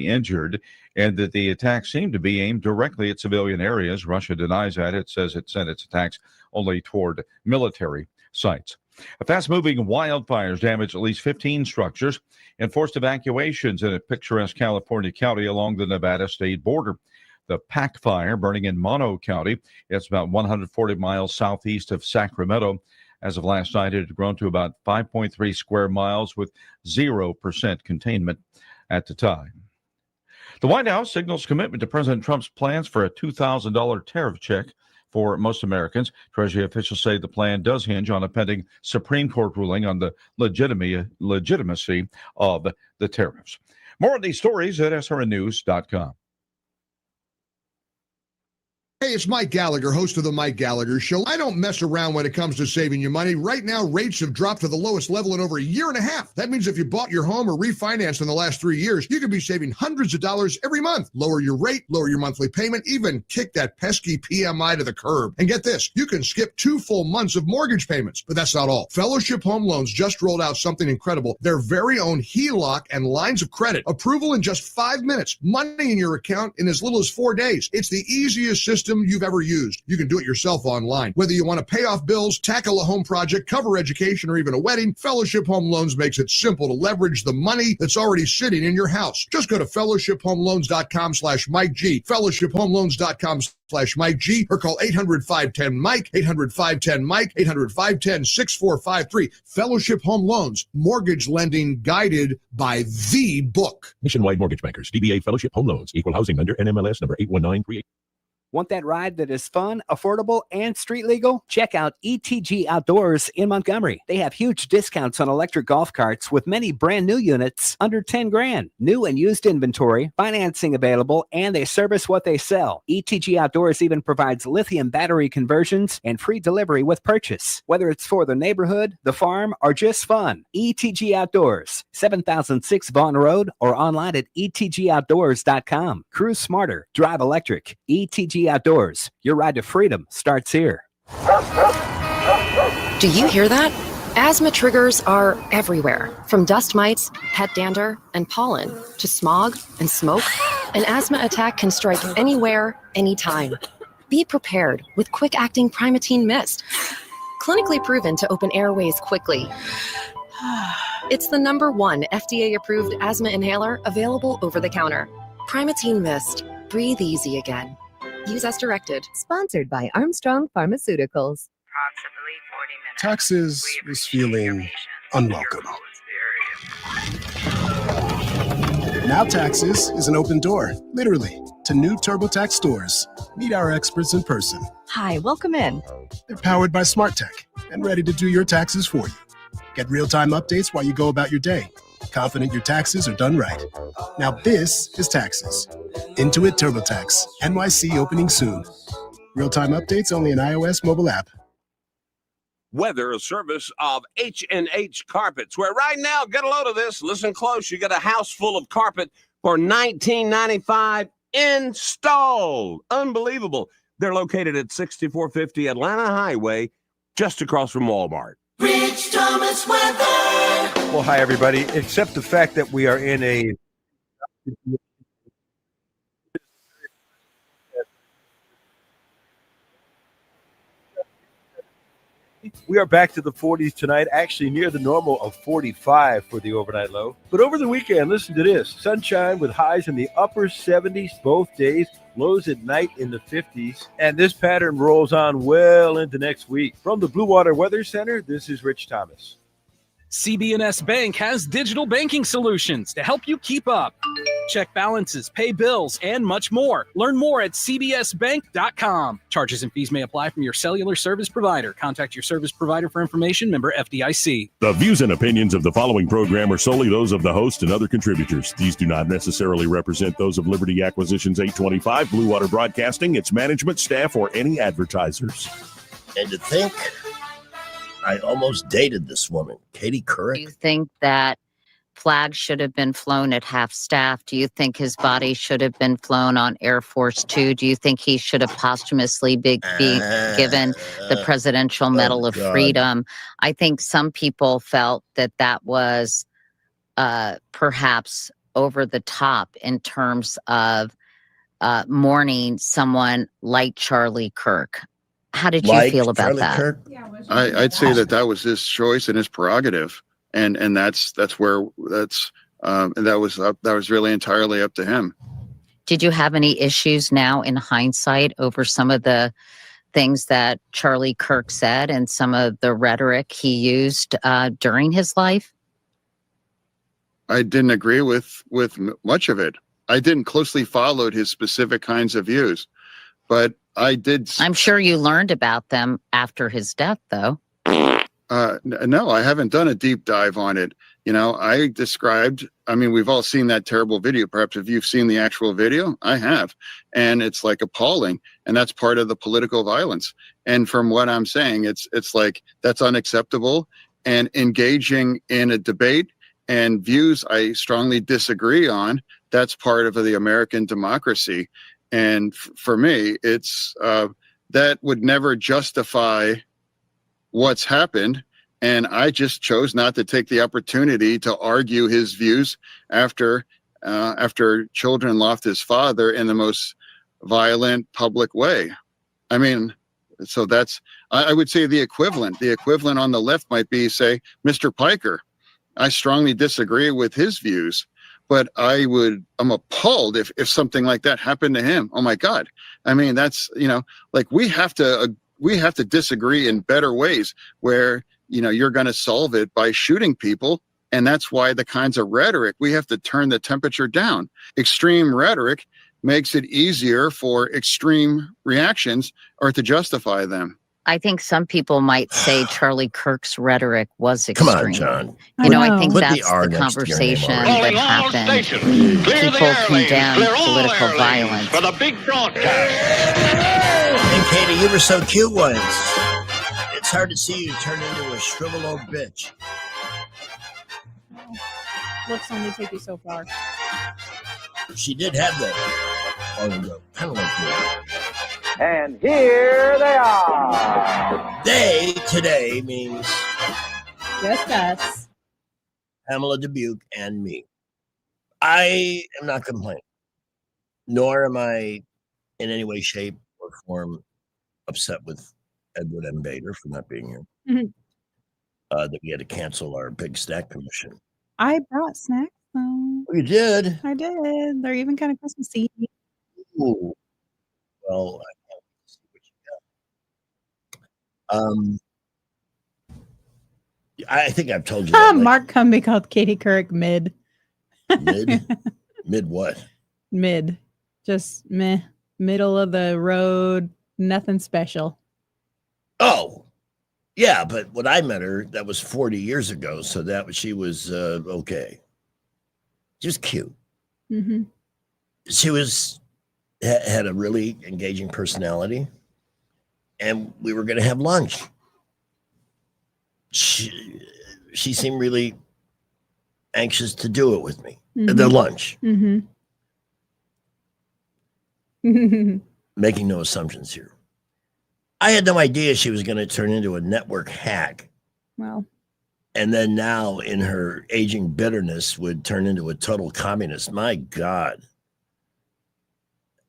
be injured, and that the attacks seem to be aimed directly at civilian areas. Russia denies that. It says it sent its attacks only toward military sites. Fast-moving wildfires damaged at least 15 structures and forced evacuations in a picturesque California county along the Nevada state border. The Pack Fire burning in Mono County. It's about 140 miles southeast of Sacramento. As of last night, it had grown to about 5.3 square miles with 0% containment at the time. The White House signals commitment to President Trump's plans for a $2,000 tariff check for most Americans. Treasury officials say the plan does hinge on a pending Supreme Court ruling on the legitimacy of the tariffs. More of these stories at srnnews.com. Hey, it's Mike Gallagher, host of The Mike Gallagher Show. I don't mess around when it comes to saving you money. Right now, rates have dropped to the lowest level in over a year and a half. That means if you bought your home or refinanced in the last 3 years, you could be saving hundreds of dollars every month. Lower your rate, lower your monthly payment, even kick that pesky PMI to the curb. And get this, you can skip 2 full months of mortgage payments. But that's not all. Fellowship Home Loans just rolled out something incredible. Their very own HELOC and lines of credit. Approval in just 5 minutes. Money in your account in as little as 4 days. It's the easiest system you've ever used. You can do it yourself online. Whether you want to pay off bills, tackle a home project, cover education, or even a wedding, Fellowship Home Loans makes it simple to leverage the money that's already sitting in your house. Just go to fellowshiphomeloans.com/Mike G, fellowshiphomeloans.com/Mike G, or call 800-510-MIKE, 800-510-MIKE, 800-510-6453. Fellowship Home Loans, mortgage lending guided by the book. Nationwide Mortgage Bankers, DBA Fellowship Home Loans, Equal Housing Lender, NMLS number 8193. Want that ride that is fun, affordable, and street legal? Check out ETG Outdoors in Montgomery. They have huge discounts on electric golf carts with many brand new units under 10 grand. New and used inventory, financing available, and they service what they sell. ETG Outdoors even provides lithium battery conversions and free delivery with purchase. Whether it's for the neighborhood, the farm, or just fun, ETG Outdoors, 7006 Vaughn Road, or online at etgoutdoors.com. Cruise smarter, drive electric. ETG Outdoors. Your ride to freedom starts here. Do you hear that? Asthma triggers are everywhere, from dust mites, pet dander, and pollen, to smog and smoke. An asthma attack can strike anywhere, anytime. Be prepared with quick-acting Primatene Mist. Clinically proven to open airways quickly. It's the #1 FDA-approved asthma inhaler available over the counter. Primatene Mist. Breathe easy again. Use as directed. Sponsored by Armstrong Pharmaceuticals. Taxes was feeling unwelcome. Now Taxes is an open door, literally, to new TurboTax stores. Meet our experts in person. Hi, welcome in. They're powered by smart tech and ready to do your taxes for you. Get real-time updates while you go about your day. Confident your taxes are done right. Now this is Taxes. Intuit TurboTax. NYC opening soon. Real-time updates only in iOS mobile app. Weather, a service of H&H Carpets, where right now, get a load of this, listen close, you get a house full of carpet for $19.95 installed. Unbelievable. They're located at 6450 Atlanta Highway, just across from Walmart. Rich Thomas weather. Well, hi, everybody. Except the fact that we are in a we are back to the 40s tonight, actually near the normal of 45 for the overnight low. But over the weekend, listen to this. Sunshine with highs in the upper 70s both days, lows at night in the 50s. And this pattern rolls on well into next week. From the Blue Water Weather Center, this is Rich Thomas. CB&S Bank has digital banking solutions to help you keep up. Check balances, pay bills, and much more. Learn more at cbsbank.com. Charges and fees may apply from your cellular service provider. Contact your service provider for information. Member FDIC. The views and opinions of the following program are solely those of the host and other contributors. These do not necessarily represent those of Liberty Acquisitions 825, Blue Water Broadcasting, its management, staff, or any advertisers. And to think, I almost dated this woman, Katie Couric. Do you think that flag should have been flown at half staff? Do you think his body should have been flown on Air Force Two? Do you think he should have posthumously be given the Presidential Medal of Freedom? I think some people felt that that was perhaps over the top in terms of mourning someone like Charlie Kirk. How did you feel about Charlie that? Kirk? I'd say that was his choice and his prerogative, and that was really entirely up to him. Did you have any issues now in hindsight over some of the things that Charlie Kirk said and some of the rhetoric he used during his life? I didn't agree with much of it. I didn't closely follow his specific kinds of views, but I did. I'm sure you learned about them after his death, though. No, I haven't done a deep dive on it. We've all seen that terrible video. Perhaps if you've seen the actual video, I have. And it's like appalling. And that's part of the political violence. And from what I'm saying, it's like that's unacceptable. And engaging in a debate and views I strongly disagree on, that's part of the American democracy. And for me, it's that would never justify what's happened. And I just chose not to take the opportunity to argue his views after children lost his father in the most violent public way. I mean, so I would say the equivalent on the left might be, say, Mr. Piker. I strongly disagree with his views, but I'm appalled if something like that happened to him. Oh my God. I mean, that's, like we have to disagree in better ways where, you're going to solve it by shooting people. And that's why the kinds of rhetoric, we have to turn the temperature down. Extreme rhetoric makes it easier for extreme reactions or to justify them. I think some people might say Charlie Kirk's rhetoric was extreme. Come on, John. I think that's the conversation that happened. People condemn political violence. For the big broadcast. And Katie, you were so cute once. It's hard to see you turn into a shriveled old bitch. Looks only take you so far. She did have that long ago. Kind of like me. And here they are. They today means just us. Pamela Dubuque and me. I am not complaining, nor am I in any way, shape, or form upset with Edward M. Bader for not being here. Mm-hmm. That we had to cancel our big snack commission. I brought snacks though. You did? I did. They're even kind of Christmassy. Ooh. Well, I can't wait to see what you got. I think I've told you that. Mark Cumby called Katie Couric mid. Mid? Mid what? Mid. Just meh. Middle of the road. Nothing special. Oh, yeah. But when I met her, that was 40 years ago. So she was okay. Just cute. Mm-hmm. She had a really engaging personality. And we were going to have lunch. She seemed really anxious to do it with me. Mm-hmm. The lunch. Mm-hmm. Making no assumptions here. I had no idea she was going to turn into a network hack. Well. And then now in her aging bitterness would turn into a total communist. My God.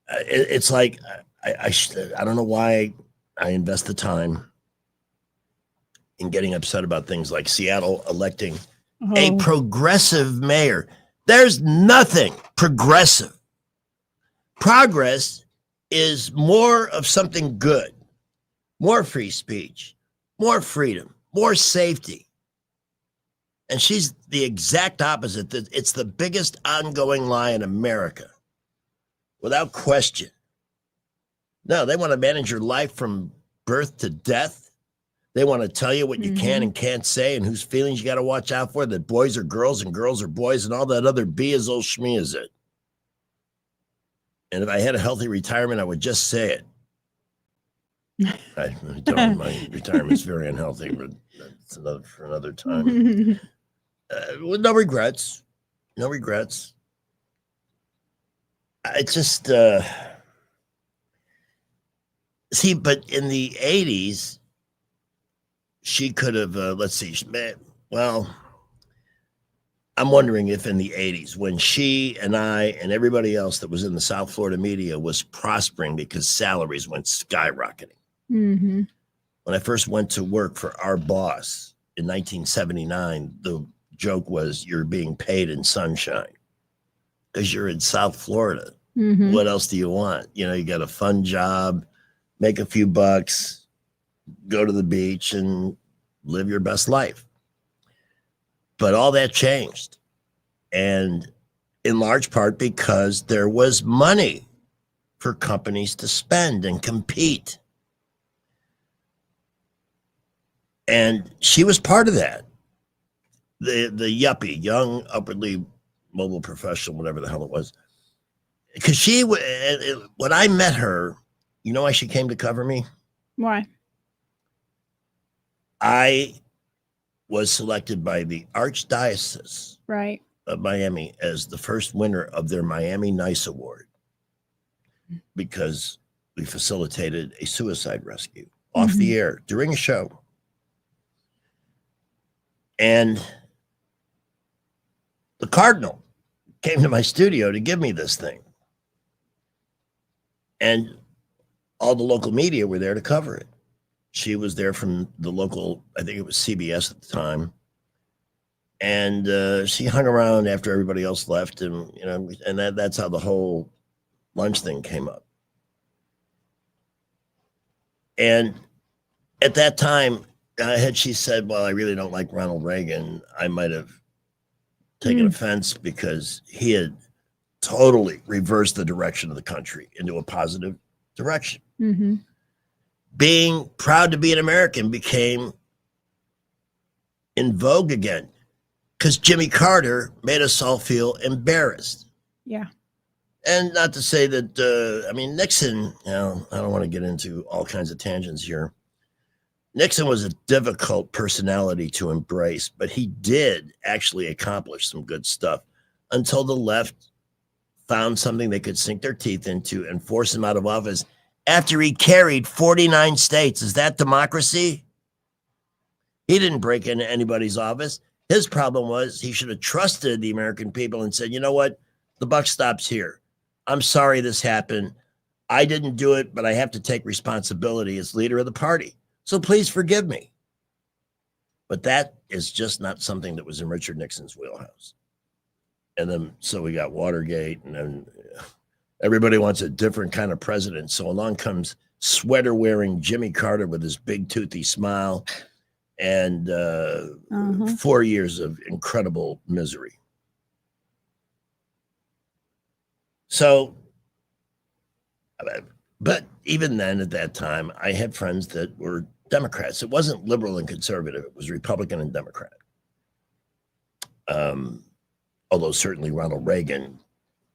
It's like, I don't know why I invest the time in getting upset about things like Seattle electing a progressive mayor. There's nothing progressive. Progress is more of something good, more free speech, more freedom, more safety. And she's the exact opposite. It's the biggest ongoing lie in America, without question. No, they want to manage your life from birth to death. They want to tell you what you can and can't say and whose feelings you got to watch out for, that boys are girls and girls are boys and all that other B is old schmee is it. And if I had a healthy retirement, I would just say it. I don't. My retirement's very unhealthy, but that's for another time. With no regrets. No regrets. I just see, but in the 80s, she could have, let's see, well, I'm wondering if in the 80s, when she and I and everybody else that was in the South Florida media was prospering because salaries went skyrocketing. Mm-hmm. When I first went to work for our boss in 1979, the joke was you're being paid in sunshine because you're in South Florida. Mm-hmm. What else do you want? You know, you got a fun job, make a few bucks, go to the beach and live your best life. But all that changed. And in large part because there was money for companies to spend and compete. And she was part of that. The yuppie, young, upwardly mobile professional, whatever the hell it was. Because when I met her, you know why she came to cover me? Why? I was selected by the Archdiocese Right. of Miami as the first winner of their Miami Nice Award because we facilitated a suicide rescue off the air during a show. And the Cardinal came to my studio to give me this thing. And all the local media were there to cover it. She was there from the local, I think it was CBS at the time. And she hung around after everybody else left. And, you know, and that's how the whole lunch thing came up. And at that time, had she said, well, I really don't like Ronald Reagan, I might have taken offense because he had totally reversed the direction of the country into a positive direction. Mm-hmm. Being proud to be an American became in vogue again because Jimmy Carter made us all feel embarrassed. Yeah. And not to say that, Nixon, you know, I don't want to get into all kinds of tangents here. Nixon was a difficult personality to embrace, but he did actually accomplish some good stuff until the left found something they could sink their teeth into and force him out of office after he carried 49 states. Is that democracy? He didn't break into anybody's office. His problem was he should have trusted the American people and said, you know what? The buck stops here. I'm sorry this happened. I didn't do it, but I have to take responsibility as leader of the party. So please forgive me. But that is just not something that was in Richard Nixon's wheelhouse. And then, so we got Watergate, and then everybody wants a different kind of president. So along comes sweater-wearing Jimmy Carter with his big toothy smile and 4 years of incredible misery. So, but even then at that time, I had friends that were Democrats. It wasn't liberal and conservative. It was Republican and Democrat. Although certainly Ronald Reagan,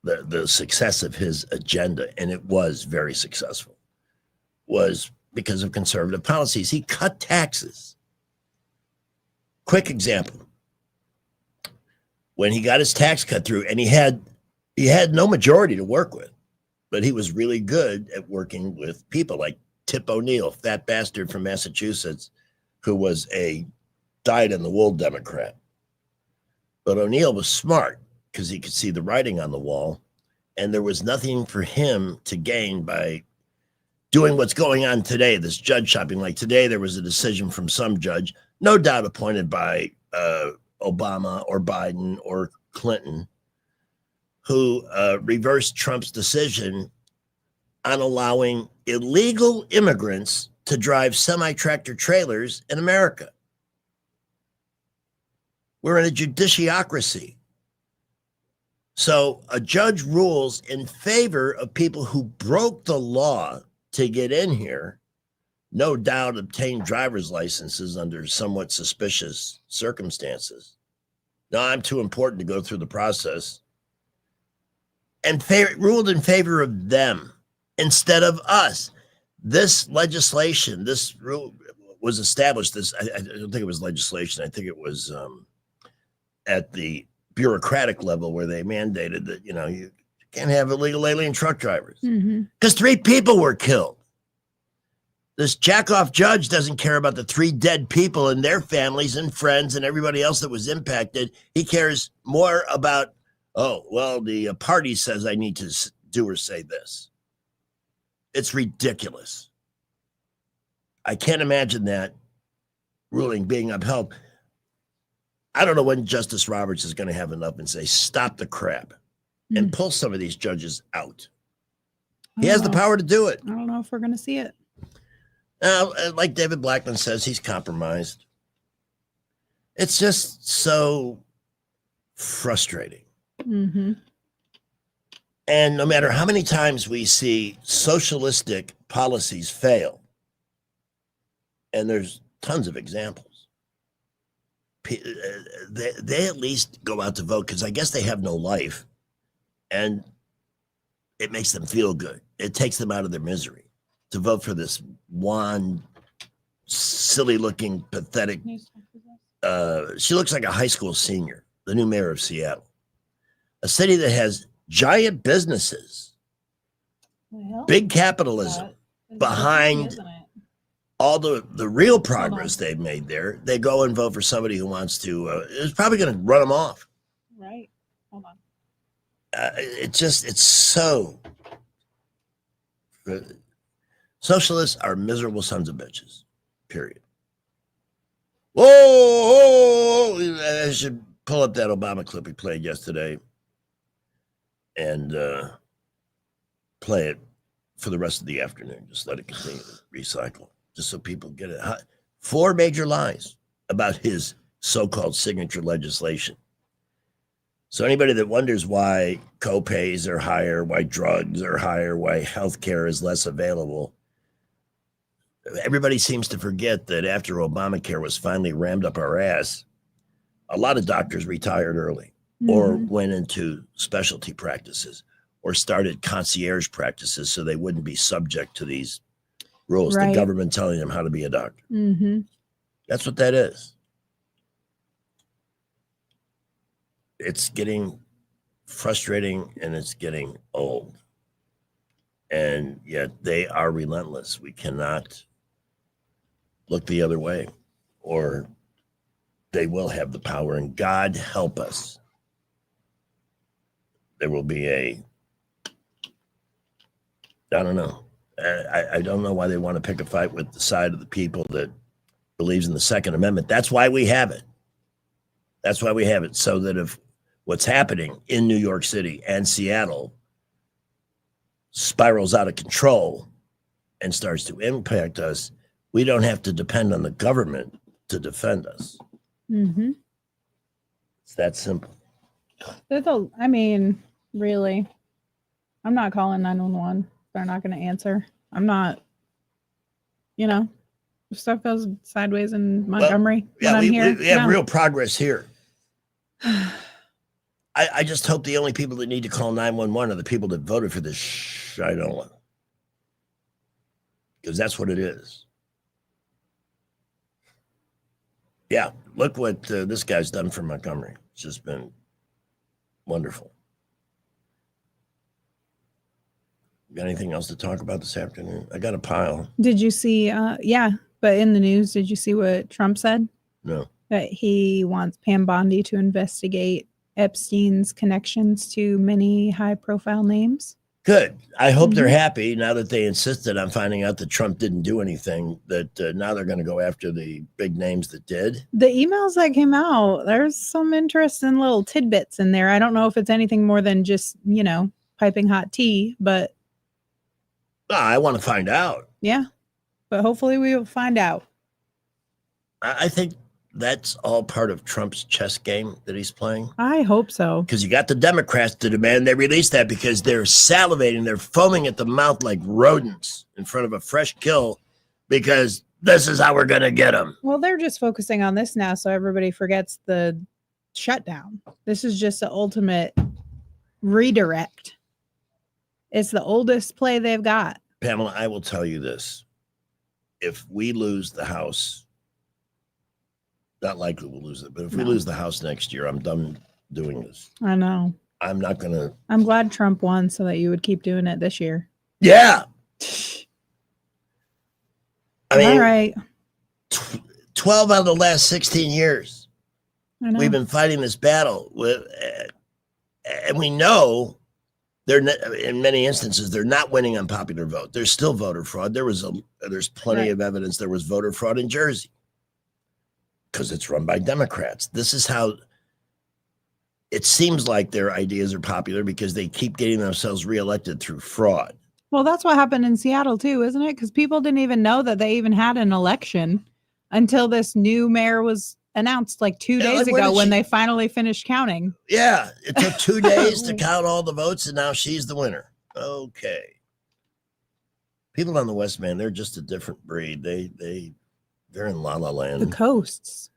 the success of his agenda, and it was very successful, was because of conservative policies. He cut taxes. Quick example. When he got his tax cut through, and he had no majority to work with, but he was really good at working with people like Tip O'Neill, fat bastard from Massachusetts, who was a dyed-in-the-wool Democrat. But O'Neill was smart because he could see the writing on the wall, and there was nothing for him to gain by doing what's going on today, this judge shopping. Like today, there was a decision from some judge, no doubt appointed by Obama or Biden or Clinton, who reversed Trump's decision on allowing illegal immigrants to drive semi-tractor trailers in America. We're in a judiciocracy. So a judge rules in favor of people who broke the law to get in here, no doubt obtained driver's licenses under somewhat suspicious circumstances. No, I'm too important to go through the process. And ruled in favor of them instead of us. This legislation, this rule was established. I don't think it was legislation. I think it was at the bureaucratic level where they mandated that, you know, you can't have illegal alien truck drivers because 3 people were killed. This jackoff judge doesn't care about the 3 dead people and their families and friends and everybody else that was impacted. He cares more about, the party says I need to do or say this. It's ridiculous. I can't imagine that ruling being upheld. I don't know when Justice Roberts is going to have enough and say, stop the crap and pull some of these judges out. He has the power to do it. I don't know if we're going to see it. Like David Blackman says, he's compromised. It's just so frustrating. Mm-hmm. And no matter how many times we see socialistic policies fail, and there's tons of examples, they at least go out to vote because I guess they have no life, and it makes them feel good. It takes them out of their misery to vote for this one silly-looking, pathetic. She looks like a high school senior, the new mayor of Seattle, a city that has giant businesses, big capitalism behind all the real progress they've made there. They go and vote for somebody who wants to, is probably going to run them off. Right. Hold on. It's so. Socialists are miserable sons of bitches, period. Whoa! I should pull up that Obama clip we played yesterday and play it for the rest of the afternoon. Just let it continue to recycle, just so people get it. 4 major lies about his so-called signature legislation. So anybody that wonders why copays are higher, why drugs are higher, why healthcare is less available, everybody seems to forget that after Obamacare was finally rammed up our ass, a lot of doctors retired early or went into specialty practices or started concierge practices so they wouldn't be subject to these rules, the government telling them how to be a doctor. Mm-hmm. That's what that is. It's getting frustrating and it's getting old. And yet they are relentless. We cannot look the other way or they will have the power. And God help us. There will be I don't know. I don't know why they want to pick a fight with the side of the people that believes in the Second Amendment. That's why we have it. That's why we have it. So that if what's happening in New York City and Seattle spirals out of control and starts to impact us, we don't have to depend on the government to defend us. Mm-hmm. It's that simple. Really, I'm not calling 911. They're not going to answer. I'm not, if stuff goes sideways in Montgomery when I'm here. We have real progress here. I just hope the only people that need to call 911 are the people that voted for this shinola. Because that's what it is. Yeah, look what this guy's done for Montgomery. It's just been wonderful. Got anything else to talk about this afternoon? I got a pile. Did you see, but in the news, did you see what Trump said? No. That he wants Pam Bondi to investigate Epstein's connections to many high-profile names. Good. I hope they're happy now that they insisted on finding out that Trump didn't do anything, that now they're going to go after the big names that did. The emails that came out, there's some interesting little tidbits in there. I don't know if it's anything more than just, piping hot tea, but... I want to find out. Yeah, but hopefully we will find out. I think that's all part of Trump's chess game that he's playing. I hope so. Because you got the Democrats to demand they release that because they're salivating, they're foaming at the mouth like rodents in front of a fresh kill because this is how we're going to get them. Well, they're just focusing on this now so everybody forgets the shutdown. This is just the ultimate redirect. It's the oldest play they've got. Pamela, I will tell you this. If we lose the House, not likely we'll lose it, but if we lose the House next year, I'm done doing this. I know. I'm not going to. I'm glad Trump won so that you would keep doing it this year. Yeah. I mean, all right. 12 out of the last 16 years, I know. we've been fighting this battle with, and we know in many instances they're not winning on popular vote. There's still voter fraud. There's plenty of evidence there was voter fraud in Jersey because it's run by Democrats. This is how it seems like their ideas are popular because they keep getting themselves reelected through fraud. Well, that's what happened in Seattle too, isn't it? Because people didn't even know that they even had an election until this new mayor was announced like 2 days ago when they finally finished counting. Yeah, it took 2 days to count all the votes, and now she's the winner. Okay. People on the West, man, they're just a different breed. They're in La La Land. The coasts.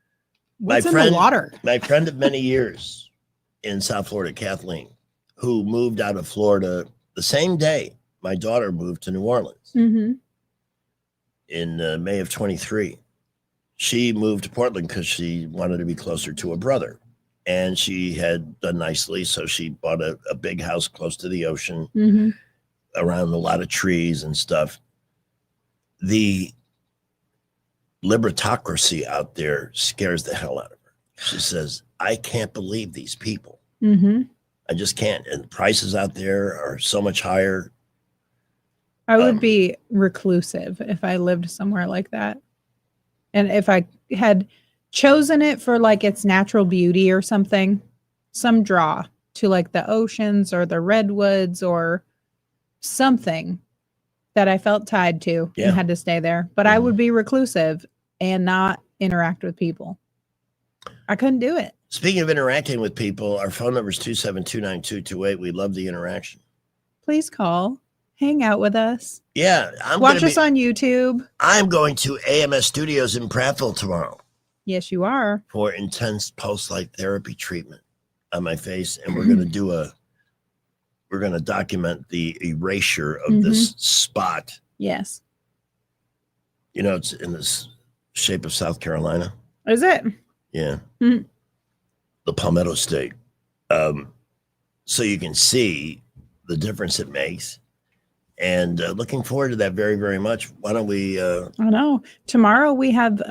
What's in the water? My friend of many years in South Florida, Kathleen, who moved out of Florida the same day my daughter moved to New Orleans in May of 23. She moved to Portland because she wanted to be closer to her brother. And she had done nicely. So she bought a big house close to the ocean around a lot of trees and stuff. The libertocracy out there scares the hell out of her. She says, I can't believe these people. I just can't. And the prices out there are so much higher. I would be reclusive if I lived somewhere like that. And if I had chosen it for like its natural beauty or something, some draw to like the oceans or the redwoods or something that I felt tied to and had to stay there. But I would be reclusive and not interact with people. I couldn't do it. Speaking of interacting with people, our phone number is 272-9228. We love the interaction. Please call. Hang out with us. Yeah. Watch us on YouTube. I'm going to AMS Studios in Prattville tomorrow. Yes, you are. For intense post-light therapy treatment on my face. And we're going to we're going to document the erasure of this spot. Yes. You know, it's in this shape of South Carolina. Is it? Yeah. The Palmetto State. So you can see the difference it makes. And looking forward to that very, very much. Why don't we? I know. Tomorrow we have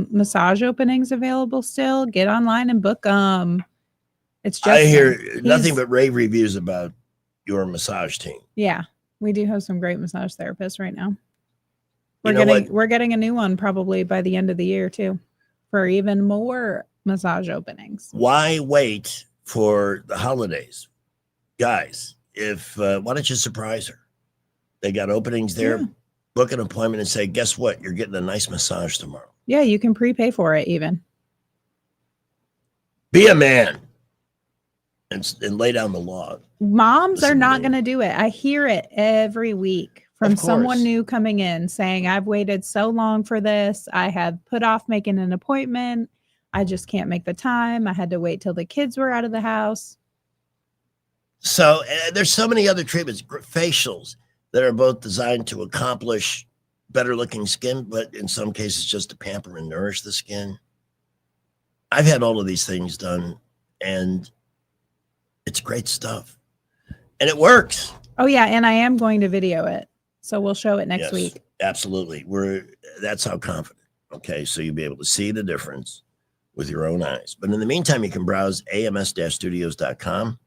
massage openings available still. Get online and book them. It's just I hear nothing but rave reviews about your massage team. Yeah, we do have some great massage therapists right now. We're getting a new one probably by the end of the year too, for even more massage openings. Why wait for the holidays, guys? Why don't you surprise her? They got openings there. Book an appointment and say, guess what? You're getting a nice massage tomorrow. Yeah, you can prepay for it even. Be a man and lay down the law. Moms are not going to do it. I hear it every week from someone new coming in saying, I've waited so long for this. I have put off making an appointment. I just can't make the time. I had to wait till the kids were out of the house. So there's so many other treatments, facials, that are both designed to accomplish better looking skin, but in some cases just to pamper and nourish the skin. I've had all of these things done and it's great stuff and it works. Oh yeah. And I am going to video it. So we'll show it next week. Absolutely. That's how confident. Okay. So you'll be able to see the difference with your own eyes. But in the meantime, you can browse ams-studios.com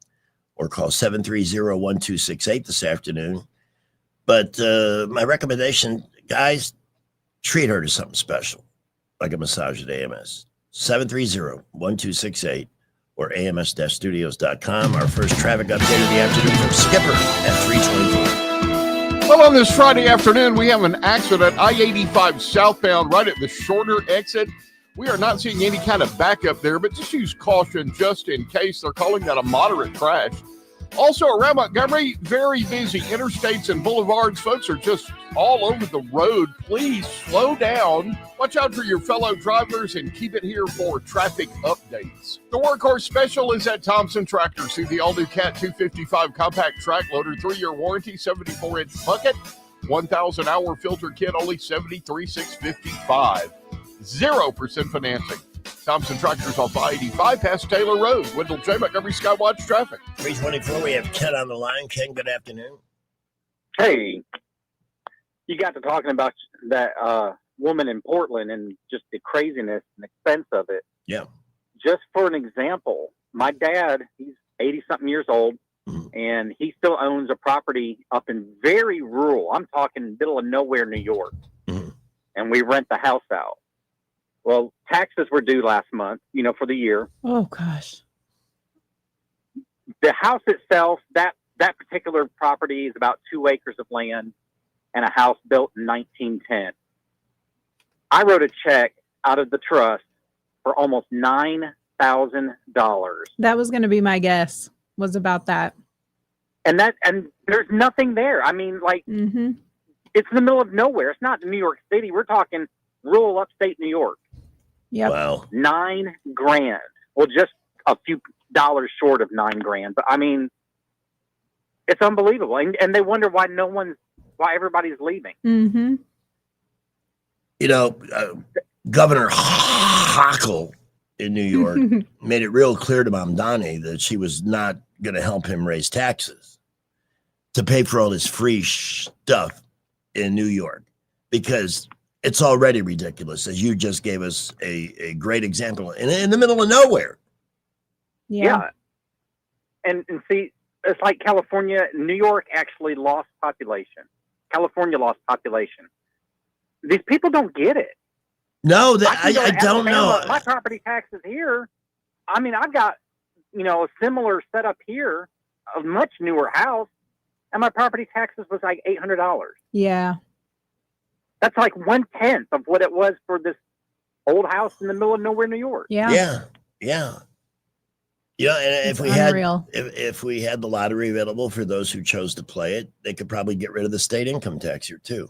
or call 730-1268 this afternoon. But my recommendation, guys, treat her to something special, like a massage at AMS. 730-1268 or ams-studios.com. Our first traffic update of the afternoon from Skipper at 324. Well, on this Friday afternoon, we have an accident, I-85 southbound, right at the shorter exit. We are not seeing any kind of backup there, but just use caution just in case. They're calling that a moderate crash. Also around Montgomery, very busy interstates and boulevards. Folks are just all over the road. Please slow down. Watch out for your fellow drivers and keep it here for traffic updates. The Workhorse Special is at Thompson Tractor. See the all-new Cat 255 compact track loader, 3-year warranty, 74-inch bucket, 1,000-hour filter kit, only $73,655. 0% financing. Thompson Tractors off I-85 past Taylor Road. Wendell J. Montgomery Skywatch traffic. 324, we have Ken on the line. Ken, good afternoon. Hey, you got to talking about that woman in Portland and just the craziness and expense of it. Yeah. Just for an example, my dad, he's 80-something years old, and he still owns a property up in very rural, I'm talking middle of nowhere, New York. And we rent the house out. Well, taxes were due last month, for the year. Oh, gosh. The house itself, that particular property is about 2 acres of land and a house built in 1910. I wrote a check out of the trust for almost $9,000. That was going to be my guess, was about that. And there's nothing there. I mean, like, it's in the middle of nowhere. It's not New York City. We're talking rural upstate New York. Yep. Wow. $9,000. Well, just a few dollars short of $9,000. But I mean, it's unbelievable. And they wonder why everybody's leaving. Mm-hmm. Governor Hochul in New York made it real clear to Mamdani that she was not going to help him raise taxes to pay for all this free stuff in New York, because it's already ridiculous, as you just gave us a great example in the middle of nowhere. Yeah. And see, it's like California. New York actually lost population. California lost population. These people don't get it. No, I don't know. My property taxes here, I mean, I've got, a similar setup here, a much newer house, and my property taxes was like $800. Yeah. That's like 1/10 of what it was for this old house in the middle of nowhere, New York. Yeah. Yeah. Yeah. And if we had the lottery available for those who chose to play it, they could probably get rid of the state income tax here too.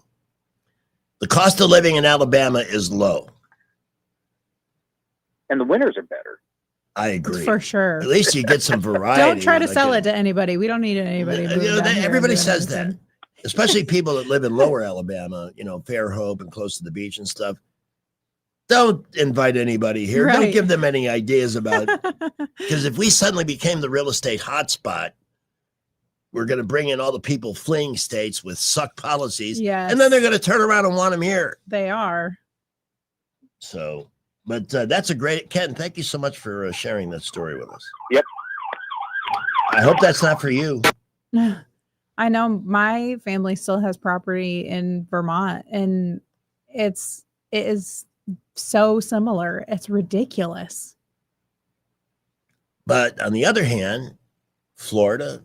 The cost of living in Alabama is low. And the winters are better. I agree. For sure. At least you get some variety. Don't try to sell it to anybody. We don't need anybody. Everybody says that, especially people that live in lower Alabama, Fairhope and close to the beach and stuff. Don't invite anybody here. Right. Don't give them any ideas about it. Because if we suddenly became the real estate hotspot, we're going to bring in all the people fleeing states with suck policies. Yes. And then they're going to turn around and want them here. They are. So, but that's a great, Ken, thank you so much for sharing that story with us. Yep. I hope that's not for you. I know my family still has property in Vermont, and it is so similar. It's ridiculous. But on the other hand, Florida,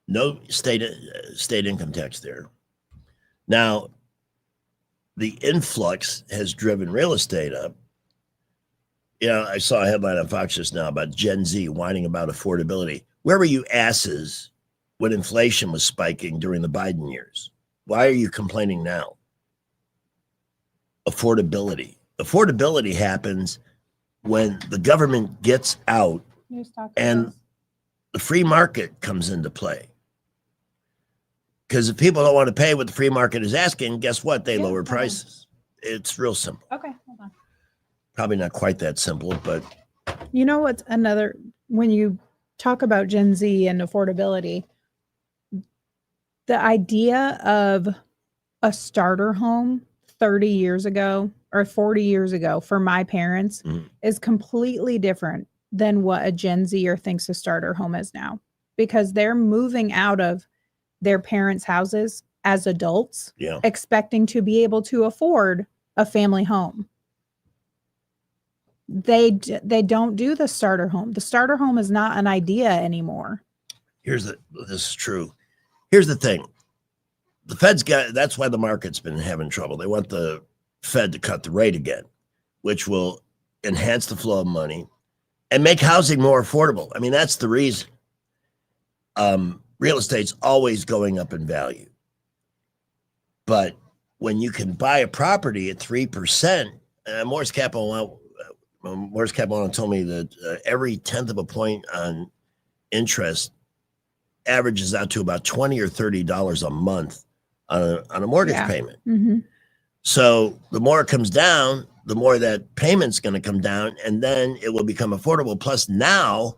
no state income tax there. Now, the influx has driven real estate up. I saw a headline on Fox just now about Gen Z whining about affordability. Where were you asses when inflation was spiking during the Biden years? Why are you complaining now? Affordability. Affordability happens when the government gets out and the free market comes into play. Because if people don't want to pay what the free market is asking, guess what? They lower prices. It's real simple. Okay, hold on. Probably not quite that simple, but You know what's another, when you talk about Gen Z and affordability, the idea of a starter home 30 years ago or 40 years ago for my parents is completely different than what a Gen Zer thinks a starter home is now, because they're moving out of their parents' houses as adults, expecting to be able to afford a family home. They don't do the starter home. The starter home is not an idea anymore. this is true. Here's the thing. The Fed's that's why the market's been having trouble. They want the Fed to cut the rate again, which will enhance the flow of money and make housing more affordable. I mean, that's the reason. Real estate's always going up in value. But when you can buy a property at 3%, Morris Capital told me that every 1/10 of a point on interest averages out to about $20 or $30 a month on a mortgage payment. Mm-hmm. So the more it comes down, the more that payment's going to come down, and then it will become affordable. Plus, now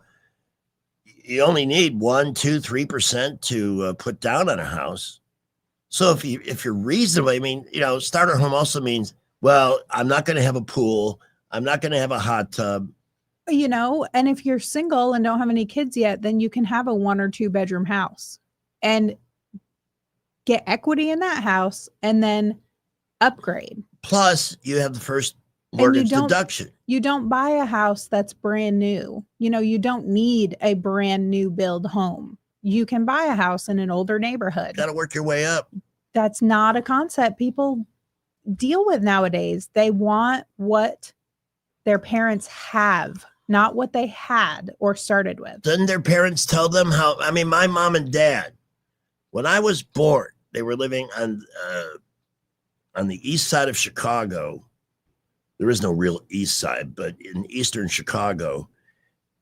you only need 1%, 2%, 3% to put down on a house. So if you're reasonable, I mean, starter home also means Well, I'm not going to have a pool. I'm not going to have a hot tub. You know, and if you're single and don't have any kids yet, then you can have a 1 or 2 bedroom house and get equity in that house and then upgrade. Plus, you have the first mortgage deduction. You don't buy a house that's brand new. You know, you don't need a brand new build home. You can buy a house in an older neighborhood. Got to work your way up. That's not a concept people deal with nowadays. They want what their parents have, not what they had or started with. Didn't their parents tell them how? I mean, my mom and dad, when I was born, they were living on the east side of Chicago. There is no real east side, but in eastern Chicago,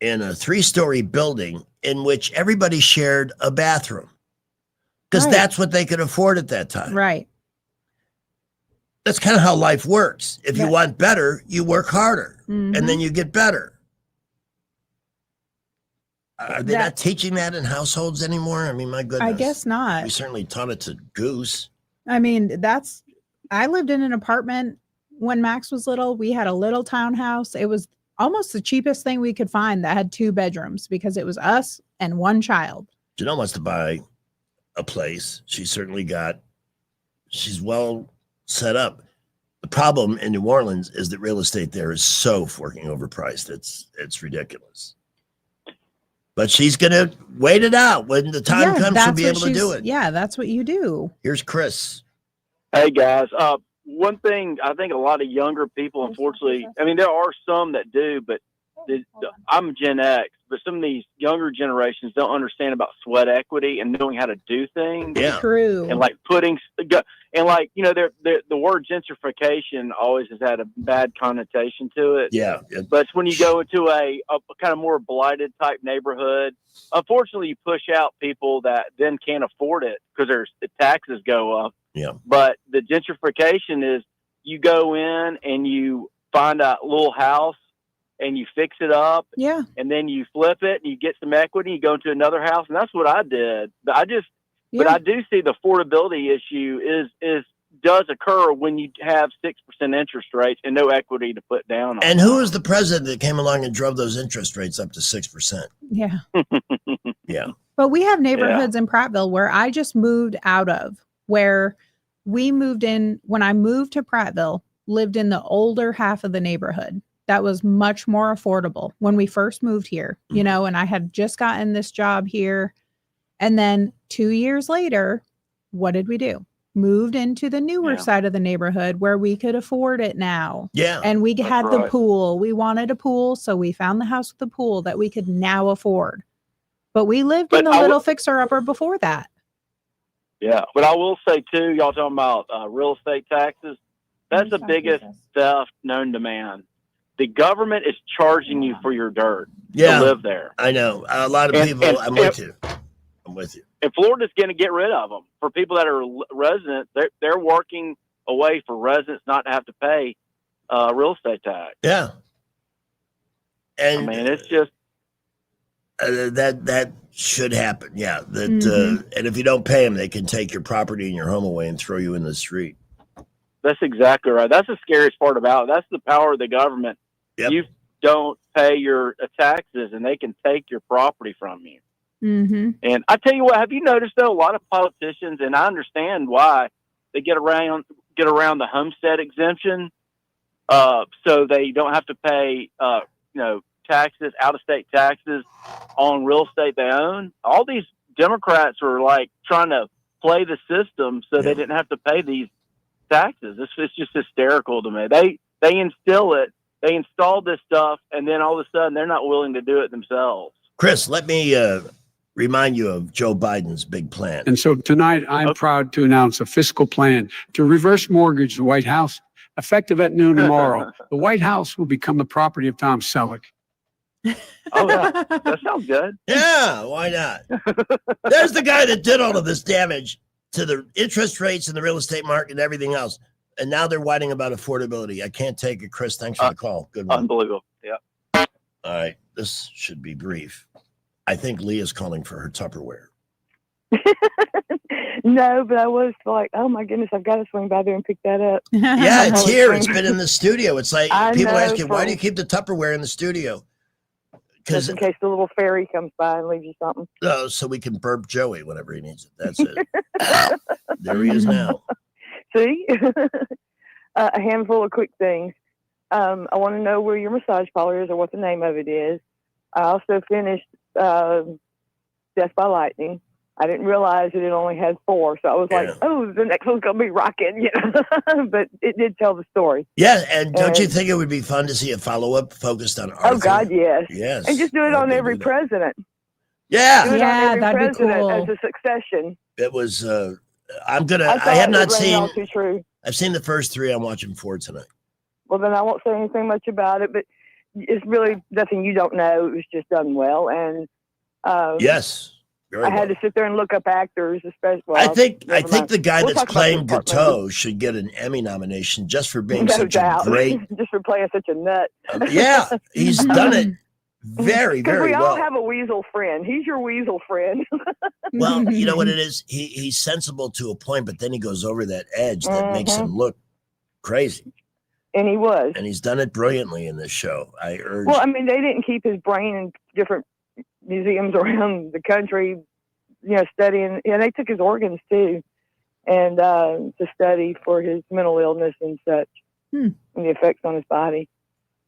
in a 3-story building in which everybody shared a bathroom because that's what they could afford at that time. Right. That's kind of how life works. If you want better, you work harder, and then you get better. Are they not teaching that in households anymore? I mean, my goodness. I guess not. We certainly taught it to Goose. I mean, I lived in an apartment when Max was little. We had a little townhouse. It was almost the cheapest thing we could find that had 2 bedrooms because it was us and 1 child. Janelle wants to buy a place. She's well set up. The problem in New Orleans is that real estate there is so fucking overpriced. It's ridiculous. But she's going to wait it out. When the time comes, she'll be able to do it. Yeah, that's what you do. Here's Chris. Hey, guys. One thing I think a lot of younger people, unfortunately, I mean, there are some that do, but I'm Gen X, but some of these younger generations don't understand about sweat equity and knowing how to do things. Yeah. True. And like the word gentrification always has had a bad connotation to it. Yeah. But when you go into a kind of more blighted type neighborhood, unfortunately you push out people that then can't afford it because the taxes go up. Yeah. But the gentrification is you go in and you find a little house and you fix it up. Yeah. And then you flip it and you get some equity, you go into another house. And that's what I did. But I do see the affordability issue does occur when you have 6% interest rates and no equity to put down on. And who was the president that came along and drove those interest rates up to 6%? Yeah. Yeah. But we have neighborhoods in Prattville where I just moved out of, where we moved in when I moved to Prattville, lived in the older half of the neighborhood. That was much more affordable when we first moved here, you know, and I had just gotten this job here. And then 2 years later, what did we do? Moved into the newer side of the neighborhood where we could afford it now. Yeah. And we had the pool. We wanted a pool. So we found the house with the pool that we could now afford. But we lived in the little fixer-upper before that. Yeah. But I will say, too, y'all talking about real estate taxes. That's the biggest theft known to man. The government is charging you for your dirt to live there. I know. A lot of people, I'm with you. And Florida's going to get rid of them. For people that are residents, they're working a way for residents not to have to pay real estate tax. Yeah. And I mean, it's just that should happen. Yeah. And if you don't pay them, they can take your property and your home away and throw you in the street. That's exactly right. That's the scariest part about it. That's the power of the government. Yep. You don't pay your taxes, and they can take your property from you. Mm-hmm. And I tell you what, have you noticed though, a lot of politicians, and I understand why they get around the homestead exemption, so they don't have to pay, taxes, out-of-state taxes on real estate they own. All these Democrats are like trying to play the system so they didn't have to pay these taxes. It's just hysterical to me. They instill it, they install this stuff, and then all of a sudden they're not willing to do it themselves. Chris, let me remind you of Joe Biden's big plan. And so tonight, I'm proud to announce a fiscal plan to reverse mortgage the White House, effective at noon tomorrow. The White House will become the property of Tom Selleck. Oh, yeah. That sounds good. Yeah, why not? There's the guy that did all of this damage to the interest rates and the real estate market and everything else. And now they're whining about affordability. I can't take it, Chris. Thanks for the call. Good one. Unbelievable. Yeah. All right. This should be brief. I think Leah's calling for her Tupperware. No, but I was like, oh my goodness, I've got to swing by there and pick that up. Yeah, it's here. It's been in the studio. It's like I people know, ask you, why for- do you keep the Tupperware in the studio? Just in case the little fairy comes by and leaves you something. So we can burp Joey whenever he needs it. That's it. There he is now. See? A handful of quick things. I want to know where your massage parlor is or what the name of it is. I also finished Death by Lightning. I didn't realize that it only had 4, so I was like, oh, the next one's going to be rocking, you know. But it did tell the story. Yeah, and don't you think it would be fun to see a follow-up focused on Arthur? Oh, God, yes. Yes. And just do it on every president. Yeah. Do it on every that'd be president cool. as a succession. It was, I have thought not it rang all seen, too true. I've seen the first 3. I'm watching 4 tonight. Well, then I won't say anything much about it, but it's really nothing you don't know. It was just done well. And Yes. I had to sit there and look up actors, especially. Well, I think never mind. the guy We'll that's talk about playing this part later. Gateau should get an Emmy nomination just for being No such doubt. a great. Just for playing such a nut. Yeah, he's done it very, Because very we all well. have a weasel friend. He's your weasel friend. Well, you know what it is? He's sensible to a point, but then he goes over that edge that makes him look crazy. And he was. And he's done it brilliantly in this show. I urge. Well, I mean, they didn't keep his brain in different museums around the country, you know, studying. And they took his organs too, and to study for his mental illness and such, and the effects on his body.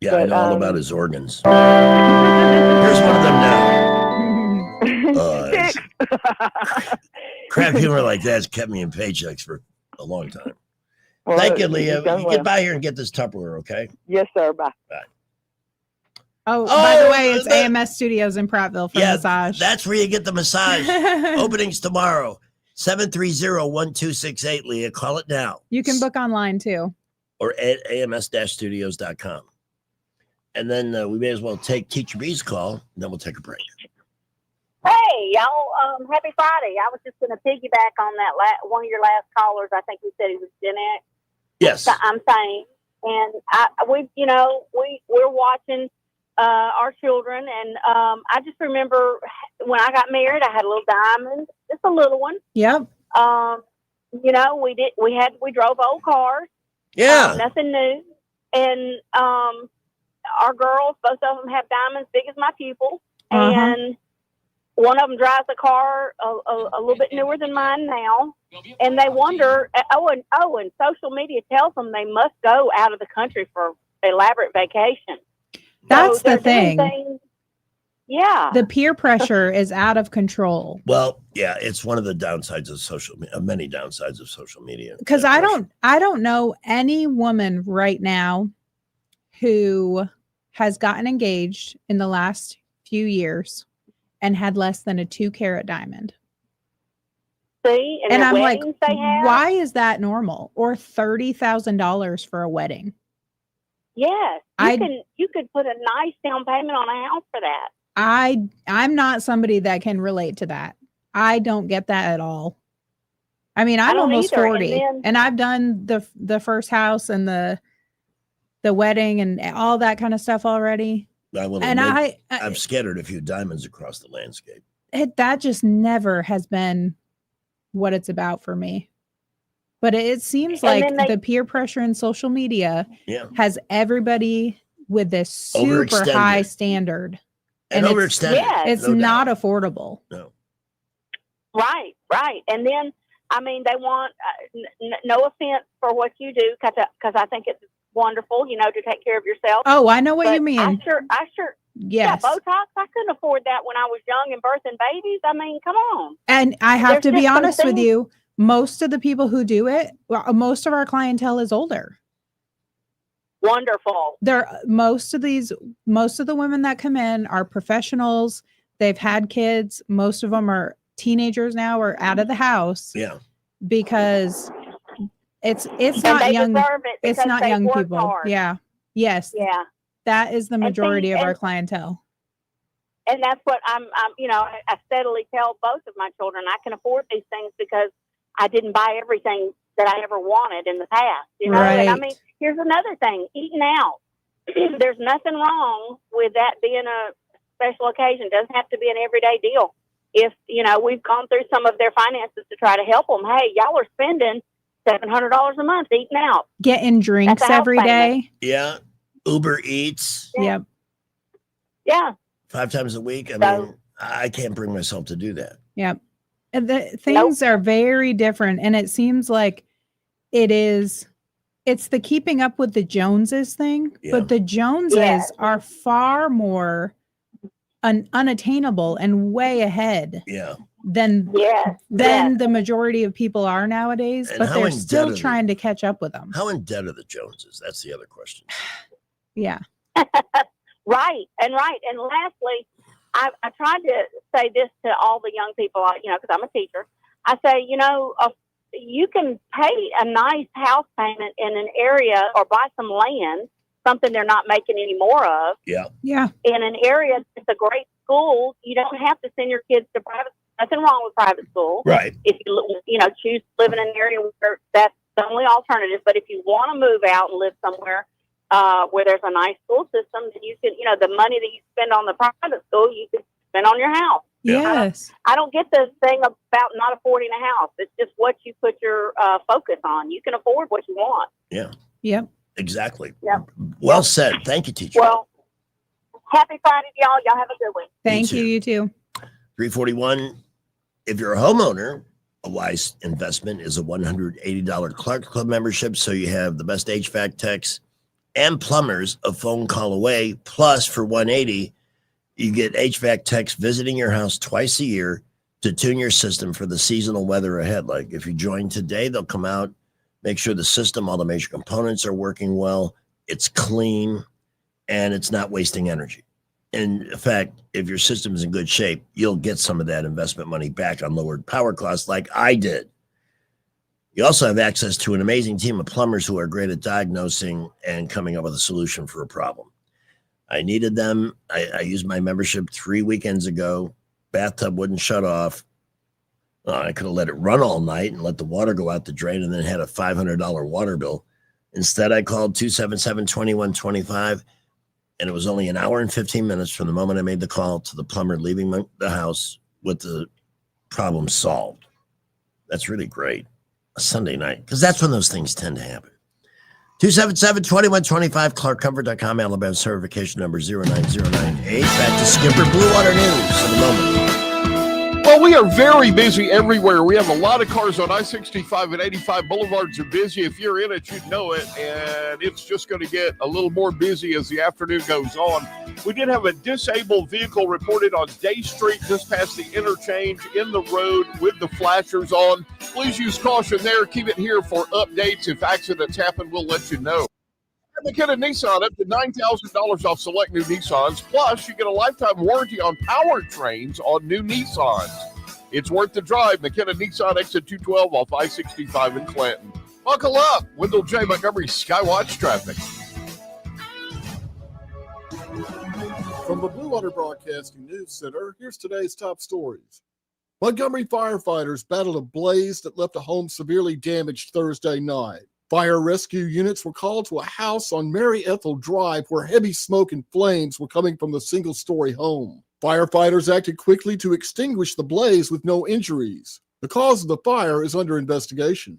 Yeah, I But, know all about his organs. Here's one of them now. Crap humor like that's kept me in paychecks for a long time. Well, Thank you, you've Leah. done You well. get by here and get this Tupperware, okay? Yes, sir. Bye. Oh, by the way, it's AMS Studios in Prattville for massage. That's where you get the massage. Openings tomorrow. 730-1268, Leah. Call it now. You can book online too. Or at ams-studios.com. And then we may as well take Teacher B's call, and then we'll take a break. Hey, y'all, happy Friday. I was just going to piggyback on that one of your last callers. I think he said he was Gen X. Yes. I'm saying. And we're watching our children. And I just remember when I got married, I had a little diamond, just a little one. Yep. We drove old cars. Yeah. Nothing new. And our girls, both of them have diamonds big as my pupil. And one of them drives a car a little bit newer than mine now, and they wonder. And social media tells them they must go out of the country for elaborate vacation. That's So the thing. Yeah, The peer pressure is out of control. Well, yeah, it's one of the downsides of social media, many downsides of social media. Because I don't know any woman right now who has gotten engaged in the last few years and had less than a 2-carat diamond. See, And the I'm like, weddings they have. why is that normal? Or $30,000 for a wedding? Yes, you could put a nice down payment on a house for that. I'm not somebody that can relate to that. I don't get that at all. I mean, I'm don't almost either. 40 and I've done the first house and the wedding and all that kind of stuff already. I will And admit, I've scattered a few diamonds across the landscape. That just never has been what it's about for me. But it seems And like then the peer pressure in social media Yeah. has everybody with this super Overextended. high standard. And it's- overextended. Yes. It's No not affordable. No. Right. And then, I mean, they want, no offense for what you do, because I think it's wonderful, to take care of yourself. Oh, I know what But you mean. I sure. Yes. Yeah, Botox, I couldn't afford that when I was young and birthing babies. I mean, come on. And I have There's to be just some honest with things- you, most of the people who do it, most of our clientele is older. Wonderful. Most of the women that come in are professionals. They've had kids. Most of them are teenagers now or out of the house. Yeah. Because it's And not they young. deserve it It's because not they young worked people. hard. Yeah. Yes. Yeah. That is the And see, majority of our and- clientele. And that's what I steadily tell both of my children. I can afford these things because I didn't buy everything that I ever wanted in the past. And I Right. mean, here's another thing: eating out. There's nothing wrong with that being a special occasion. It doesn't have to be an everyday deal. if, we've gone through some of their finances to try to help them. Hey, y'all are spending $700 a month eating out. Getting drinks That's a house every payment. day. Yeah. Uber Eats. Yep. Yeah. 5 times a week. I mean, I can't bring myself to do that. Yep. And the things are very different. And it seems like it's the keeping up with the Joneses thing, but the Joneses are far more unattainable and way ahead than the majority of people are nowadays, And but how they're in still debt are trying to catch up with them. How in debt are the Joneses? That's the other question. Yeah. Right. And lastly, I tried to say this to all the young people, because I'm a teacher. I say, you can pay a nice house payment in an area or buy some land, something they're not making any more of. Yeah. Yeah. In an area that's a great school, you don't have to send your kids to private. Nothing wrong with private school. Right. If you, choose to live in an area where that's the only alternative. But if you want to move out and live somewhere where there's a nice school system, then you can, the money that you spend on the private school, you can spend on your house. Yes. I don't get the thing about not affording a house. It's just what you put your focus on. You can afford what you want. Yeah. Yep. Exactly. Yep. Well said. Thank you, teacher. Well, happy Friday to y'all. Y'all have a good one. Thank you. You too. 341. If you're a homeowner, a wise investment is a $180 Clark Club membership. So you have the best HVAC techs and plumbers a phone call away. Plus, for $180, you get HVAC techs visiting your house twice a year to tune your system for the seasonal weather ahead. Like if you join today, they'll come out, make sure the system, all the major components are working well, it's clean, and it's not wasting energy. In fact, if your system is in good shape, you'll get some of that investment money back on lowered power costs like I did. You also have access to an amazing team of plumbers who are great at diagnosing and coming up with a solution for a problem. I needed them. I used my membership 3 weekends ago. Bathtub wouldn't shut off. I could have let it run all night and let the water go out the drain and then had a $500 water bill. Instead, I called 277-2125, and it was only an hour and 15 minutes from the moment I made the call to the plumber leaving the house with the problem solved. That's really great. A Sunday night, because that's when those things tend to happen. 277-2125, ClarkComfort.com, Alabama certification number 09098. Back to Skipper Blue Water News in a moment. Well, we are very busy everywhere. We have a lot of cars on I-65 and 85 boulevards are busy. If you're in it, you'd know it, and it's just going to get a little more busy as the afternoon goes on. We did have a disabled vehicle reported on Day Street just past the interchange in the road with the flashers on. Please use caution there. Keep it here for updates. If accidents happen, we'll let you know. McKenna Nissan, up to $9,000 off select new Nissans. Plus, you get a lifetime warranty on powertrains on new Nissans. It's worth the drive. McKenna Nissan, exit 212 off I-65 in Clanton. Buckle up. Wendell J. Montgomery Skywatch traffic. From the Blue Water Broadcasting News Center, here's today's top stories. Montgomery firefighters battled a blaze that left a home severely damaged Thursday night. Fire rescue units were called to a house on Mary Ethel Drive where heavy smoke and flames were coming from the single-story home. Firefighters acted quickly to extinguish the blaze with no injuries. The cause of the fire is under investigation.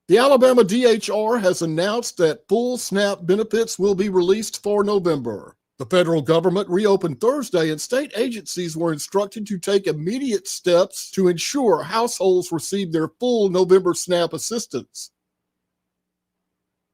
The Alabama DHR has announced that full SNAP benefits will be released for November. The federal government reopened Thursday, and state agencies were instructed to take immediate steps to ensure households receive their full November SNAP assistance.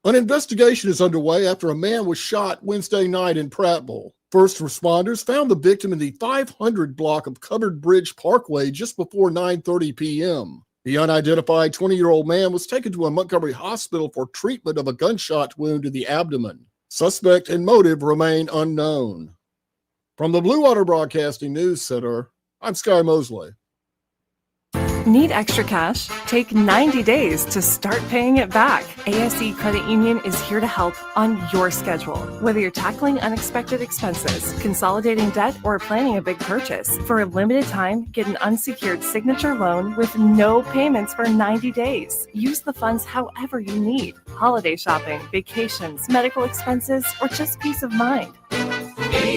An investigation is underway after a man was shot Wednesday night in Prattville. First responders found the victim in the 500 block of Covered Bridge Parkway just before 9:30 p.m. The unidentified 20-year-old man was taken to a Montgomery hospital for treatment of a gunshot wound to the abdomen. Suspect and motive remain unknown. From the Blue Water Broadcasting News Center, I'm Sky Mosley. Need extra cash? Take 90 days to start paying it back. ASE Credit Union is here to help on your schedule. Whether you're tackling unexpected expenses, consolidating debt, or planning a big purchase, for a limited time, get an unsecured signature loan with no payments for 90 days. Use the funds however you need. Holiday shopping, vacations, medical expenses, or just peace of mind.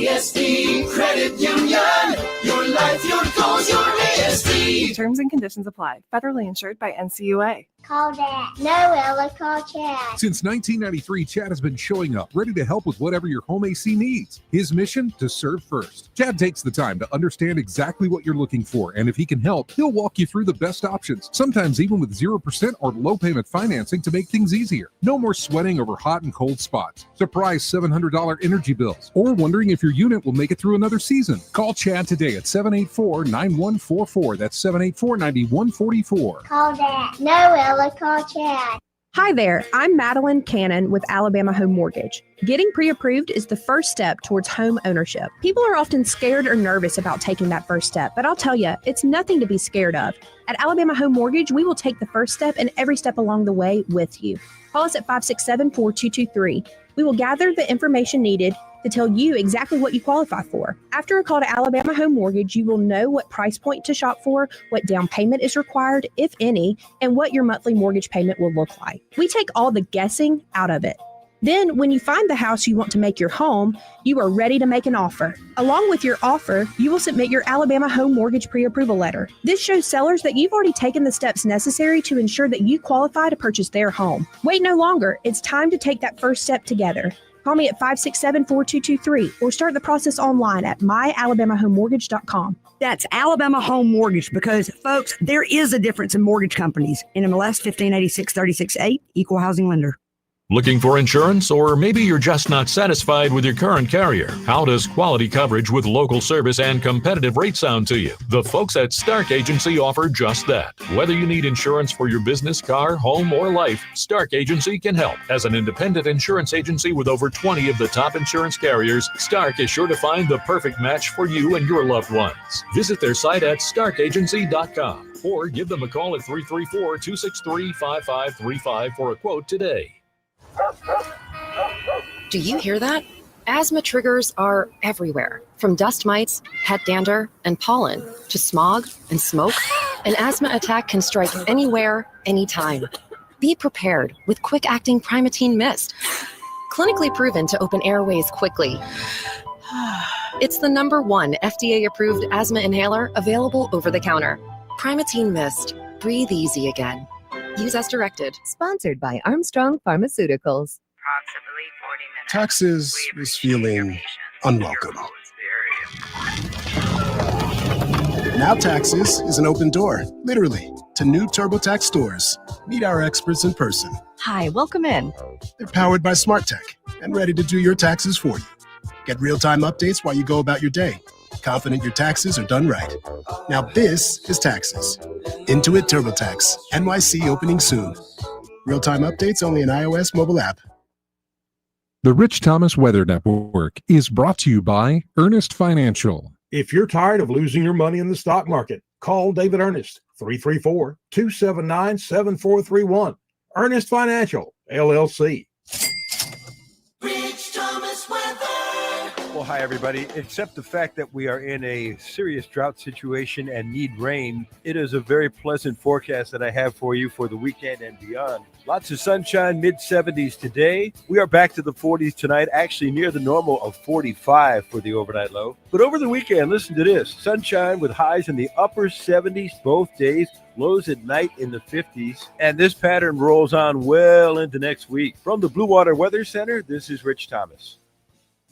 ASD Credit Union. Your life, your goals, your ASD. Terms and conditions apply. Federally insured by NCUA. Call Dad. No, Ella, call Chad. Since 1993, Chad has been showing up, ready to help with whatever your home AC needs. His mission, to serve first. Chad takes the time to understand exactly what you're looking for, and if he can help, he'll walk you through the best options, sometimes even with 0% or low payment financing to make things easier. No more sweating over hot and cold spots, surprise $700 energy bills, or wondering if your unit will make it through another season. Call Chad today at 784-9144. That's 784-9144. Call Dad. No, Ella, call Chad. Hi there, I'm Madeline Cannon with Alabama Home Mortgage. Getting pre-approved is the first step towards home ownership. People are often scared or nervous about taking that first step, but I'll tell you, it's nothing to be scared of. At Alabama Home Mortgage, we will take the first step and every step along the way with you. Call us at 567-4223. We will gather the information needed to tell you exactly what you qualify for. After a call to Alabama Home Mortgage, you will know what price point to shop for, what down payment is required, if any, and what your monthly mortgage payment will look like. We take all the guessing out of it. Then, when you find the house you want to make your home, you are ready to make an offer. Along with your offer, you will submit your Alabama Home Mortgage pre-approval letter. This shows sellers that you've already taken the steps necessary to ensure that you qualify to purchase their home. Wait no longer. It's time to take that first step together. Call me at 567-4223 or start the process online at myalabamahomemortgage.com. That's Alabama Home Mortgage because, folks, there is a difference in mortgage companies. NMLS 1586-36-8, Equal Housing Lender. Looking for insurance, or maybe you're just not satisfied with your current carrier? How does quality coverage with local service and competitive rates sound to you? The folks at Stark Agency offer just that. Whether you need insurance for your business, car, home, or life, Stark Agency can help. As an independent insurance agency with over 20 of the top insurance carriers, Stark is sure to find the perfect match for you and your loved ones. Visit their site at starkagency.com or give them a call at 334-263-5535 for a quote today. Do you hear that? Asthma triggers are everywhere, from dust mites, pet dander, and pollen, to smog and smoke. An asthma attack can strike anywhere, anytime. Be prepared with quick-acting Primatene Mist. Clinically proven to open airways quickly. It's the #1 FDA-approved asthma inhaler available over the counter. Primatene Mist. Breathe easy again. Use as directed. Sponsored by Armstrong Pharmaceuticals. Taxes is feeling unwelcome. Now Taxes is an open door, literally, to new TurboTax stores. Meet our experts in person. Hi, welcome in. They're powered by Smart Tech and ready to do your taxes for you. Get real-time updates while you go about your day. Confident your taxes are done right. Now this is Taxes. Intuit TurboTax. NYC opening soon. Real-time updates only in iOS mobile app. The Rich Thomas Weather Network is brought to you by Earnest Financial. If you're tired of losing your money in the stock market, call David Earnest, 334-279-7431. Earnest Financial, LLC. Rich Thomas Weather. Well, hi, everybody. Except the fact that we are in a serious drought situation and need rain, it is a very pleasant forecast that I have for you for the weekend and beyond. Lots of sunshine, mid-70s today. We are back to the 40s tonight, actually near the normal of 45 for the overnight low. But over the weekend, listen to this. Sunshine with highs in the upper 70s both days, lows at night in the 50s. And this pattern rolls on well into next week. From the Blue Water Weather Center, this is Rich Thomas.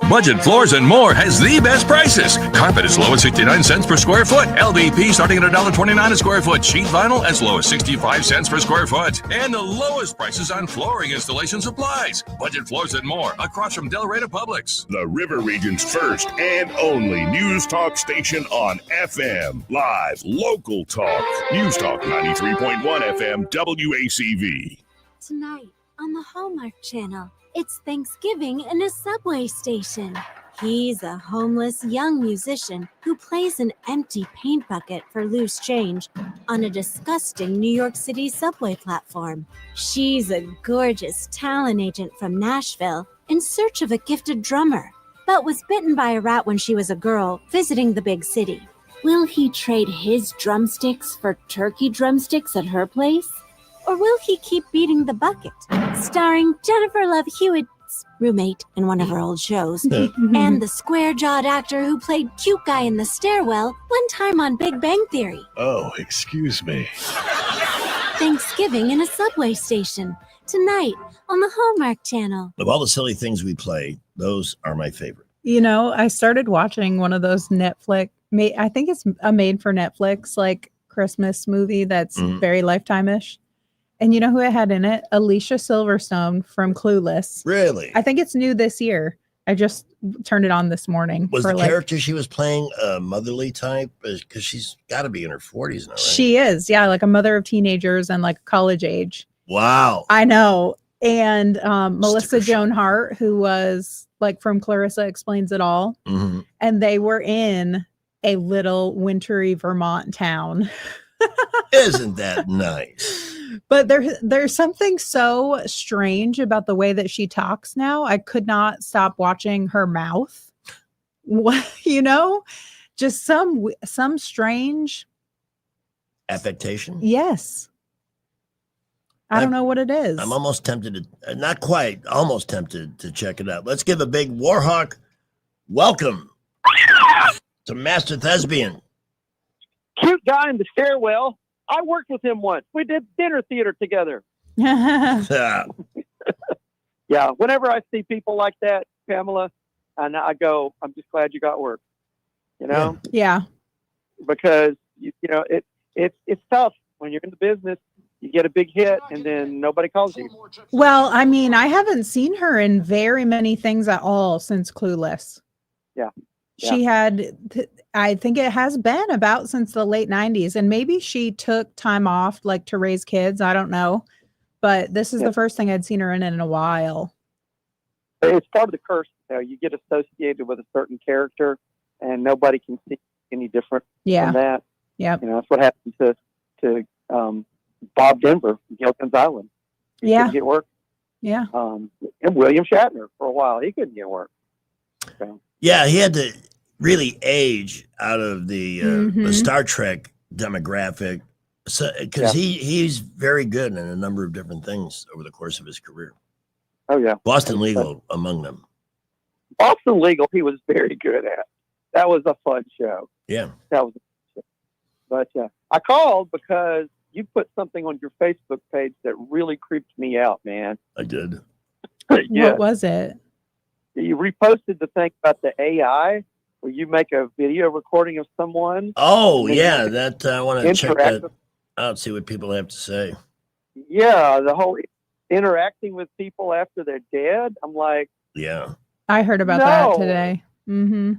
Budget Floors and More has the best prices. Carpet as low as 69 cents per square foot. LVP starting at $1.29 a square foot. Sheet vinyl as low as 65 cents per square foot. And the lowest prices on flooring installation supplies. Budget Floors and More across from Delray to Publix. The River Region's first and only news talk station on FM. Live, local talk. News Talk 93.1 FM WACV. Tonight on the Hallmark Channel, it's Thanksgiving in a subway station. He's a homeless young musician who plays an empty paint bucket for loose change on a disgusting New York City subway platform. She's a gorgeous talent agent from Nashville in search of a gifted drummer, but was bitten by a rat when she was a girl visiting the big city. Will he trade his drumsticks for turkey drumsticks at her place? Or will he keep beating the bucket? Starring Jennifer Love Hewitt, roommates, roommate in one of her old shows, and the square-jawed actor who played cute guy in the stairwell one time on Big Bang Theory. Oh, excuse me. Thanksgiving in a subway station, tonight on the Hallmark Channel. Of all the silly things we play, those are my favorite. You know, I started watching one of those Netflix, I think it's a made for Netflix, like Christmas movie that's very Lifetime-ish. And you know who it had in it? Alicia Silverstone from Clueless. Really? I think it's new this year. I just turned it on this morning. Was the character she was playing a motherly type? Because she's got to be in her 40s now, right? She is, yeah, like a mother of teenagers and like college age. Wow. I know. And Melissa Joan Hart, who was like from Clarissa Explains It All. Mm-hmm. And they were in a little wintry Vermont town. Isn't that nice? But there's something so strange about the way that she talks now. I could not stop watching her mouth. What, you know, just some strange affectation. Yes. I don't know what it is. I'm almost tempted to, not quite, almost tempted to check it out. Let's give a big Warhawk welcome to Master Thespian. Cute guy in the stairwell. I worked with him once. We did dinner theater together. Yeah. Yeah. Whenever I see people like that, Pamela, and I go, I'm just glad you got work. You know? Yeah. Because you know it's tough when you're in the business. You get a big hit and then nobody calls you. Well, I mean, I haven't seen her in very many things at all since Clueless. Yeah. She had, I think it has been about since the late 90s. And maybe she took time off like to raise kids. I don't know. But this is the first thing I'd seen her in a while. It's part of the curse. You know, you get associated with a certain character and nobody can see any different from that. Yeah. You know, that's what happened to Bob Denver from Gilligan's Island. He couldn't get work. Yeah. And William Shatner for a while. He couldn't get work. So. Yeah, he had to really age out of the Star Trek demographic, because he's very good in a number of different things over the course of his career. Oh yeah, Boston Legal among them. Boston Legal, he was very good at. That was a fun show. Yeah, that was. But I called because you put something on your Facebook page that really creeped me out, man. I did. Yeah. What was it? You reposted the thing about the AI where you make a video recording of someone. Oh, yeah. That I want to check that with, out, see what people have to say. Yeah, the whole interacting with people after they're dead. I'm like, yeah. I heard about that today. Mm-hmm.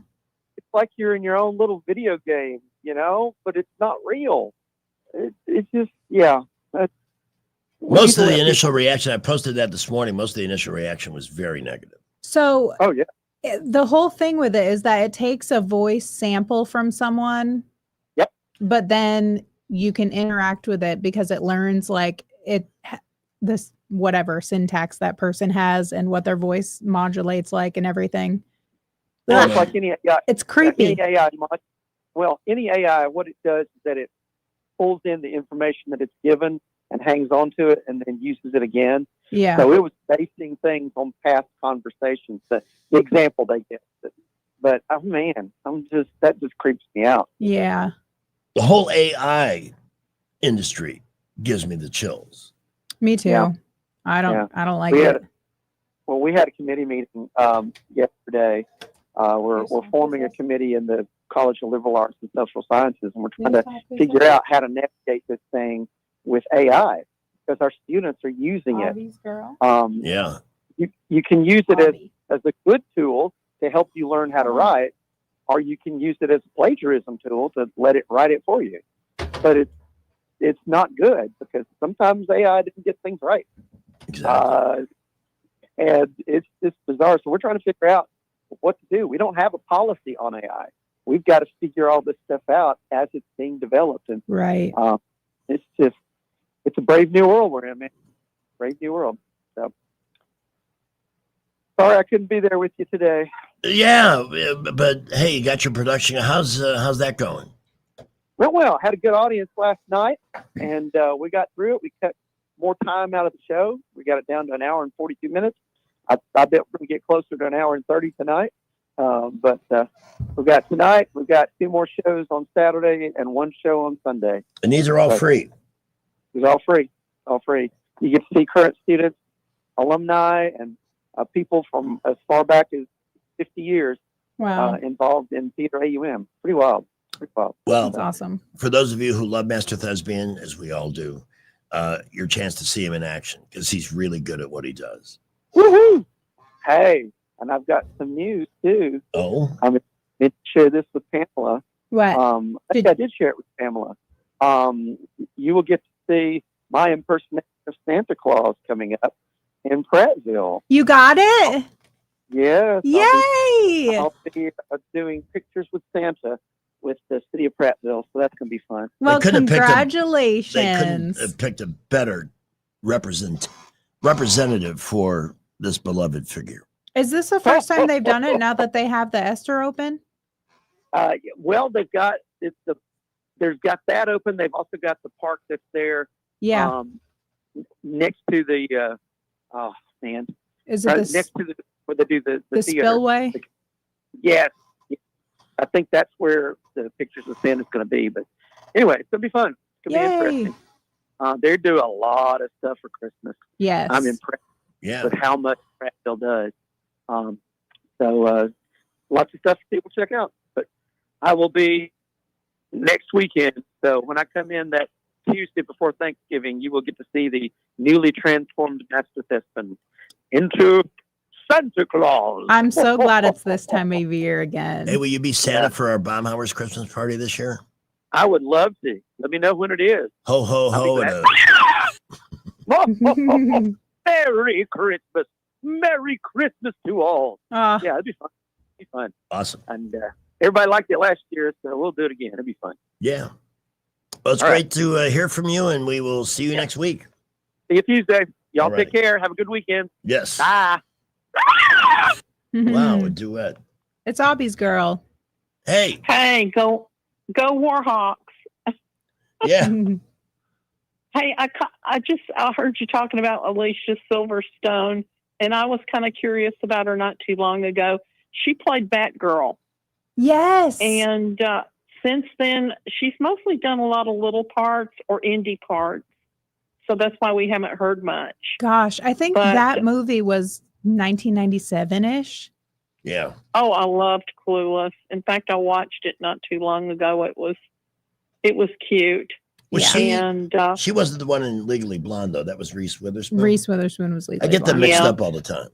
It's like you're in your own little video game, you know, but it's not real. It's just, yeah. Most of the initial reaction, I posted that this morning, most of the initial reaction was very negative. So, oh yeah, the whole thing with it is that it takes a voice sample from someone. Yep. But then you can interact with it because it learns like this whatever syntax that person has and what their voice modulates like and everything. Well, it's like any AI. It's creepy. Any AI, any AI, what it does is that it pulls in the information that it's given and hangs on to it and then uses it again. Yeah. So it was basing things on past conversations, the example they get. But oh man, that just creeps me out. Yeah. The whole AI industry gives me the chills. Me too. Yeah. I don't like it. We had a committee meeting yesterday. We're forming a committee in the College of Liberal Arts and Social Sciences, and we're trying to figure out how to navigate this thing with AI because our students are using it. You can use it as a good tool to help you learn how to write, or you can use it as a plagiarism tool to let it write it for you. But it's not good because sometimes AI didn't get things right. Exactly. And it's just bizarre. So we're trying to figure out what to do. We don't have a policy on AI. We've got to figure all this stuff out as it's being developed. And right. It's a brave new world we're in, man. Brave new world. So sorry I couldn't be there with you today. Yeah, but hey, you got your production. How's that going? Well, had a good audience last night, and we got through it. We cut more time out of the show. We got it down to an hour and 42 minutes. I bet we're going to get closer to an hour and 30 tonight. But we've got 2 more shows on Saturday and 1 show on Sunday. And these are all free. It's all free. All free. You get to see current students, alumni, and people from as far back as 50 years involved in Theater AUM. Pretty wild. Pretty wild. Well, That's awesome. For those of you who love Master Thespian, as we all do, your chance to see him in action because he's really good at what he does. Woohoo! Hey, and I've got some news too. Oh, I'm going to share this with Pamela. What? I think I did share it with Pamela. You will get to see my impersonation of Santa Claus coming up in Prattville. You got it? Yes. Yay! I'll be doing pictures with Santa with the city of Prattville, so that's going to be fun. Well, they congratulations. couldn't have picked a better representative for this beloved figure. Is this the first time they've done it now that they have the Esther open? Well, they've got there's got that open. They've also got the park that's there. Yeah. Next to the Is it next to where they do the theater. spillway? Yes. I think that's where the pictures of Santa's going to be. But anyway, it's going to be fun. It's going to be interesting. They do a lot of stuff for Christmas. Yes. I'm impressed with how much Prattville does. So lots of stuff for people to check out. But I will be next weekend. So when I come in that Tuesday before Thanksgiving, you will get to see the newly transformed Master Thespian into Santa Claus. I'm so glad it's this time of year again. Hey, will you be Santa for our Baumhauer's Christmas party this year? I would love to. Let me know when it is. Ho, ho, ho. Merry Christmas. Merry Christmas to all. Yeah, it'd be fun. It'd be fun. Awesome. And everybody liked it last year, so we'll do it again. It'd be fun. Yeah. Well, it's great to hear from you, and we will see you next week. See you Tuesday. Y'all All right. take care. Have a good weekend. Yes. Bye. Wow, a duet. It's Obby's girl. Hey. Hey, go Warhawks. Yeah. Hey, I heard you talking about Alicia Silverstone, and I was kind of curious about her not too long ago. She played Batgirl. Yes. And since then, she's mostly done a lot of little parts or indie parts. So that's why we haven't heard much. Gosh, I think that movie was 1997-ish. Yeah. Oh, I loved Clueless. In fact, I watched it not too long ago. It was cute. Was she wasn't the one in Legally Blonde, though. That was Reese Witherspoon. Reese Witherspoon was Legally I get them Blonde. mixed up all the time.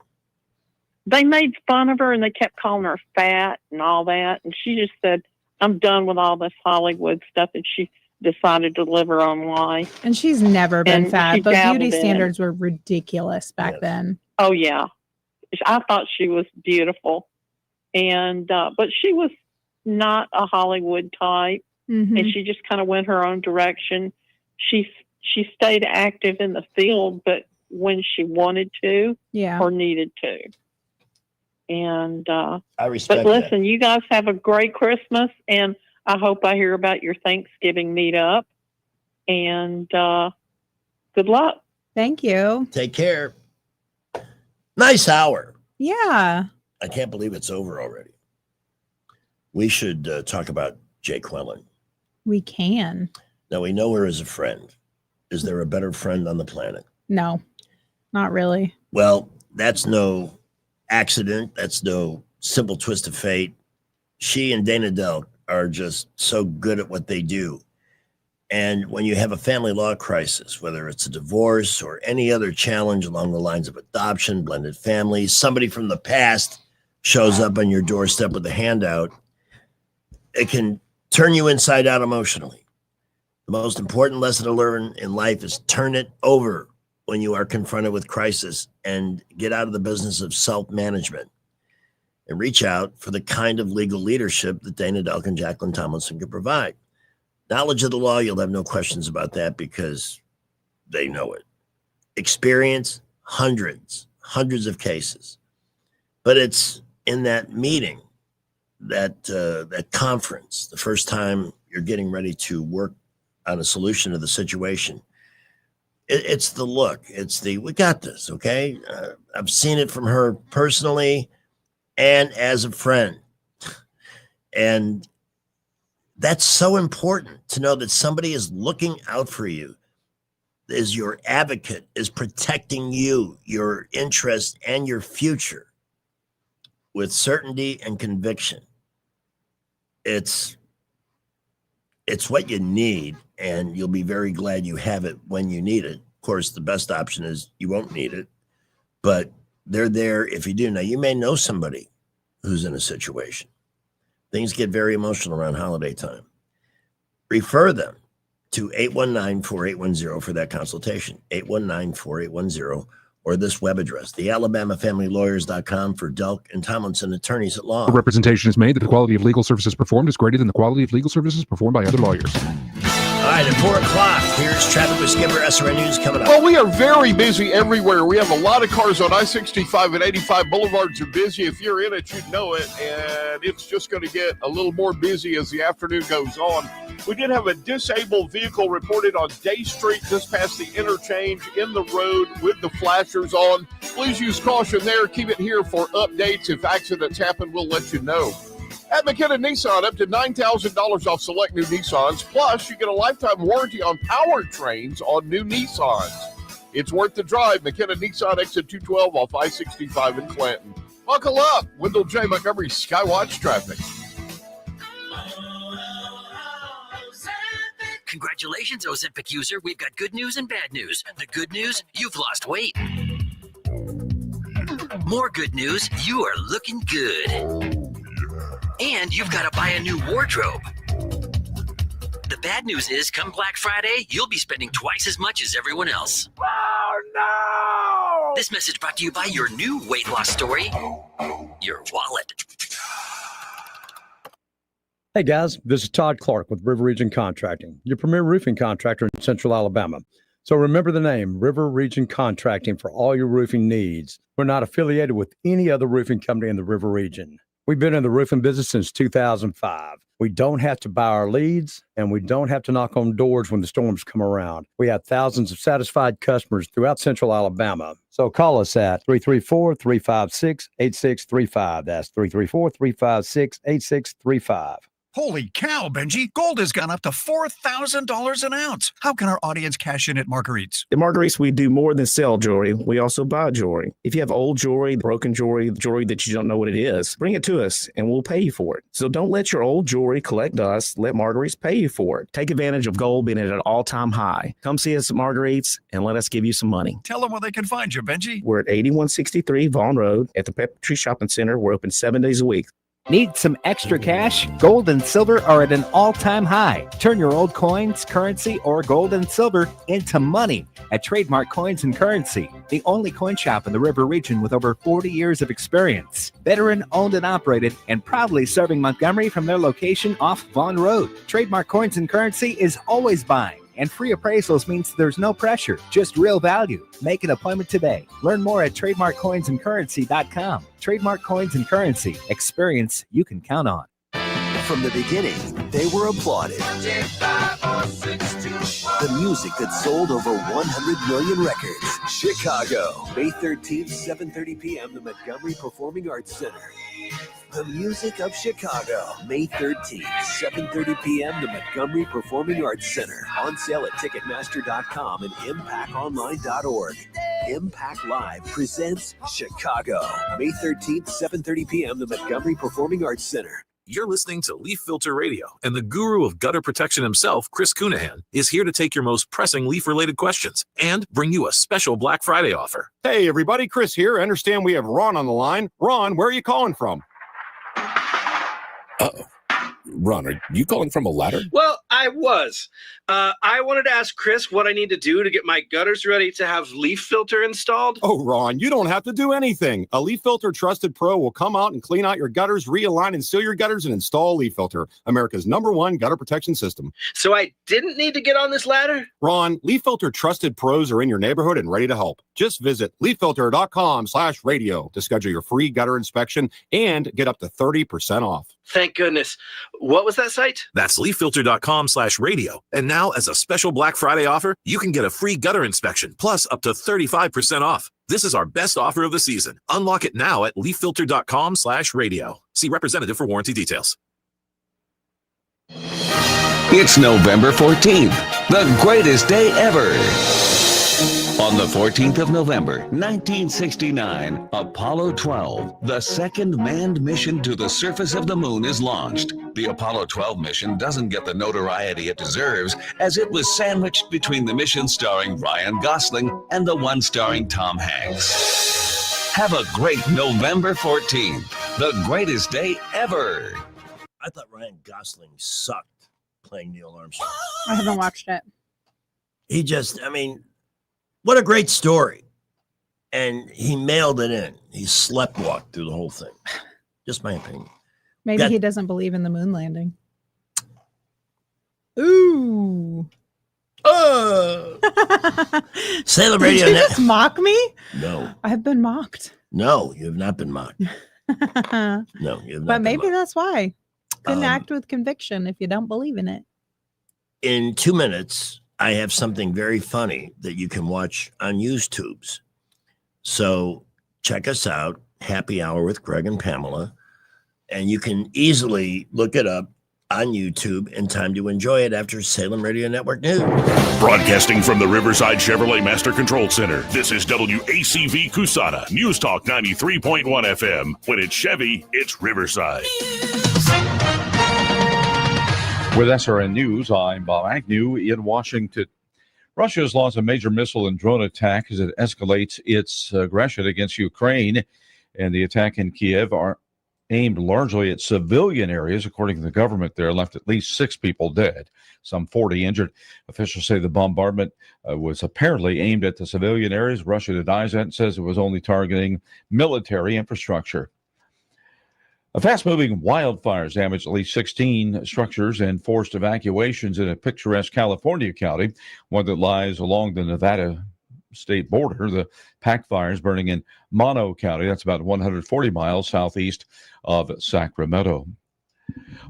They made fun of her and they kept calling her fat and all that. And she just said, I'm done with all this Hollywood stuff. And she decided to live her own life. And she's never been And fat, she but dabbled beauty in it. standards were ridiculous back then. Oh, yeah. I thought she was beautiful. And, but she was not a Hollywood type. Mhm. And she just kind of went her own direction. She stayed active in the field, but when she wanted to Yeah. or needed to. And I respect but listen, you guys have a great Christmas, and I hope I hear about your Thanksgiving meetup. And good luck. Thank you. Take care. Nice hour. Yeah. I can't believe it's over already. We should talk about Jay Quellen. We can. Now, we know her as a friend. Is there a better friend on the planet? No, not really. Well, that's no accident. That's no simple twist of fate. She and Dana Delk are just so good at what they do. And when you have a family law crisis, whether it's a divorce or any other challenge along the lines of adoption, blended families, somebody from the past shows up on your doorstep with a handout, it can turn you inside out emotionally. The most important lesson to learn in life is turn it over when you are confronted with crisis and get out of the business of self-management and reach out for the kind of legal leadership that Dana Delk and Jacqueline Tomlinson can provide. Knowledge of the law, you'll have no questions about that because they know it. Experience, hundreds of cases. But it's in that meeting, that conference, the first time you're getting ready to work on a solution to the situation, It's the look. It's the, we got this, okay? I've seen it from her personally and as a friend. And that's so important to know that somebody is looking out for you, is your advocate, is protecting you, your interest, and your future with certainty and conviction. It's what you need, and you'll be very glad you have it when you need it. Of course, the best option is you won't need it, but they're there if you do. Now, you may know somebody who's in a situation. Things get very emotional around holiday time. Refer them to 819-4810 for that consultation, 819-4810, or this web address, thealabamafamilylawyers.com for Delk and Tomlinson attorneys at law. The representation is made that the quality of legal services performed is greater than the quality of legal services performed by other lawyers. All right, at 4 o'clock, here's traffic with Skipper. SRN News coming up. Well, we are very busy everywhere. We have a lot of cars on I-65 and 85. Boulevards are busy. If you're in it, you'd know it. And it's just going to get a little more busy as the afternoon goes on. We did have a disabled vehicle reported on Day Street just past the interchange in the road with the flashers on. Please use caution there. Keep it here for updates. If accidents happen, we'll let you know. At McKenna Nissan, up to $9,000 off select new Nissans. Plus, you get a lifetime warranty on powertrains on new Nissans. It's worth the drive. McKenna Nissan, exit 212 off I-65 in Clanton. Buckle up. Wendell J. Montgomery Skywatch traffic. Congratulations, Ozempic user. We've got good news and bad news. The good news, you've lost weight. More good news, you are looking good. And you've got to buy a new wardrobe. The bad news is, come Black Friday, you'll be spending twice as much as everyone else. Oh, no! This message brought to you by your new weight loss story, your wallet. Hey guys, this is Todd Clark with River Region Contracting, your premier roofing contractor in Central Alabama. So remember the name, River Region Contracting, for all your roofing needs. We're not affiliated with any other roofing company in the River Region. We've been in the roofing business since 2005. We don't have to buy our leads, and we don't have to knock on doors when the storms come around. We have thousands of satisfied customers throughout Central Alabama. So call us at 334-356-8635. That's 334-356-8635. Holy cow, Benji. Gold has gone up to $4,000 an ounce. How can our audience cash in at Marguerite's? At Marguerite's, we do more than sell jewelry. We also buy jewelry. If you have old jewelry, broken jewelry, jewelry that you don't know what it is, bring it to us and we'll pay you for it. So don't let your old jewelry collect dust. Let Marguerite's pay you for it. Take advantage of gold being at an all-time high. Come see us at Marguerite's and let us give you some money. Tell them where they can find you, Benji. We're at 8163 Vaughn Road at the Pepper Tree Shopping Center. We're open 7 days a week. Need some extra cash? Gold and silver are at an all-time high. Turn your old coins, currency, or gold and silver into money at Trademark Coins and Currency, the only coin shop in the River Region with over 40 years of experience. Veteran owned and operated, and proudly serving Montgomery from their location off Vaughn Road. Trademark Coins and Currency is always buying, and free appraisals means there's no pressure, just real value. Make an appointment today. Learn more at trademarkcoinsandcurrency.com. Trademark Coins and Currency. Experience you can count on. From the beginning, they were applauded. The music that sold over 100 million records. Chicago, May 13th, 7:30 p.m., the Montgomery Performing Arts Center. The music of Chicago, May 13th, 7:30 p.m., the Montgomery Performing Arts Center. On sale at Ticketmaster.com and ImpactOnline.org. Impact Live presents Chicago, May 13th, 7:30 p.m., the Montgomery Performing Arts Center. You're listening to Leaf Filter Radio, and the guru of gutter protection himself, Chris Cunahan, is here to take your most pressing leaf-related questions and bring you a special Black Friday offer. Hey, everybody, Chris here. I understand we have Ron on the line. Ron, where are you calling from? Uh-oh. Ron, are you calling from a ladder? Well, I was. I wanted to ask Chris what I need to do to get my gutters ready to have leaf filter installed. Oh, Ron, you don't have to do anything. A Leaf Filter Trusted Pro will come out and clean out your gutters, realign and seal your gutters, and install a Leaf Filter, America's #1 gutter protection system. So I didn't need to get on this ladder? Ron, Leaf Filter Trusted Pros are in your neighborhood and ready to help. Just visit leaffilter.com/radio to schedule your free gutter inspection and get up to 30% off. Thank goodness. What was that site? That's leaffilter.com/radio. And now, as a special Black Friday offer, you can get a free gutter inspection plus up to 35% off. This is our best offer of the season. Unlock it now at leaffilter.com/radio. See representative for warranty details. It's November 14th, the greatest day ever. On the 14th of November, 1969, Apollo 12, the second manned mission to the surface of the moon, is launched. The Apollo 12 mission doesn't get the notoriety it deserves, as it was sandwiched between the mission starring Ryan Gosling and the one starring Tom Hanks. Have a great November 14th, the greatest day ever. I thought Ryan Gosling sucked playing Neil Armstrong. I haven't watched it. He just, I mean, what a great story. And he mailed it in. He sleptwalked through the whole thing. Just my opinion. Maybe he doesn't believe in the moon landing. Ooh. Salem Did Radio you Net. just mock me? No. I've been mocked. No, you have not been mocked. No, you have not But been maybe mocked. that's why. Couldn't act with conviction if you don't believe in it. In 2 minutes, I have something very funny that you can watch on YouTube's. So check us out, Happy Hour with Greg and Pamela, and you can easily look it up on YouTube in time to enjoy it after Salem Radio Network News. Broadcasting from the Riverside Chevrolet Master Control Center, this is WACV Kusana, News Talk 93.1 FM. When it's Chevy, it's Riverside. With SRN News, I'm Bob Agnew in Washington. Russia has launched a major missile and drone attack as it escalates its aggression against Ukraine, and the attack in Kiev are aimed largely at civilian areas. According to the government, there left at least 6 people dead, some 40 injured. Officials say the bombardment was apparently aimed at the civilian areas. Russia denies that and says it was only targeting military infrastructure. A fast-moving wildfires damaged at least 16 structures and forced evacuations in a picturesque California county, one that lies along the Nevada state border. The pack fires burning in Mono County, that's about 140 miles southeast of Sacramento.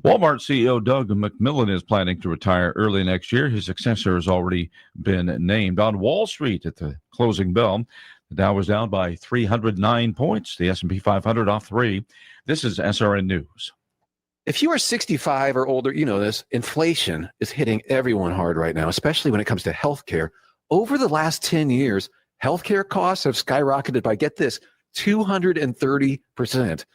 Walmart CEO Doug McMillon is planning to retire early next year. His successor has already been named. On Wall Street at the closing bell, the Dow was down by 309 points. The S&P 500 off 3. This is SRN News. If you are 65 or older, you know this. Inflation is hitting everyone hard right now, especially when it comes to healthcare. Over the last 10 years, healthcare costs have skyrocketed by, get this, 230%.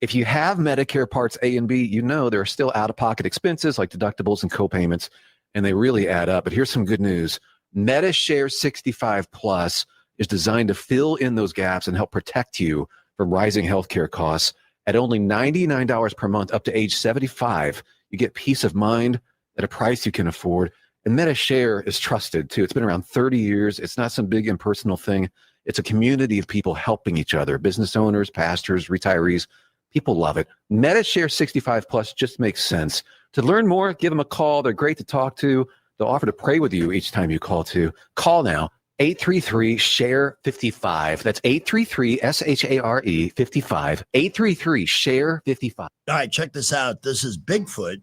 If you have Medicare Parts A and B, you know there are still out-of-pocket expenses like deductibles and co-payments, and they really add up. But here's some good news. MediShare 65 Plus is designed to fill in those gaps and help protect you from rising healthcare costs. At only $99 per month up to age 75, you get peace of mind at a price you can afford. And MediShare is trusted, too. It's been around 30 years. It's not some big impersonal thing. It's a community of people helping each other, business owners, pastors, retirees. People love it. MediShare 65 Plus just makes sense. To learn more, give them a call. They're great to talk to. They'll offer to pray with you each time you call, too. Call now. 833-SHARE-55. That's 833-SHARE 55. 833-SHARE-55. All right, check this out. This is Bigfoot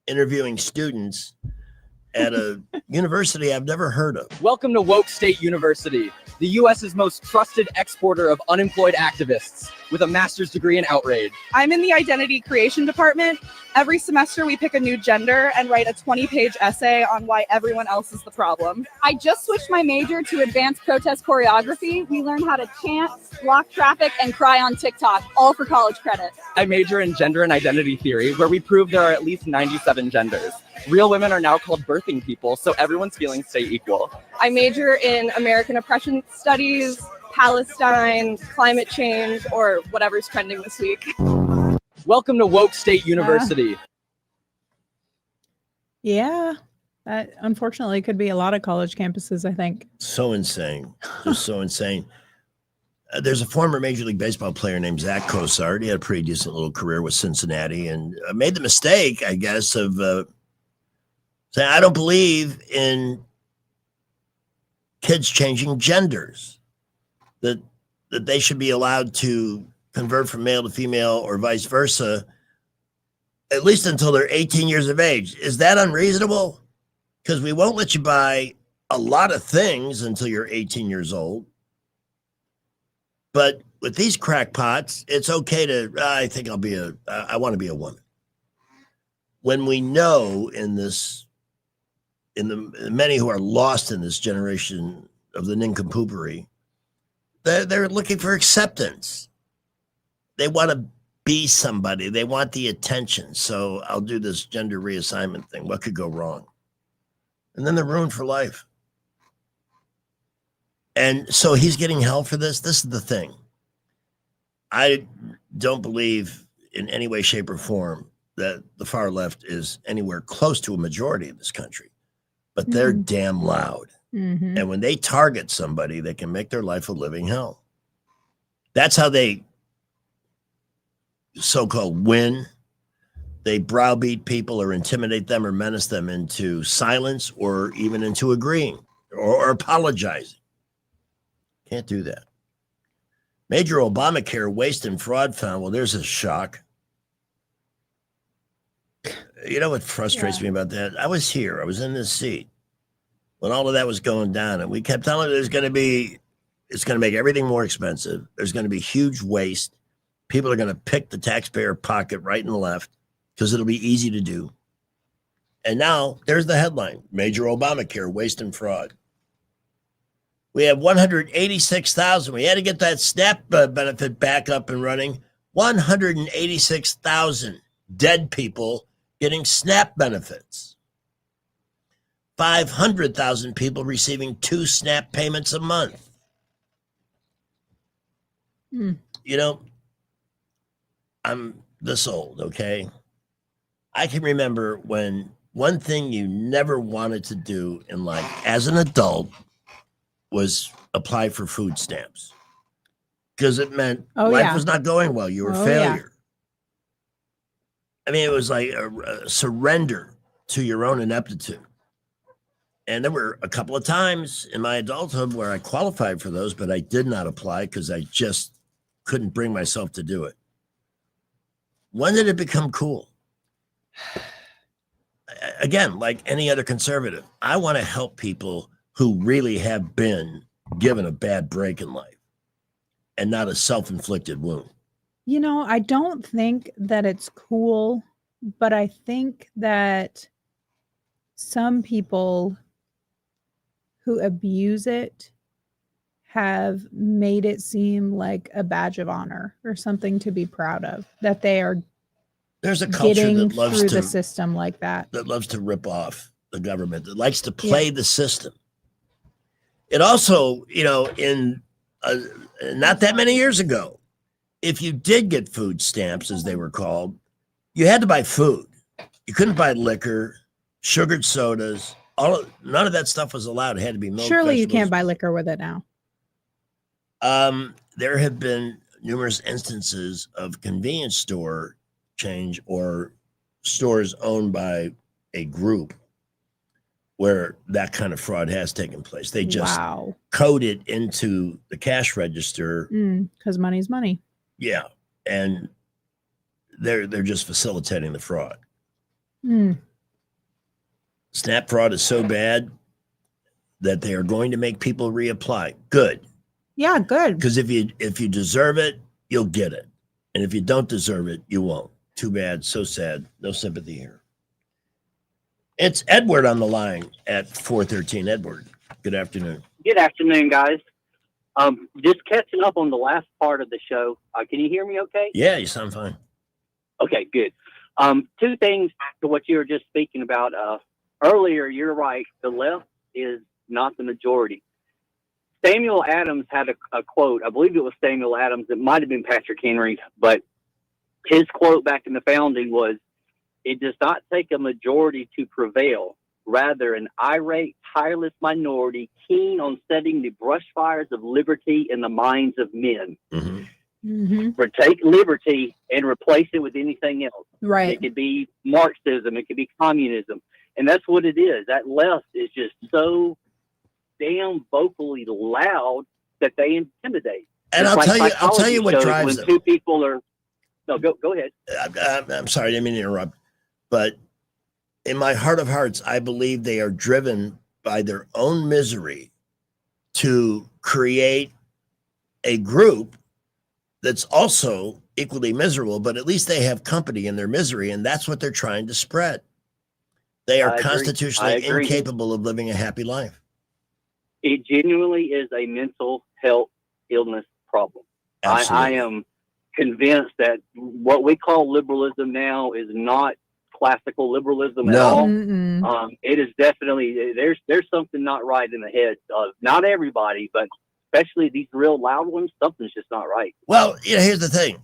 interviewing students at a university I've never heard of. Welcome to Woke State University, the U.S.'s most trusted exporter of unemployed activists with a master's degree in outrage. I'm in the identity creation department. Every semester we pick a new gender and write a 20-page essay on why everyone else is the problem. I just switched my major to advanced protest choreography. We learn how to chant, block traffic, and cry on TikTok, all for college credit. I major in gender and identity theory, where we prove there are at least 97 genders. Real women are now called birthing people, so everyone's feelings stay equal. I major in American oppression studies, Palestine, climate change, or whatever's trending this week. Welcome to Woke State University. Yeah, that unfortunately could be a lot of college campuses, I think. So insane. Just so insane. There's a former Major League Baseball player named Zach Cosart. He had a pretty decent little career with Cincinnati and made the mistake, I guess, of saying, I don't believe in kids changing genders, that they should be allowed to convert from male to female or vice versa. at least until they're 18 years of age. Is that unreasonable? Because we won't let you buy a lot of things until you're 18 years old. But with these crackpots, it's okay to, I think I want to be a woman. When we know in the many who are lost in this generation of the nincompoopery, they're looking for acceptance. They want to be somebody. They want the attention. So I'll do this gender reassignment thing. What could go wrong? And then they're ruined for life. And so he's getting hell for this. This is the thing. I don't believe in any way, shape, or form that the far left is anywhere close to a majority in this country, but they're damn loud. Mm-hmm. And when they target somebody, they can make their life a living hell. That's how they so-called win. They browbeat people or intimidate them or menace them into silence or even into agreeing or apologizing. Can't do that. Major Obamacare waste and fraud found. Well, there's a shock. You know what frustrates me about that? I was here. I was in this seat when all of that was going down, and we kept telling it it's going to make everything more expensive. There's going to be huge waste. People are going to pick the taxpayer pocket right and left because it'll be easy to do. And now there's the headline: Major Obamacare waste and fraud. We have 186,000. We had to get that SNAP benefit back up and running. 186,000 dead people getting SNAP benefits. 500,000 people receiving 2 SNAP payments a month. You know, I'm this old, okay? I can remember when one thing you never wanted to do in life as an adult was apply for food stamps because it meant life was not going well. You were a failure. I mean, it was like a surrender to your own ineptitude. And there were a couple of times in my adulthood where I qualified for those, but I did not apply because I just couldn't bring myself to do it. When did it become cool? Again, like any other conservative, I want to help people who really have been given a bad break in life and not a self-inflicted wound. You know, I don't think that it's cool, but I think that some people who abuse it have made it seem like a badge of honor or something to be proud of, that they are There's a culture getting that loves through to the system like that. That loves to rip off the government, that likes to play the system. It also, you know, in not that many years ago, if you did get food stamps, as they were called, you had to buy food. You couldn't buy liquor, sugared sodas. None of that stuff was allowed. It had to be milk. Surely you vegetables. can't buy liquor with it now. There have been numerous instances of convenience store change or stores owned by a group where that kind of fraud has taken place. They just code it into the cash register. Because money's money. Yeah. And they're just facilitating the fraud. SNAP fraud is so bad that they are going to make people reapply. Good. Yeah, good. Because if you deserve it, you'll get it. And if you don't deserve it, you won't. Too bad. So sad. No sympathy here. It's Edward on the line at 413. Edward, good afternoon. Good afternoon, guys. Just catching up on the last part of the show. Can you hear me okay? Yeah, you sound fine. Okay, good. 2 things to what you were just speaking about. Earlier, you're right. The left is not the majority. Samuel Adams had a quote. I believe it was Samuel Adams. It might have been Patrick Henry, but his quote back in the founding was, "It does not take a majority to prevail, rather an irate, tireless minority keen on setting the brush fires of liberty in the minds of men." Or take liberty and replace it with anything else. Right. It could be Marxism. It could be communism. And that's what it is. That left is just so damn vocally loud that they intimidate. And I'll tell you what drives when them. 2 people are... No, go ahead. I'm sorry, I didn't mean to interrupt. But in my heart of hearts, I believe they are driven by their own misery to create a group that's also equally miserable, but at least they have company in their misery, and that's what they're trying to spread. They are constitutionally incapable of living a happy life. It genuinely is a mental health illness problem. I am convinced that what we call liberalism now is not classical liberalism at all. It is definitely, there's something not right in the head of not everybody, but especially these real loud ones. Something's just not right. Well, here's the thing.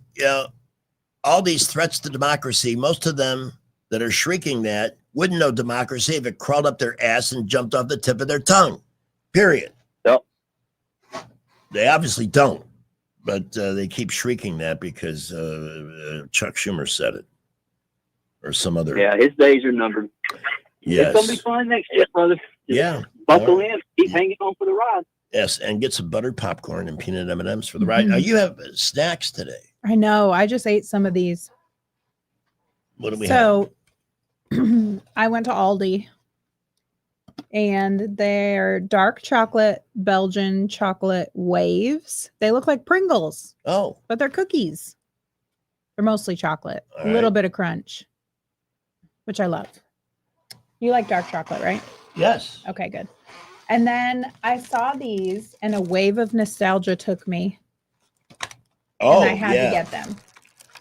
All these threats to democracy, most of them that are shrieking that wouldn't know democracy if it crawled up their ass and jumped off the tip of their tongue. Period. Yep. They obviously don't, but they keep shrieking that because Chuck Schumer said it, or some other. Yeah, his days are numbered. Yes. It's gonna be fun next year, brother. Yeah. Buckle in, keep hanging on for the ride. Yes, and get some buttered popcorn and peanut M&Ms for the ride. Now, you have snacks today. I know. I just ate some of these. What do we have? So I went to Aldi, and they're dark chocolate Belgian chocolate waves. They look like Pringles. Oh. But they're cookies. They're mostly chocolate. All A little right. bit of crunch, which I love. You like dark chocolate, right? Yes. Okay, good. And then I saw these, and a wave of nostalgia took me. Oh, and I had yeah. to get them.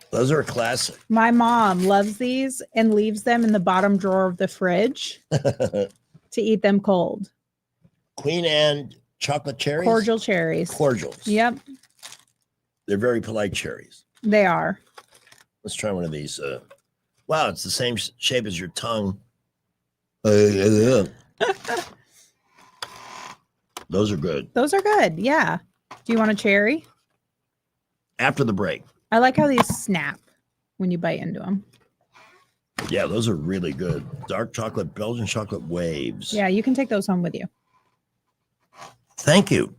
Those are a classic. My mom loves these and leaves them in the bottom drawer of the fridge to eat them cold. Queen Anne chocolate cherries? Cordial cherries. Cordials. Yep, They're very polite cherries. they are. Let's try one of these. Wow, it's the same shape as your tongue. Those are good. Those are good. Yeah. Do you want a cherry? After the break. I like how these snap when you bite into them. Yeah, those are really good. Dark chocolate, Belgian chocolate waves. Yeah, you can take those home with you. Thank you.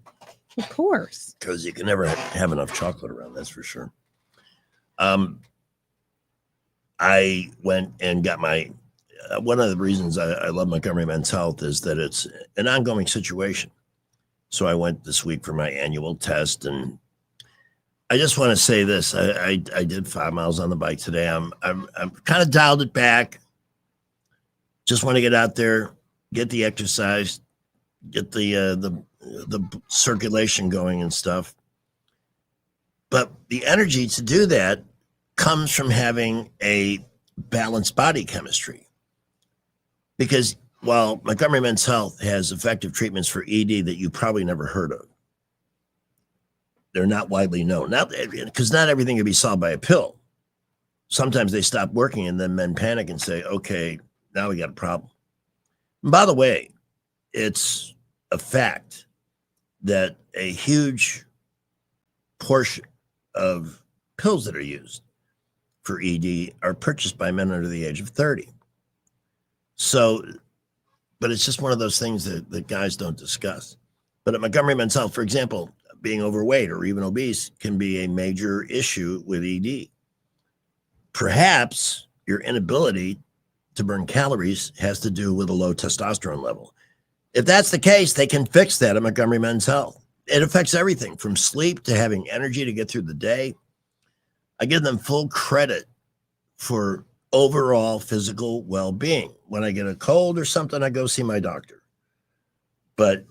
Of course. Because you can never have enough chocolate around, that's for sure. I went and got my, one of the reasons I love Montgomery Men's Health is that it's an ongoing situation. So I went this week for my annual test, and I just want to say this. I did 5 miles on the bike today. I'm kind of dialed it back. Just want to get out there, get the exercise, get the circulation going and stuff. But the energy to do that comes from having a balanced body chemistry. Because while Montgomery Men's Health has effective treatments for ED that you probably never heard of, they're not widely known. Now, because not everything can be solved by a pill. Sometimes they stop working, and then men panic and say, okay, now we got a problem. And by the way, it's a fact that a huge portion of pills that are used for ED are purchased by men under the age of 30. So, but it's just one of those things that guys don't discuss. But at Montgomery Men's Health, for example, being overweight or even obese can be a major issue with ED. Perhaps your inability to burn calories has to do with a low testosterone level. If that's the case, they can fix that at Montgomery Men's Health. It affects everything from sleep to having energy to get through the day. I give them full credit for overall physical well-being. When I get a cold or something, I go see my doctor. But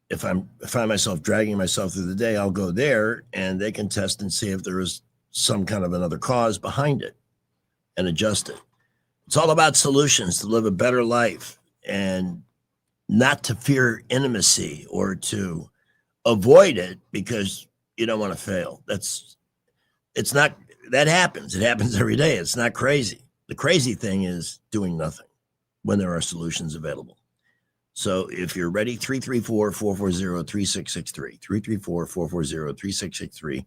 if I find myself dragging myself through the day, I'll go there and they can test and see if there is some kind of another cause behind it and adjust it. It's all about solutions to live a better life and not to fear intimacy or to avoid it because you don't want to fail. That happens. It happens every day. It's not crazy. The crazy thing is doing nothing when there are solutions available. So if you're ready, 334-440-3663, 334-440-3663,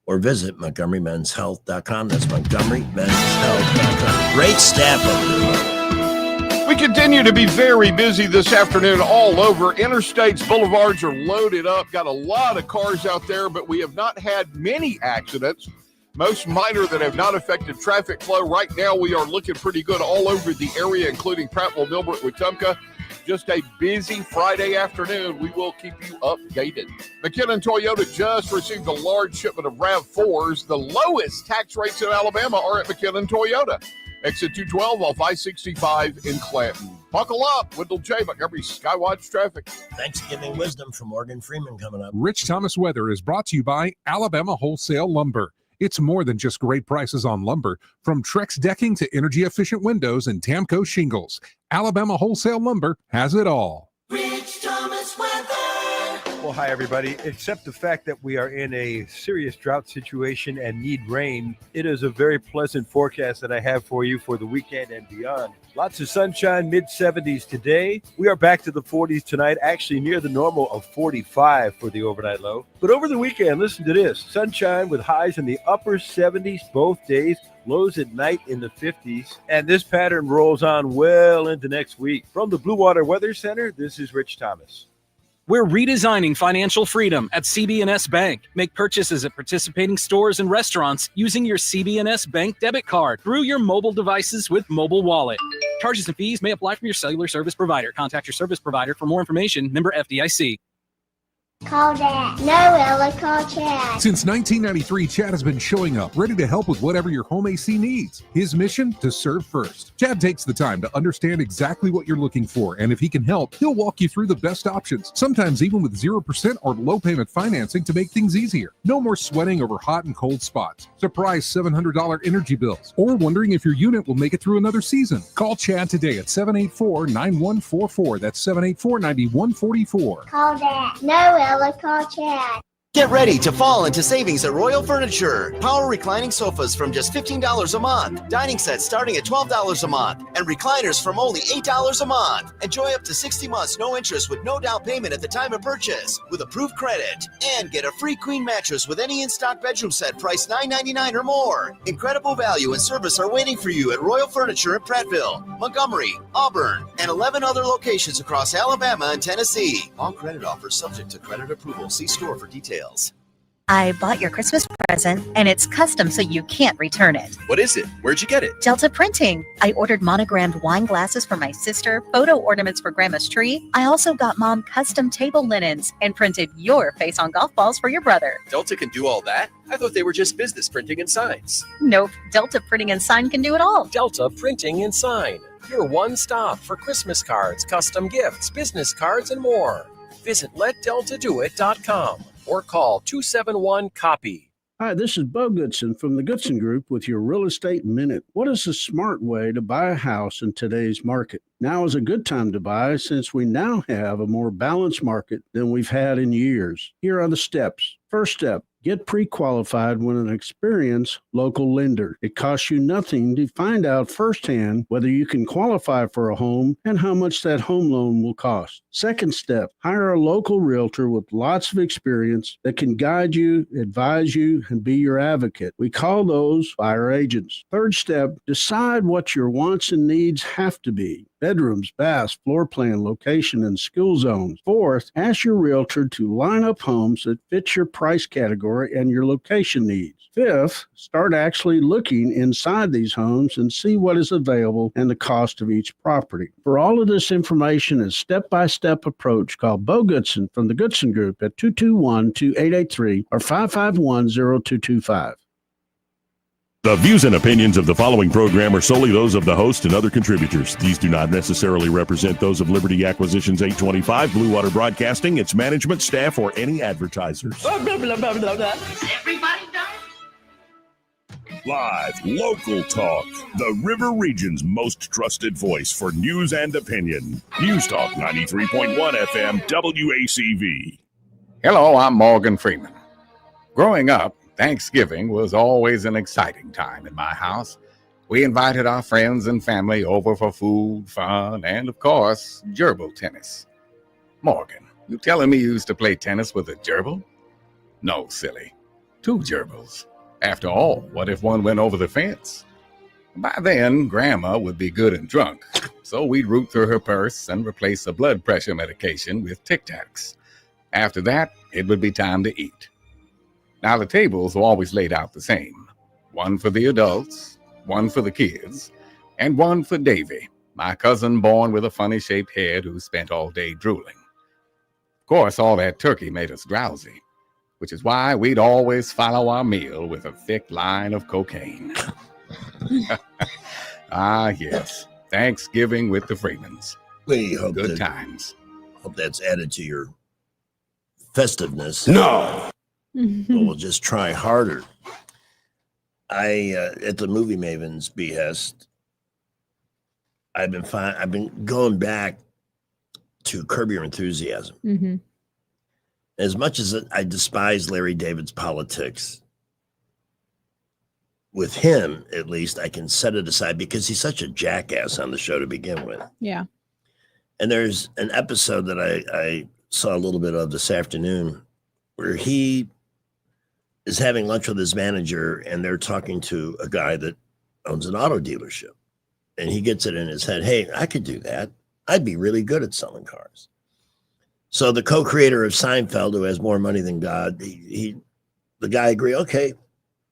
or visit MontgomeryMen'sHealth.com. That's MontgomeryMen'sHealth.com. Great staff over there. We continue to be very busy this afternoon all over. Interstates, boulevards are loaded up. Got a lot of cars out there, but we have not had many accidents. Most minor that have not affected traffic flow. Right now, we are looking pretty good all over the area, including Prattville, Milbert, Wetumpka. Just a busy Friday afternoon. We will keep you updated. McKinnon Toyota just received a large shipment of RAV4s. The lowest tax rates in Alabama are at McKinnon Toyota. Exit 212 off I-65 in Clanton. Buckle up. Wendell J. Montgomery Skywatch Traffic. Thanksgiving wisdom from Morgan Freeman coming up. Rich Thomas Weather is brought to you by Alabama Wholesale Lumber. It's more than just great prices on lumber. From Trex decking to energy-efficient windows and Tamco shingles, Alabama Wholesale Lumber has it all. Rich Thomas Weather. Well, hi, everybody. Except the fact that we are in a serious drought situation and need rain, it is a very pleasant forecast that I have for you for the weekend and beyond. Lots of sunshine, mid-70s today. We are back to the 40s tonight, actually near the normal of 45 for the overnight low. But over the weekend, listen to this. Sunshine with highs in the upper 70s both days, lows at night in the 50s. And this pattern rolls on well into next week. From the Blue Water Weather Center, this is Rich Thomas. We're redesigning financial freedom at CB&S Bank. Make purchases at participating stores and restaurants using your CB&S Bank debit card through your mobile devices with Mobile Wallet. Charges and fees may apply from your cellular service provider. Contact your service provider for more information. Member FDIC. Call Dad. No, Ella, call Chad. Since 1993, Chad has been showing up, ready to help with whatever your home AC needs. His mission, to serve first. Chad takes the time to understand exactly what you're looking for, and if he can help, he'll walk you through the best options, sometimes even with 0% or low payment financing to make things easier. No more sweating over hot and cold spots, surprise $700 energy bills, or wondering if your unit will make it through another season. Call Chad today at 784-9144. That's 784-9144. Call Dad. No, Ella, call Chad. Get ready to fall into savings at Royal Furniture. Power reclining sofas from just $15 a month. Dining sets starting at $12 a month. And recliners from only $8 a month. Enjoy up to 60 months no interest with no down payment at the time of purchase with approved credit. And get a free queen mattress with any in-stock bedroom set priced $9.99 or more. Incredible value and service are waiting for you at Royal Furniture in Prattville, Montgomery, Auburn, and 11 other locations across Alabama and Tennessee. All credit offers subject to credit approval. See store for details. I bought your Christmas present, and it's custom so you can't return it. What is it? Where'd you get it? Delta Printing. I ordered monogrammed wine glasses for my sister, photo ornaments for Grandma's tree. I also got Mom custom table linens and printed your face on golf balls for your brother. Delta can do all that? I thought they were just business printing and signs. Nope, Delta Printing and Sign can do it all. Delta Printing and Sign. Your one stop for Christmas cards, custom gifts, business cards, and more. Visit letdeltadoit.com. or call 271-COPY. Hi, this is Bo Goodson from the Goodson Group with your Real Estate Minute. What is a smart way to buy a house in today's market? Now is a good time to buy since we now have a more balanced market than we've had in years. Here are the steps. First step, get pre-qualified with an experienced local lender. It costs you nothing to find out firsthand whether you can qualify for a home and how much that home loan will cost. Second step, hire a local realtor with lots of experience that can guide you, advise you, and be your advocate. We call those buyer agents. Third step, decide what your wants and needs have to be. Bedrooms, baths, floor plan, location, and skill zones. Fourth, ask your realtor to line up homes that fit your price category and your location needs. Fifth, start actually looking inside these homes and see what is available and the cost of each property. For all of this information and step-by-step approach, call Bo Goodson from the Goodson Group at 221-2883 or 551-0225. The views and opinions of the following program are solely those of the host and other contributors. These do not necessarily represent those of Liberty Acquisitions 825, Blue Water Broadcasting, its management, staff, or any advertisers. Blah, blah, blah, blah, blah, blah. Is everybody done? Live, local talk. The River Region's most trusted voice for news and opinion. News Talk 93.1 FM WACV. Hello, I'm Morgan Freeman. Growing up, Thanksgiving was always an exciting time in my house. We invited our friends and family over for food, fun, and, of course, gerbil tennis. Morgan, you telling me you used to play tennis with a gerbil? No, silly. 2 gerbils. After all, what if one went over the fence? By then, Grandma would be good and drunk, so we'd root through her purse and replace a blood pressure medication with Tic Tacs. After that, it would be time to eat. Now, the tables were always laid out the same. one for the adults, one for the kids, and one for Davy, my cousin born with a funny shaped head who spent all day drooling. Of course, all that turkey made us drowsy, which is why we'd always follow our meal with a thick line of cocaine. Ah, yes, Thanksgiving with the Freemans. We hope Good that, times. Hope that's added to your festiveness. No. But we'll just try harder. At the Movie Maven's behest, I've been going back to Curb Your Enthusiasm. Mm-hmm. As much as I despise Larry David's politics, with him, at least, I can set it aside because he's such a jackass on the show to begin with. Yeah. And there's an episode that I saw a little bit of this afternoon where he is having lunch with his manager and they're talking to a guy that owns an auto dealership. And he gets it in his head, hey, I could do that. I'd be really good at selling cars. So the co-creator of Seinfeld, who has more money than God, the guy agreed, okay,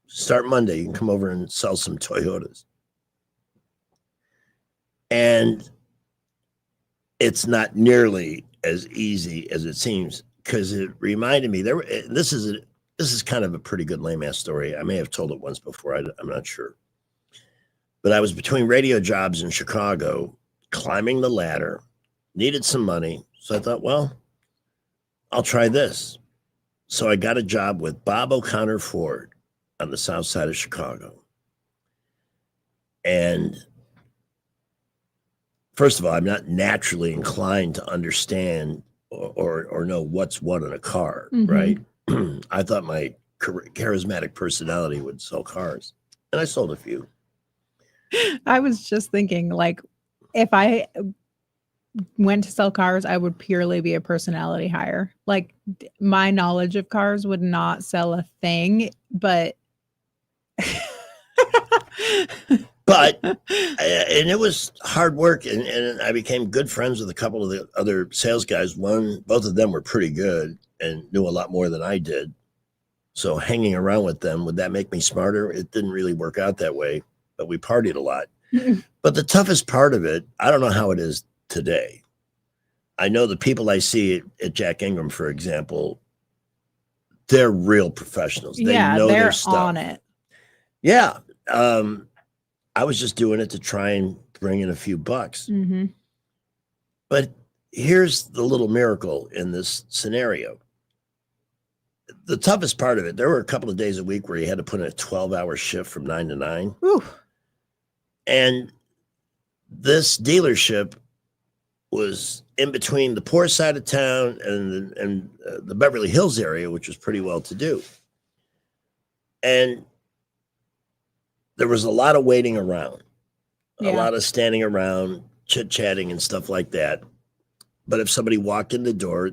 start Monday. You can come over and sell some Toyotas. And it's not nearly as easy as it seems, because it reminded me this is kind of a pretty good lame ass story. I may have told it once before. I'm not sure. But I was between radio jobs in Chicago, climbing the ladder, needed some money. So I thought, well, I'll try this. So I got a job with Bob O'Connor Ford on the south side of Chicago. And first of all, I'm not naturally inclined to understand or know what's what in a car, right? I thought my charismatic personality would sell cars, and I sold a few. I was just thinking, like, if I went to sell cars, I would purely be a personality hire. Like, my knowledge of cars would not sell a thing, but and it was hard work, and I became good friends with a couple of the other sales guys. Both of them were pretty good and knew a lot more than I did. So hanging around with them, would that make me smarter? It didn't really work out that way, but we partied a lot. But the toughest part of it, I don't know how it is today. I know the people I see at Jack Ingram, for example, they're real professionals. They know they're their stuff. on it. Yeah. I was just doing it to try and bring in a few bucks. Mm-hmm. But here's the little miracle in this scenario. The toughest part of it, there were a couple of days a week where you had to put in a 12-hour shift from 9 to 9. Whew. And this dealership was in between the poor side of town and the Beverly Hills area, which was pretty well to do. And there was a lot of waiting around, a lot of standing around, chit-chatting and stuff like that. But if somebody walked in the door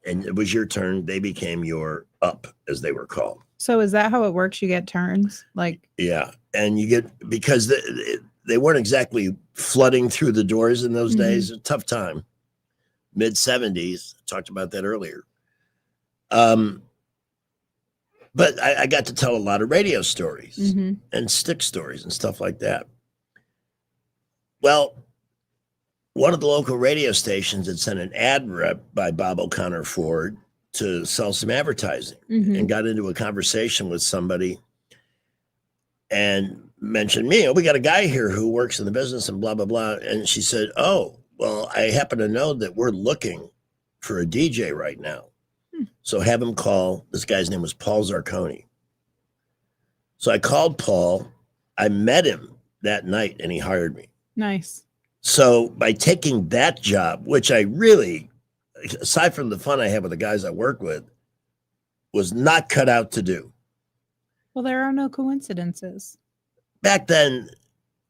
and it was your turn, they became your up, as they were called. So is that how it works? You get turns? Like, yeah. And you get, because they weren't exactly flooding through the doors in those days. A tough time. Mid-70s. Talked about that earlier. But I got to tell a lot of radio stories and stick stories and stuff like that. Well, one of the local radio stations had sent an ad rep by Bob O'Connor Ford to sell some advertising and got into a conversation with somebody and mentioned me. Oh, we got a guy here who works in the business and blah, blah, blah. And she said, oh, well, I happen to know that we're looking for a DJ right now. So have him call. This guy's name was Paul Zarconi. So I called Paul. I met him that night and he hired me. nice. So by taking that job, which I really, aside from the fun I have with the guys I work with, was not cut out to do. Well, there are no coincidences. Back then,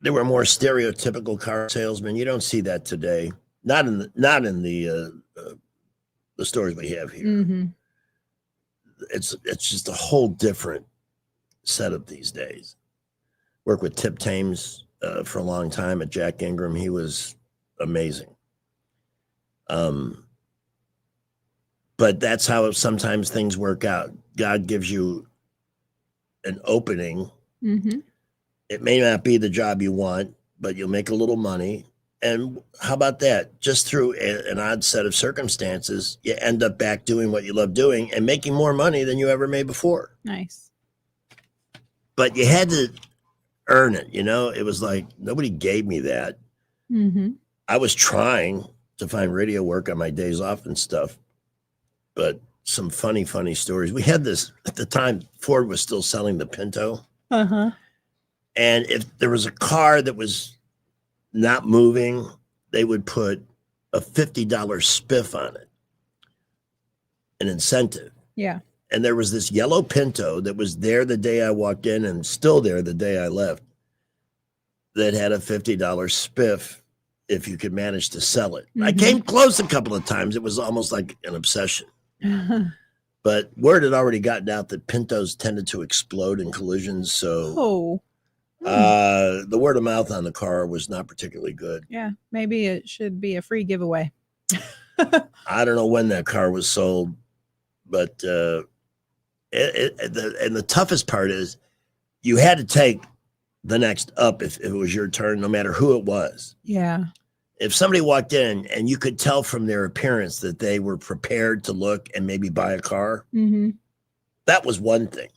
there were more stereotypical car salesmen. You don't see that today. Not in the stores we have here. Mm-hmm. It's just a whole different setup these days. Worked with Tip Thames for a long time at Jack Ingram. He was amazing. But that's how sometimes things work out. God gives you an opening Mm-hmm. It may not be the job you want, but you'll make a little money. And how about that? Just through an odd set of circumstances, you end up back doing what you love doing and making more money than you ever made before. Nice. But you had to earn it. It was like nobody gave me that. Mm-hmm. I was trying to find radio work on my days off and stuff, but some funny stories. We had this at the time. Ford was still selling the Pinto. Uh-huh. And if there was a car that was not moving, they would put a $50 spiff on it, an incentive. Yeah. And there was this yellow Pinto that was there the day I walked in and still there the day I left that had a $50 spiff if you could manage to sell it. I came close a couple of times. It was almost like an obsession. But word had already gotten out that Pintos tended to explode in collisions. So the word of mouth on the car was not particularly good. Yeah. Maybe it should be a free giveaway. I don't know when that car was sold, but and the toughest part is you had to take the next up if it was your turn, no matter who it was. Yeah. If somebody walked in and you could tell from their appearance that they were prepared to look and maybe buy a car, that was one thing.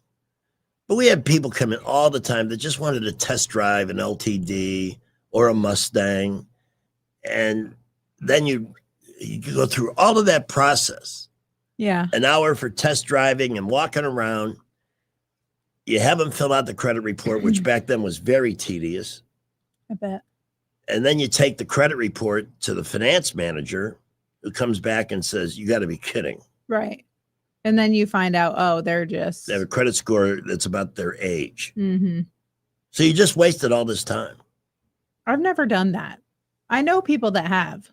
But we had people come in all the time that just wanted to test drive an LTD or a Mustang. And then you go through all of that process. Yeah. An hour for test driving and walking around. You have them fill out the credit report, which back then was very tedious. I bet. And then you take the credit report to the finance manager who comes back and says, you got to be kidding. Right. And then you find out, they have a credit score that's about their age. Mm-hmm. So you just wasted all this time. I've never done that. I know people that have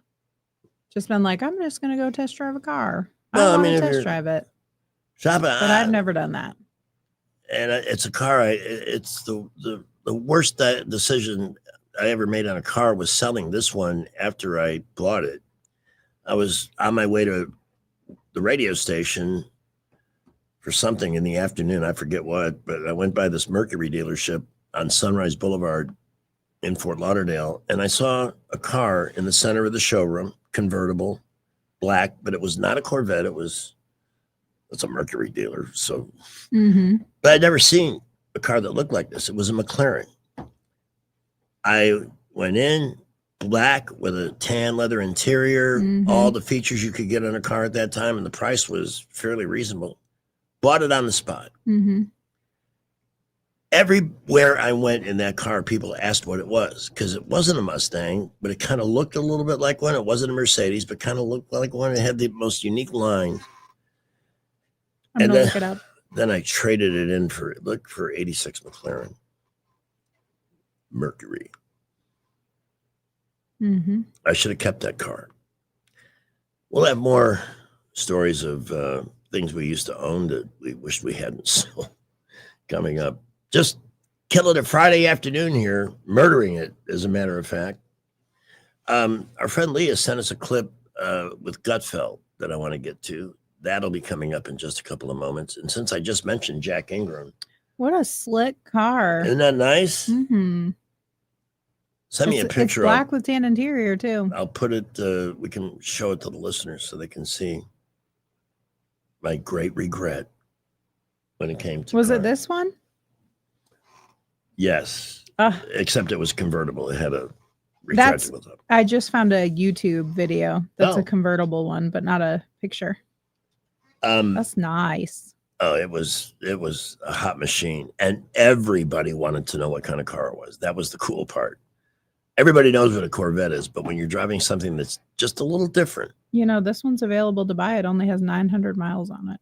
just been like, I'm just going to go test drive a car. I want to test drive it. But I've never done that. And it's a car. It's the worst decision I ever made on a car was selling this one after I bought it. I was on my way to the radio station for something in the afternoon. I forget what, but I went by this Mercury dealership on Sunrise Boulevard in Fort Lauderdale, and I saw a car in the center of the showroom, convertible, black, but it was not a Corvette. It's a Mercury dealer. So, but I'd never seen a car that looked like this. It was a McLaren. I went in, black with a tan leather interior, all the features you could get on a car at that time, and the price was fairly reasonable. Bought it on the spot. Everywhere I went in that car, people asked what it was because it wasn't a Mustang, but it kind of looked a little bit like one. It wasn't a Mercedes, but kind of looked like one. It had the most unique line. I'm going to look it up. Then I traded it in for 86 McLaren Mercury. I should have kept that car. We'll have more stories of things we used to own that we wished we hadn't sold coming up. Just killing it Friday afternoon here, murdering it, as a matter of fact. Our friend Leah sent us a clip with Gutfeld that I want to get to. That'll be coming up in just a couple of moments. And since I just mentioned Jack Ingram. What a slick car. Isn't that nice? Mm-hmm. Send me a picture. It's black with tan interior, too. I'll put it, we can show it to the listeners so they can see my great regret when it came to Was it this one? Yes. Except it was convertible. It had a retractable top. I just found a YouTube video that's a convertible one, but not a picture. That's nice. Oh, it was a hot machine, and everybody wanted to know what kind of car it was. That was the cool part. Everybody knows what a Corvette is, but when you're driving something that's just a little different. You know, this one's available to buy. It only has 900 miles on it.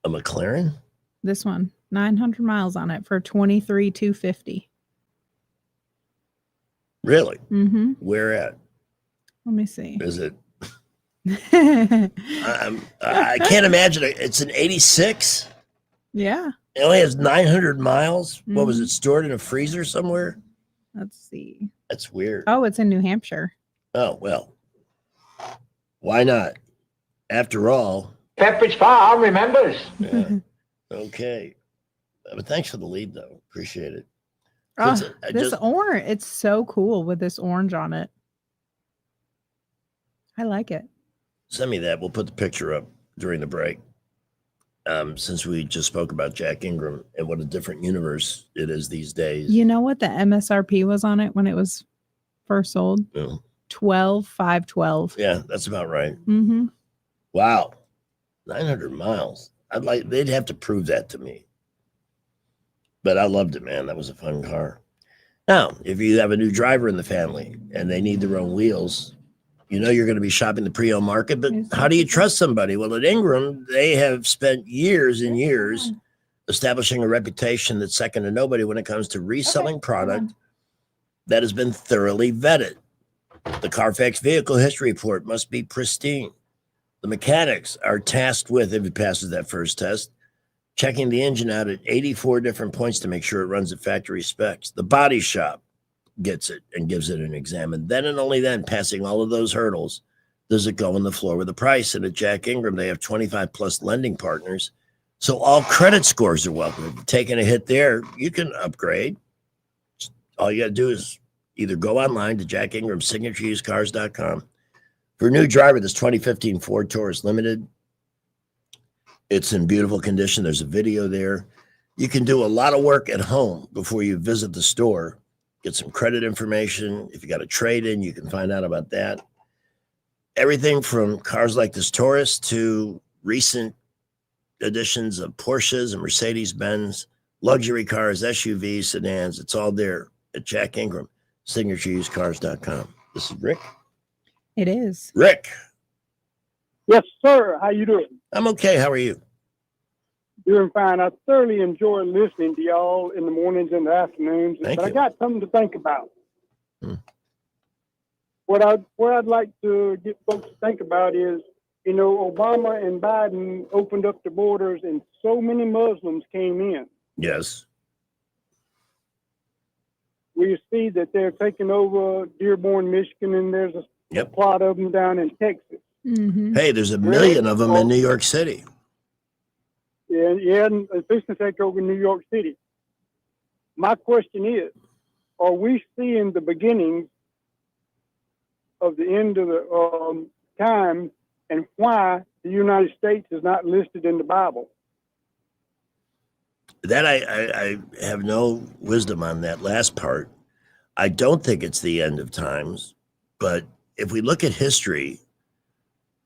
A McLaren? This one, 900 miles on it for $23,250. Really? Where at? Let me see. Is it? I can't imagine it. It's an 86. Yeah. It only has 900 miles. What was it, stored in a freezer somewhere? Let's see. That's weird. Oh, it's in New Hampshire. Oh, well. Why not? After all. Pepperidge Farm remembers. Yeah. Okay. But thanks for the lead, though. Appreciate it. This orange, it's so cool with this orange on it. I like it. Send me that. We'll put the picture up during the break. Since we just spoke about Jack Ingram and what a different universe it is these days. You know what the MSRP was on it when it was first sold? Yeah. $12,512. Yeah, that's about right. Mm-hmm. Wow. 900 miles. They'd have to prove that to me. But I loved it, man. That was a fun car. Now, if you have a new driver in the family and they need their own wheels, you know you're going to be shopping the pre-owned market, but how do you trust somebody? Well, at Ingram, they have spent years and years establishing a reputation that's second to nobody when it comes to reselling product that has been thoroughly vetted. The Carfax Vehicle History Report must be pristine. The mechanics are tasked with, if it passes that first test, checking the engine out at 84 different points to make sure it runs at factory specs. The body shop gets it and gives it an exam. And then and only then, passing all of those hurdles, does it go on the floor with a price. And at Jack Ingram, they have 25 plus lending partners. So all credit scores are welcome. If you're taking a hit there, you can upgrade. All you got to do is either go online to Jack Ingram, signatureusecars.com. For a new driver, this 2015 Ford Taurus Limited, it's in beautiful condition. There's a video there. You can do a lot of work at home before you visit the store. Get some credit information. If you got a trade-in, you can find out about that. Everything from cars like this Taurus to recent editions of Porsches and Mercedes-Benz, luxury cars, SUVs, sedans. It's all there at Jack Ingram, signatureusecars.com. This is Rick. It is. Rick. Yes, sir. How you doing? I'm okay. How are you? Doing fine. I thoroughly enjoy listening to y'all in the mornings and the afternoons. Thank but you. I got something to think about. What I'd like to get folks to think about is, you know, Obama and Biden opened up the borders and so many Muslims came in. Yes. We see that they're taking over Dearborn, Michigan, and there's a plot of them down in Texas. Mm-hmm. Hey, there's a million of them in New York City. Yeah, and it's to take over New York City. My question is, are we seeing the beginnings of the end of the time, and why the United States is not listed in the Bible? That I have no wisdom on that last part. I don't think it's the end of times, but if we look at history,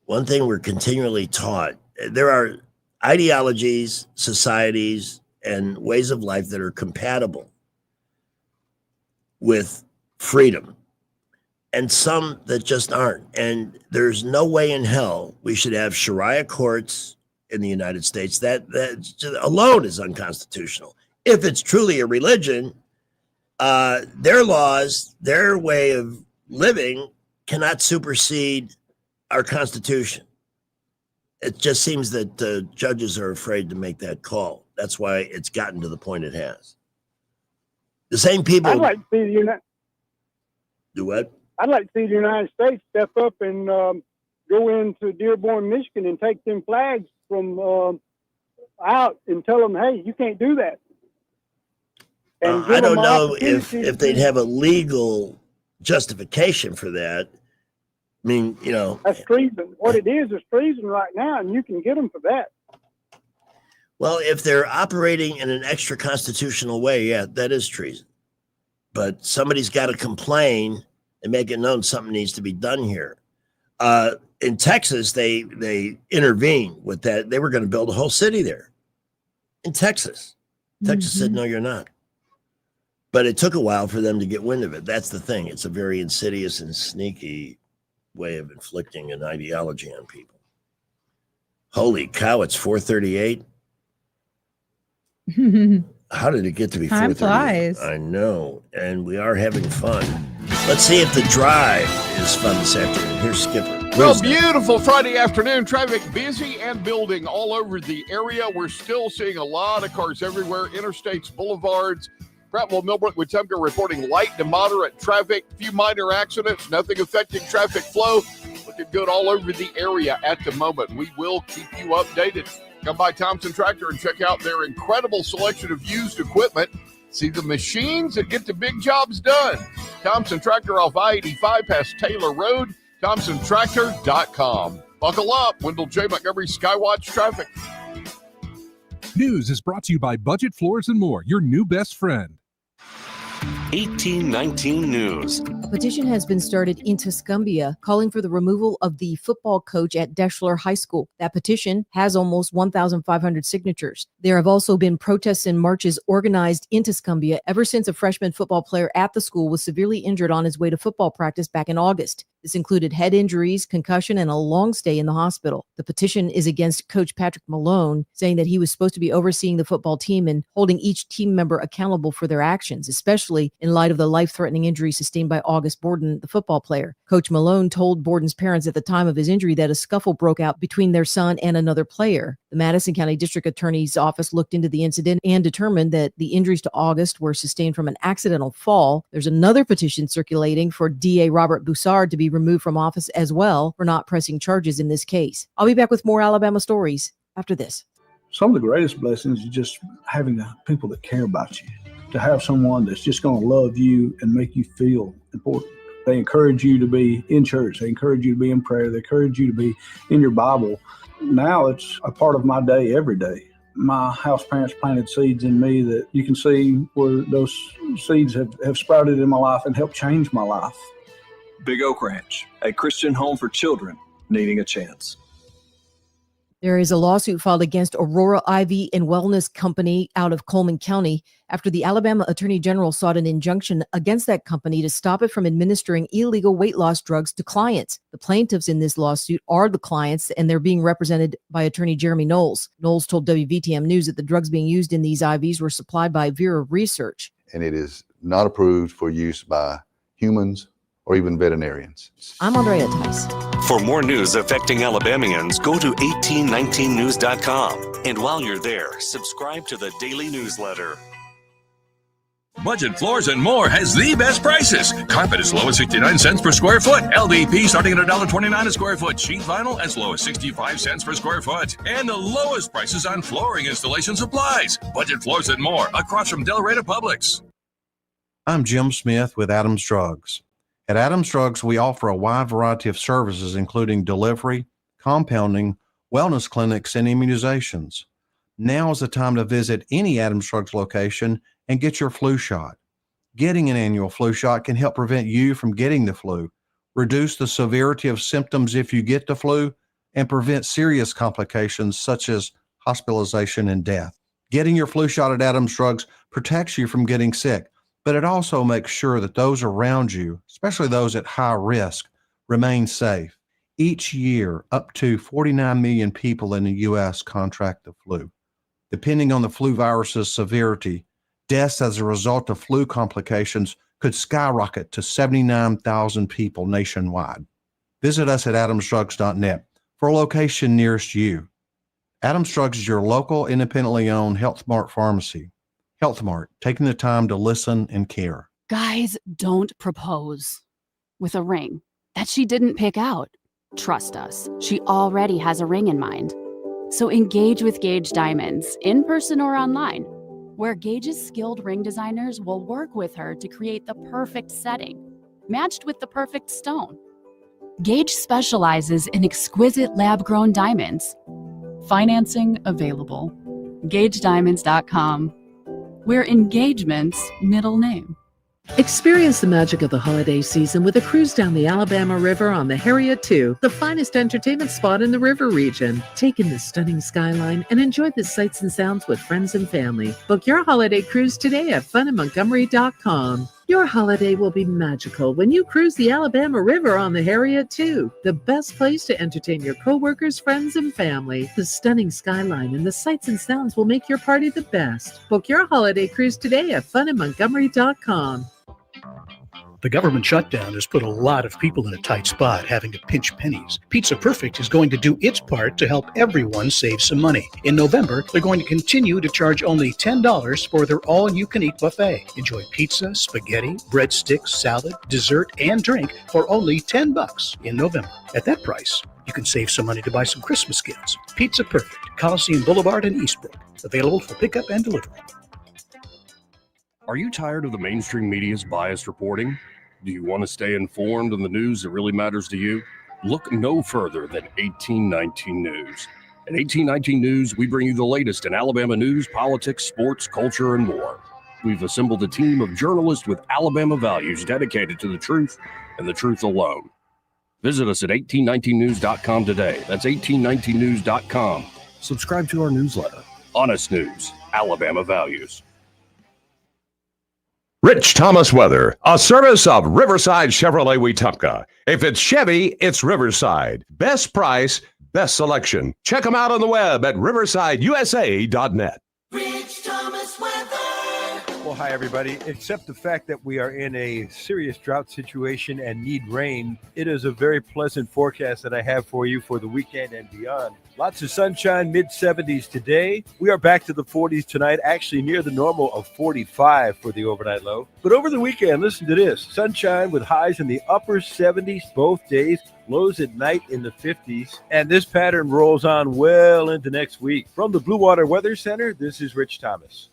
one thing we're continually taught, there are ideologies, societies, and ways of life that are compatible with freedom, and some that just aren't. And there's no way in hell we should have Sharia courts in the United States. That alone is unconstitutional. If it's truly a religion, their laws, their way of living cannot supersede our Constitution. It just seems that the judges are afraid to make that call. That's why it's gotten to the point it has. The same people. I'd like to see do what? I'd like to see the United States step up and go into Dearborn, Michigan, and take them flags from out and tell them, hey, you can't do that. And I don't know if they'd have a legal justification for that. I mean, you know. That's treason. What it is treason right now, and you can get them for that. Well, if they're operating in an extra constitutional way, yeah, that is treason. But somebody's got to complain and make it known something needs to be done here. In Texas, they intervened with that. They were going to build a whole city there. In Texas. Texas said, no, you're not. But it took a while for them to get wind of it. That's the thing. It's a very insidious and sneaky way of inflicting an ideology on people. Holy cow, it's 4:38. How did it get to be 4:38? Time flies. I know. And we are having fun. Let's see if the drive is fun this afternoon. Here's Skipper. Well, beautiful Friday afternoon. Traffic busy and building all over the area. We're still seeing a lot of cars everywhere. Interstates, boulevards. Prattville, Millbrook, Wetumpka reporting light to moderate traffic. Few minor accidents. Nothing affecting traffic flow. Looking good all over the area at the moment. We will keep you updated. Come by Thompson Tractor and check out their incredible selection of used equipment. See the machines that get the big jobs done. Thompson Tractor off I-85 past Taylor Road, ThompsonTractor.com. Buckle up, Wendell J. Montgomery Skywatch Traffic. News is brought to you by Budget Floors and More, your new best friend. 1819 News. A petition has been started in Tuscumbia calling for the removal of the football coach at Deschler High School. That petition has almost 1,500 signatures. There have also been protests and marches organized in Tuscumbia ever since a freshman football player at the school was severely injured on his way to football practice back in August. This included head injuries, concussion, and a long stay in the hospital. The petition is against Coach Patrick Malone, saying that he was supposed to be overseeing the football team and holding each team member accountable for their actions, especially in light of the life-threatening injury sustained by August Borden, the football player. Coach Malone told Borden's parents at the time of his injury that a scuffle broke out between their son and another player. The Madison County District Attorney's Office looked into the incident and determined that the injuries to August were sustained from an accidental fall. There's another petition circulating for DA Robert Boussard to be removed from office as well for not pressing charges in this case. I'll be back with more Alabama stories after this. Some of the greatest blessings is just having the people that care about you, to have someone that's just going to love you and make you feel important. They encourage you to be in church. They encourage you to be in prayer. They encourage you to be in your Bible. Now it's a part of my day every day. My house parents planted seeds in me that you can see where those seeds have sprouted in my life and helped change my life. Big Oak Ranch, a Christian home for children needing a chance. There is a lawsuit filed against Aurora IV and Wellness Company out of Coleman County after the Alabama Attorney General sought an injunction against that company to stop it from administering illegal weight loss drugs to clients. The plaintiffs in this lawsuit are the clients, and they're being represented by attorney Jeremy Knowles. Knowles told WVTM News that the drugs being used in these IVs were supplied by Vera Research. And it is not approved for use by humans or even veterinarians. I'm Andrea Tice. For more news affecting Alabamians, go to 1819news.com. And while you're there, subscribe to the daily newsletter. Budget Floors and More has the best prices. Carpet as low as 69 cents per square foot. LVP starting at $1.29 a square foot. Sheet vinyl as low as 65 cents per square foot. And the lowest prices on flooring installation supplies. Budget Floors and More across from Del Rey Publix. I'm Jim Smith with Adams Drugs. At Adams Drugs, we offer a wide variety of services, including delivery, compounding, wellness clinics, and immunizations. Now is the time to visit any Adams Drugs location and get your flu shot. Getting an annual flu shot can help prevent you from getting the flu, reduce the severity of symptoms if you get the flu, and prevent serious complications such as hospitalization and death. Getting your flu shot at Adams Drugs protects you from getting sick, but it also makes sure that those around you, especially those at high risk, remain safe. Each year, up to 49 million people in the U.S. contract the flu. Depending on the flu virus's severity, deaths as a result of flu complications could skyrocket to 79,000 people nationwide. Visit us at adamsdrugs.net for a location nearest you. Adams Drugs is your local, independently owned Health Mart pharmacy. Health Mart, taking the time to listen and care. Guys don't propose with a ring that she didn't pick out. Trust us, she already has a ring in mind. So engage with Gage Diamonds, in person or online, where Gage's skilled ring designers will work with her to create the perfect setting, matched with the perfect stone. Gage specializes in exquisite lab-grown diamonds. Financing available. GageDiamonds.com. Where engagement's middle name. Experience the magic of the holiday season with a cruise down the Alabama River on the Harriet II, the finest entertainment spot in the river region. Take in the stunning skyline and enjoy the sights and sounds with friends and family. Book your holiday cruise today at funinmontgomery.com. Your holiday will be magical when you cruise the Alabama River on the Harriet II, the best place to entertain your coworkers, friends, and family. The stunning skyline and the sights and sounds will make your party the best. Book your holiday cruise today at funinmontgomery.com. The government shutdown has put a lot of people in a tight spot, having to pinch pennies. Pizza Perfect is going to do its part to help everyone save some money. In November, they're going to continue to charge only $10 for their all-you-can-eat buffet. Enjoy pizza, spaghetti, breadsticks, salad, dessert, and drink for only $10 in November. At that price, You can save some money to buy some Christmas gifts. Pizza Perfect, Coliseum Boulevard in Eastbrook. Available for pickup and delivery. Are you tired of the mainstream media's biased reporting? Do you want to stay informed on the news that really matters to you? Look no further than 1819 News. At 1819 News, we bring you the latest in Alabama news, politics, sports, culture, and more. We've assembled a team of journalists with Alabama values dedicated to the truth and the truth alone. Visit us at 1819news.com today. That's 1819news.com. Subscribe to our newsletter. Honest News, Alabama Values. Rich Thomas Weather, a service of Riverside Chevrolet Wetumpka. If it's Chevy, it's Riverside. Best price, best selection. Check them out on the web at riversideusa.net. Rich Thomas Weather. Well, hi, everybody. Except the fact that we are in a serious drought situation and need rain, it is a very pleasant forecast that I have for you for the weekend and beyond. Lots of sunshine, mid-70s today. We are back to the 40s tonight, actually near the normal of 45 for the overnight low. But over the weekend, listen to this. Sunshine with highs in the upper 70s both days, lows at night in the 50s. And this pattern rolls on well into next week. From the Blue Water Weather Center, this is Rich Thomas.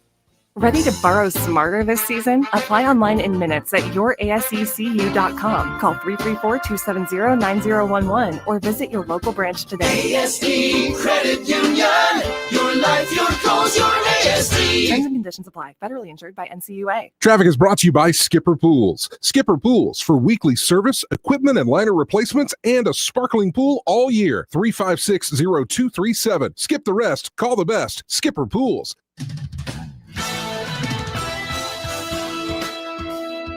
Ready to borrow smarter this season? Apply online in minutes at yourasecu.com. Call 334-270-9011 or visit your local branch today. ASD Credit Union. Your life, your goals, your ASD. Terms and conditions apply. Federally insured by NCUA. Traffic is brought to you by Skipper Pools. Skipper Pools for weekly service, equipment and liner replacements, and a sparkling pool all year. 356-0237. Skip the rest. Call the best. Skipper Pools.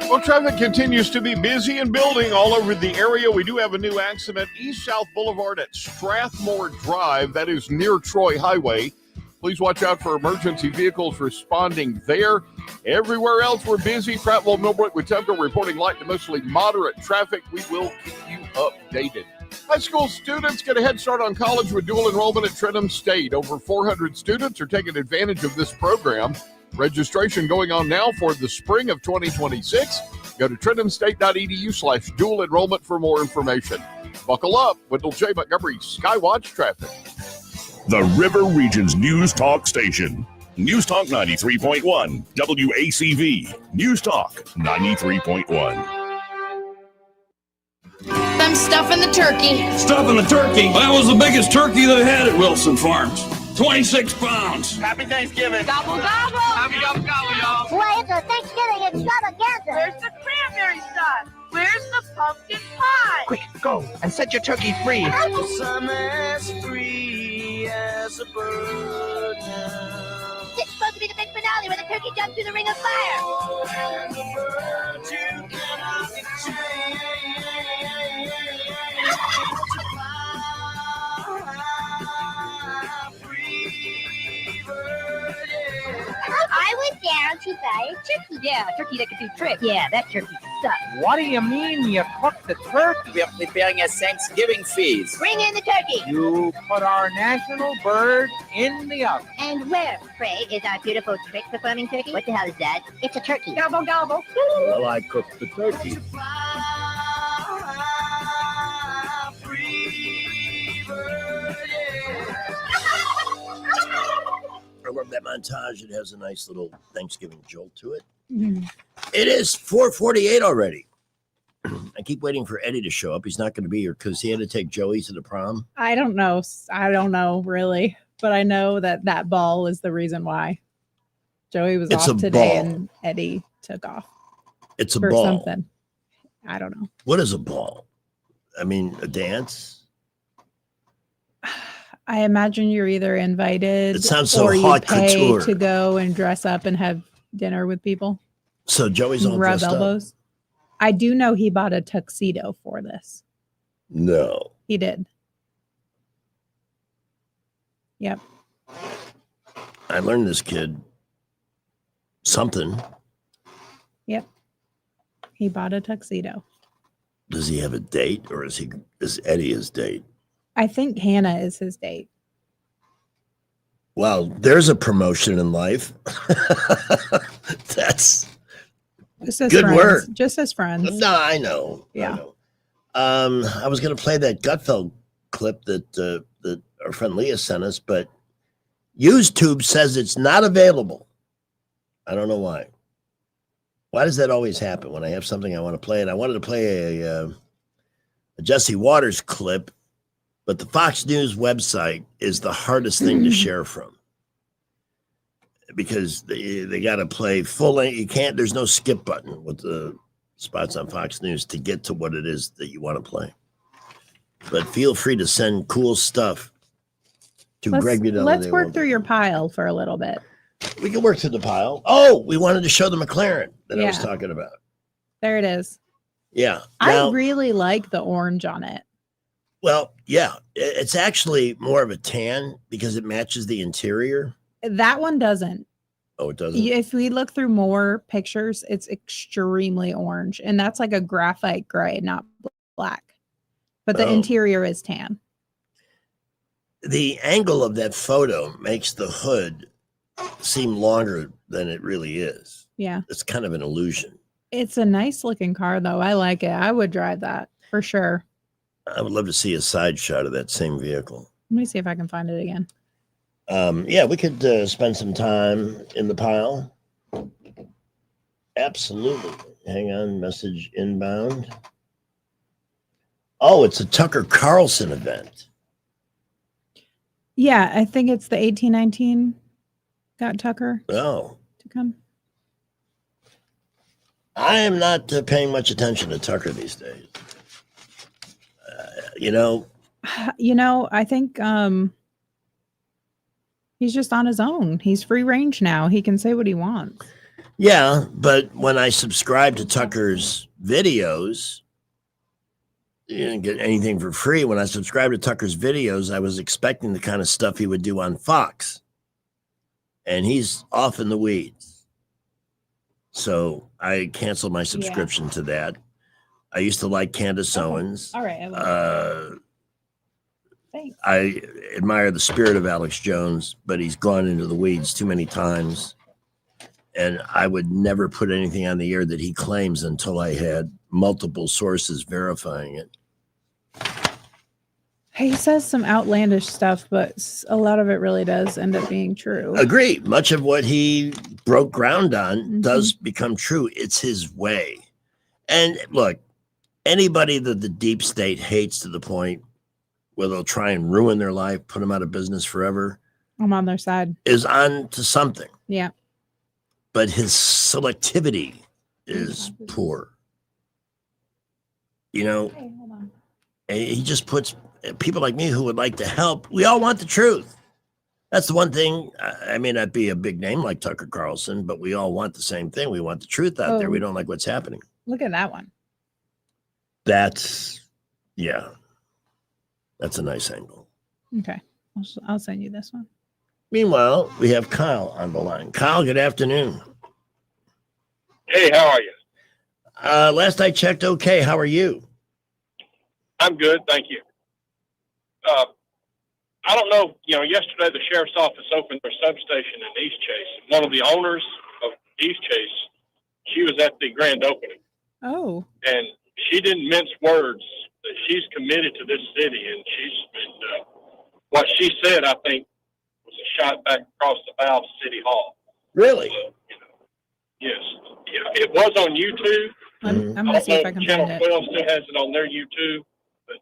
Well, traffic continues to be busy and building all over the area. We do have a new accident, East-South Boulevard at Strathmore Drive. That is near Troy Highway. Please watch out for emergency vehicles responding there. Everywhere else, we're busy. Prattville, Millbrook, Wetumpka reporting light to mostly moderate traffic. We will keep you updated. High school students get a head start on college with dual enrollment at Trenton State. Over 400 students are taking advantage of this program. Registration going on now for the spring of 2026. Go to TrentonState.edu/dual enrollment for more information. Buckle up. Wendell J. Montgomery, Skywatch Traffic. The River Region's News Talk Station. News Talk 93.1. WACV. News Talk 93.1. I'm stuffing the turkey. Stuffing the turkey? That was the biggest turkey they had at Wilson Farms. 26 pounds. Happy Thanksgiving. Gobble, gobble. Happy gobble, gobble, y'all. Boy, it's a Thanksgiving extravaganza. Where's the cranberry sauce? Where's the pumpkin pie? Quick, go and set your turkey free. I'm as free as a bird now. It's supposed to be the big finale where the turkey jumps through the ring of fire. Oh, and the bird you cannot change. I went down to buy a turkey. Yeah, a turkey that can do tricks. Yeah, that turkey sucks. What do you mean you cooked the turkey? We're preparing a Thanksgiving feast. Bring in the turkey. You put our national bird in the oven. And where, pray, is our beautiful trick performing turkey? What the hell is that? It's a turkey. Gobble, gobble. Well, I cooked the turkey. I love that montage. It has a nice little Thanksgiving jolt to it. Mm-hmm. It is 4:48 already. I keep waiting for Eddie to show up. He's not going to be here because he had to take Joey to the prom. I don't know. I don't know really, but I know that ball is the reason why. Joey was It's off a today ball. and Eddie took off. It's a for ball. something. I don't know. What is a ball? I mean, a dance? I imagine you're either invited It sounds so or you haute pay couture. to go and dress up and have dinner with people. So Joey's all Rub dressed up? elbows. I do know he bought a tuxedo for this. No. He did. Yep. I learned this kid something. Yep. He bought a tuxedo. Does he have a date or is Eddie his date? I think Hannah is his date. Well, there's a promotion in life. That's Just as good friends. work. Just as friends. No, I know. Yeah. I know. I was going to play that Gutfeld clip that our friend Leah sent us, but YouTube says it's not available. I don't know why. Why does that always happen when I have something I want to play? And I wanted to play a Jesse Waters clip, but the Fox News website is the hardest thing to share from because they got to play full length. You can't, there's no skip button with the spots on Fox News to get to what it is that you want to play. But feel free to send cool stuff to Greg Budell. Let's work through your pile for a little bit. We can work through the pile. Oh, we wanted to show the McLaren that I was talking about. There it is. Yeah. I really like the orange on it. Well, yeah. It's actually more of a tan because it matches the interior. That one doesn't. Oh, it doesn't? If we look through more pictures, it's extremely orange. And that's like a graphite gray, not black. But the interior is tan. The angle of that photo makes the hood seem longer than it really is. Yeah. It's kind of an illusion. It's a nice looking car, though. I like it. I would drive that for sure. I would love to see a side shot of that same vehicle. Let me see if I can find it again. Yeah, we could spend some time in the pile. Absolutely. Hang on, message inbound. Oh, it's a Tucker Carlson event. Yeah, I think it's the 1819 got Tucker to come. I am not paying much attention to Tucker these days. You know, I think he's just on his own. He's free range now. He can say what he wants. Yeah, but when I subscribe to Tucker's videos, you didn't get anything for free. When I subscribed to Tucker's videos, I was expecting the kind of stuff he would do on Fox. And he's off in the weeds. So I canceled my subscription to that. I used to like Candace Owens. All right. I admire the spirit of Alex Jones, but he's gone into the weeds too many times. And I would never put anything on the air that he claims until I had multiple sources verifying it. He says some outlandish stuff, but a lot of it really does end up being true. Agree. Much of what he broke ground on does become true. It's his way. And look, anybody that the deep state hates to the point where they'll try and ruin their life, put them out of business forever, I'm on their side. is on to something. Yeah. But his selectivity is poor. You know, Hey, hold on. he just puts people like me who would like to help. We all want the truth. That's the one thing. I may not be a big name like Tucker Carlson, but we all want the same thing. We want the truth out there. We don't like what's happening. Look at that one. That's a nice angle. Okay. I'll send you this one. Meanwhile, we have Kyle on the line. Kyle, good afternoon. Hey, how are you? Last I checked, okay. How are you? I'm good, thank you. I don't know, yesterday the sheriff's office opened their substation in East Chase. One of the owners of East Chase, she was at the grand opening. Oh. And she didn't mince words. That she's committed to this city, and she's been, what she said, I think, was a shot back across the bow of City Hall. Really? Yes. It was on YouTube. I'm going to see if I can Channel find it. 12 still has it on their YouTube, but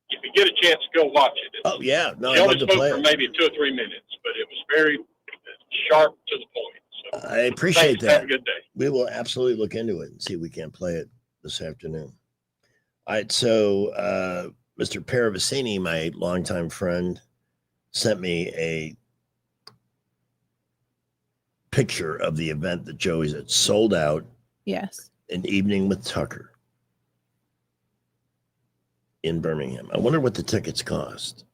if you get a chance, go watch it. Oh, yeah. No, she I'd only love to spoke play for it. maybe 2 or 3 minutes, but it was very sharp to the point. So, I appreciate thanks. that. Have a good day. We will absolutely look into it and see if we can't play it this afternoon. All right. So, Mr. Paravicini, my longtime friend, sent me a picture of the event that Joey's at. Sold out. Yes. An evening with Tucker in Birmingham. I wonder what the tickets cost.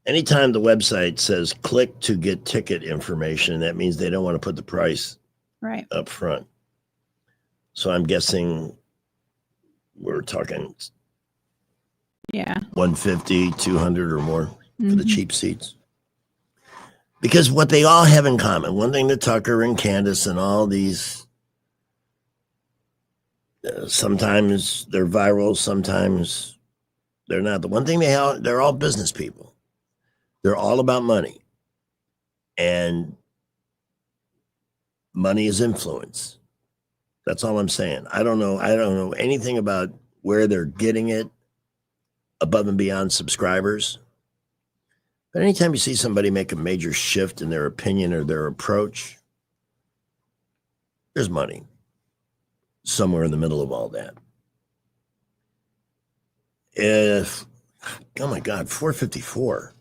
Anytime the website says click to get ticket information, that means they don't want to put the price right up front. So I'm guessing we're talking Yeah. 150, 200 or more for the cheap seats. Because what they all have in common, one thing that Tucker and Candace and all these, sometimes they're viral, sometimes They're not. The one thing they're all business people. They're all about money. And money is influence. That's all I'm saying. I don't know anything about where they're getting it above and beyond subscribers. But anytime you see somebody make a major shift in their opinion or their approach, there's money somewhere in the middle of all that. Oh my God, 4:54.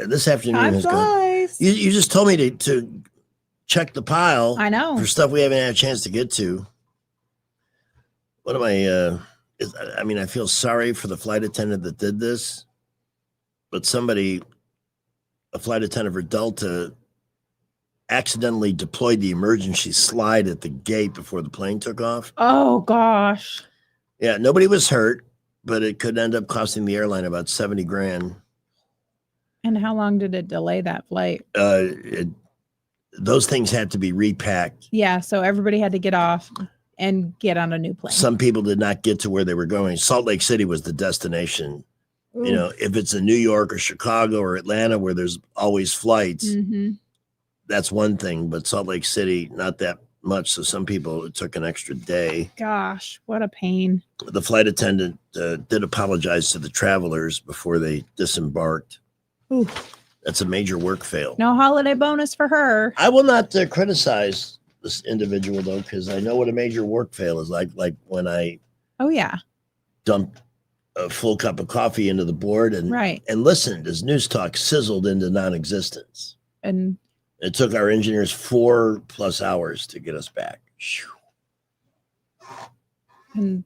This afternoon has gone. You just told me to check the pile. I know. For stuff we haven't had a chance to get to. What am I? I feel sorry for the flight attendant that did this, but a flight attendant for Delta, accidentally deployed the emergency slide at the gate before the plane took off. Oh gosh. Yeah, nobody was hurt, but it could end up costing the airline about $70,000. And how long did it delay that flight? Those things had to be repacked. Yeah, so everybody had to get off and get on a new plane. Some people did not get to where they were going. Salt Lake City was the destination. Ooh. You know, if it's in New York or Chicago or Atlanta where there's always flights, that's one thing. But Salt Lake City, not that much. So some people, it took an extra day. Gosh, what a pain. The flight attendant did apologize to the travelers before they disembarked. Ooh. That's a major work fail. No holiday bonus for her. I will not criticize this individual, though, because I know what a major work fail is like when I dumped a full cup of coffee into the board and listened as News Talk sizzled into non-existence. And it took our engineers 4+ hours to get us back. And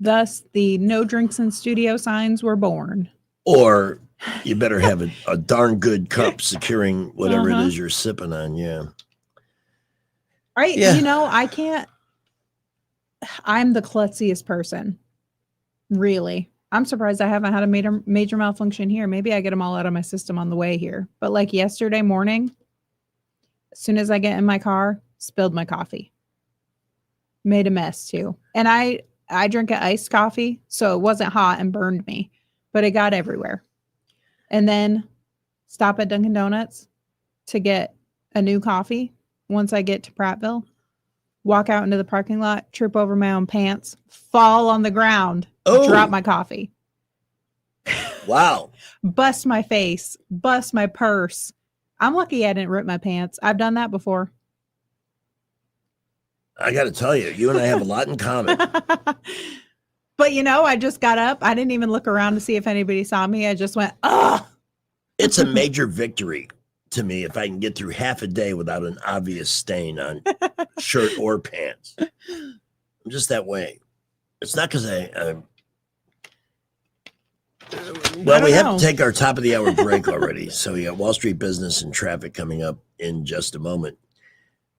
thus the no drinks in studio signs were born. Or you better have a darn good cup securing whatever it is you're sipping on. Yeah. Right. Yeah. You know, I'm the klutziest person. Really. I'm surprised I haven't had a major malfunction here. Maybe I get them all out of my system on the way here. But like yesterday morning, as soon as I get in my car, spilled my coffee. Made a mess too. And I drink an iced coffee, so it wasn't hot and burned me, but it got everywhere. And then stop at Dunkin' Donuts to get a new coffee. Once I get to Prattville, walk out into the parking lot, trip over my own pants, fall on the ground, drop my coffee. Wow. Bust my face, bust my purse. I'm lucky I didn't rip my pants. I've done that before. I got to tell you, you and I have a lot in common. But, you know, I just got up. I didn't even look around to see if anybody saw me. I just went, ugh. It's a major victory to me if I can get through half a day without an obvious stain on shirt or pants. I'm just that way. It's not because we have to take our top of the hour break already. So we got Wall Street business and traffic coming up in just a moment.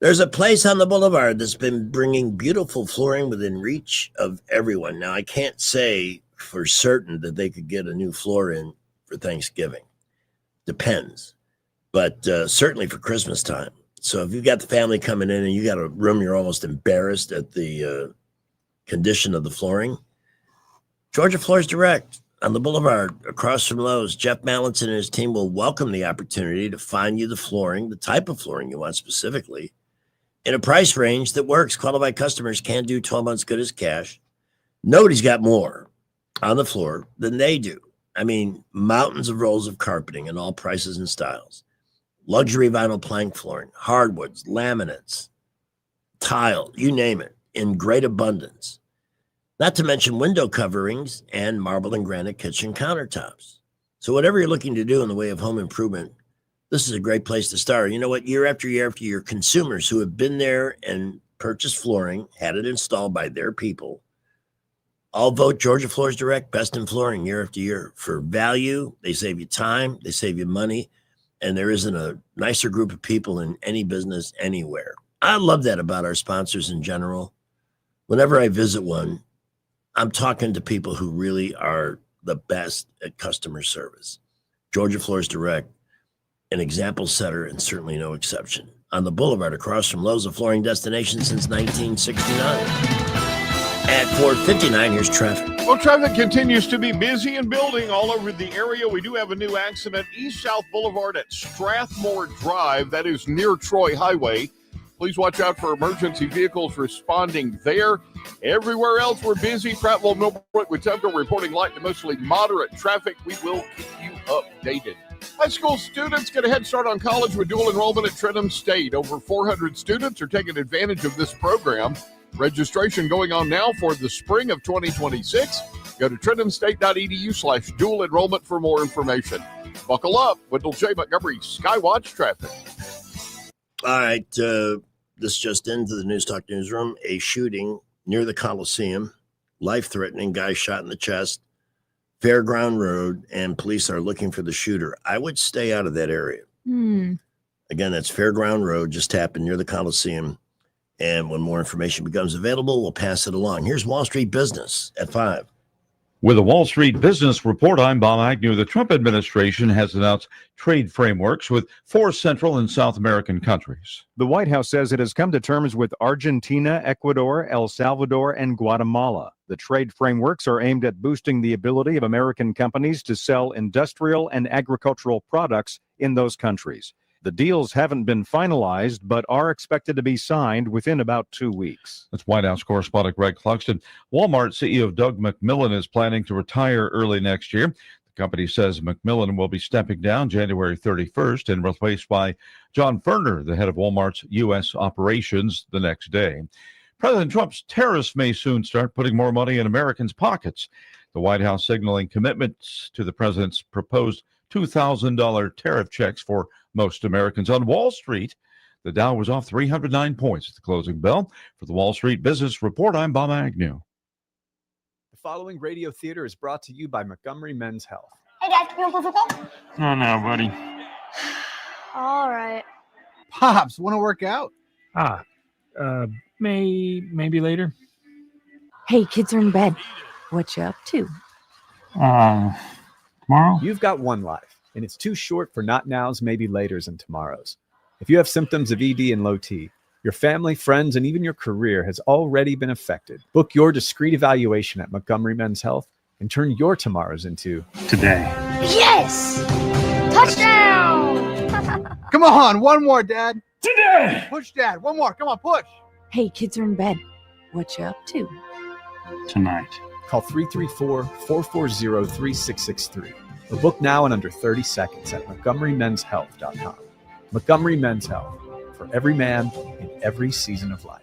There's a place on the boulevard that's been bringing beautiful flooring within reach of everyone. Now, I can't say for certain that they could get a new floor in for Thanksgiving. Depends. But certainly for Christmas time. So if you've got the family coming in and you got a room you're almost embarrassed at the condition of the flooring, Georgia Floors Direct on the boulevard across from Lowe's. Jeff Mallinson and his team will welcome the opportunity to find you the flooring, the type of flooring you want specifically, in a price range that works. Qualified customers can do 12 months good as cash. Nobody's got more on the floor than they do. I mean, mountains of rolls of carpeting in all prices and styles. Luxury vinyl plank flooring, hardwoods, laminates, tile, you name it, in great abundance. Not to mention window coverings and marble and granite kitchen countertops. So whatever you're looking to do in the way of home improvement, this is a great place to start. You know what? Year after year after year, consumers who have been there and purchased flooring, had it installed by their people, all vote Georgia Floors Direct best in flooring year after year. For value, they save you time, they save you money, and there isn't a nicer group of people in any business anywhere. I love that about our sponsors in general. Whenever I visit one, I'm talking to people who really are the best at customer service. Georgia Floors Direct, an example setter and certainly no exception. On the boulevard across from Lowe's, a flooring destination since 1969. At 4:59, here's traffic. Well, traffic continues to be busy and building all over the area. We do have a new accident east-south Boulevard at Strathmore Drive. That is near Troy Highway. Please watch out for emergency vehicles responding there. Everywhere else, we're busy. Prattville, Millbrook, Wetumpka reporting light to mostly moderate traffic. We will keep you updated. High school students get a head start on college with dual enrollment at Trenton State. Over 400 students are taking advantage of this program. Registration going on now for the spring of 2026. Go to TrentonState.edu/dual enrollment for more information. Buckle up. Wendell J. Montgomery Skywatch traffic. All right. This just into the News Talk newsroom. A shooting near the Coliseum. Life-threatening. Guy shot in the chest. Fairground Road, and police are looking for the shooter. I would stay out of that area. Again, that's Fairground Road, just happened near the Coliseum. And when more information becomes available, we'll pass it along. Here's Wall Street Business at 5. With a Wall Street Business Report, I'm Bob Agnew. The Trump administration has announced trade frameworks with 4 Central and South American countries. The White House says it has come to terms with Argentina, Ecuador, El Salvador, and Guatemala. The trade frameworks are aimed at boosting the ability of American companies to sell industrial and agricultural products in those countries. The deals haven't been finalized, but are expected to be signed within about 2 weeks. That's White House correspondent Greg Cluxton. Walmart CEO Doug McMillon is planning to retire early next year. The company says McMillon will be stepping down January 31st and replaced by John Furner, the head of Walmart's U.S. operations, the next day. President Trump's tariffs may soon start putting more money in Americans' pockets. The White House signaling commitments to the president's proposed $2,000 tariff checks for most Americans. On Wall Street, the Dow was off 309 points at the closing bell. For the Wall Street Business Report, I'm Bob Agnew. The following radio theater is brought to you by Montgomery Men's Health. Hey, Dad, can you want football? Oh, no, buddy. All right. Pops, want to work out? Maybe later. Hey, kids are in bed. What you up to? Tomorrow? You've got one life, and it's too short for not nows, maybe laters, and tomorrows. If you have symptoms of ED and low T, your family, friends, and even your career has already been affected. Book your discreet evaluation at Montgomery Men's Health and turn your tomorrows into today. Yes! Touchdown! Come on, one more, Dad. Today! Push, Dad. One more. Come on, push. Hey, kids are in bed. What you up to? Tonight. Call 334-440-3663 or book now in under 30 seconds at MontgomeryMen'sHealth.com. Montgomery Men's Health, for every man in every season of life.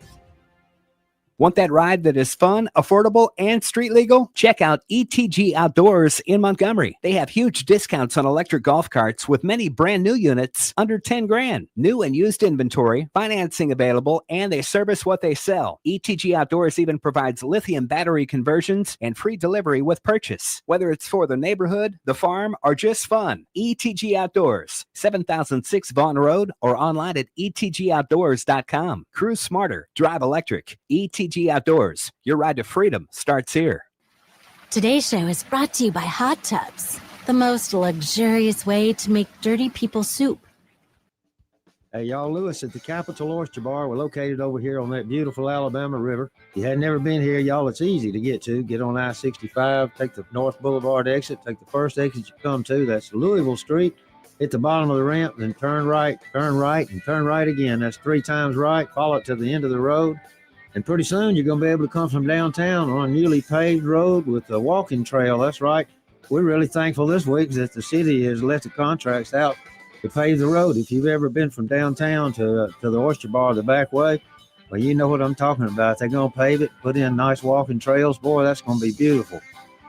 Want that ride that is fun, affordable, and street legal? Check out ETG Outdoors in Montgomery. They have huge discounts on electric golf carts with many brand new units under 10 grand. New and used inventory, financing available, and they service what they sell. ETG Outdoors even provides lithium battery conversions and free delivery with purchase. Whether it's for the neighborhood, the farm, or just fun, ETG Outdoors, 7006 Vaughn Road, or online at etgoutdoors.com. Cruise smarter, drive electric. ETG Outdoors, your ride to freedom starts here. Today's show is brought to you by Hot Tubs, the most luxurious way to make dirty people soup. Hey, y'all, Lewis at the Capitol Oyster Bar. We're located over here on that beautiful Alabama River. If you had never been here, y'all, it's easy to get to. Get on I-65, take the North Boulevard exit, take the first exit you come to. That's Louisville Street. Hit the bottom of the ramp, then turn right, and turn right again. That's 3 times right. Follow it to the end of the road. And pretty soon you're going to be able to come from downtown on a newly paved road with a walking trail. That's right. We're really thankful this week that the city has let the contracts out to pave the road. If you've ever been from downtown to the Oyster Bar the back way, well, you know what I'm talking about. They're going to pave it, put in nice walking trails. Boy, that's going to be beautiful.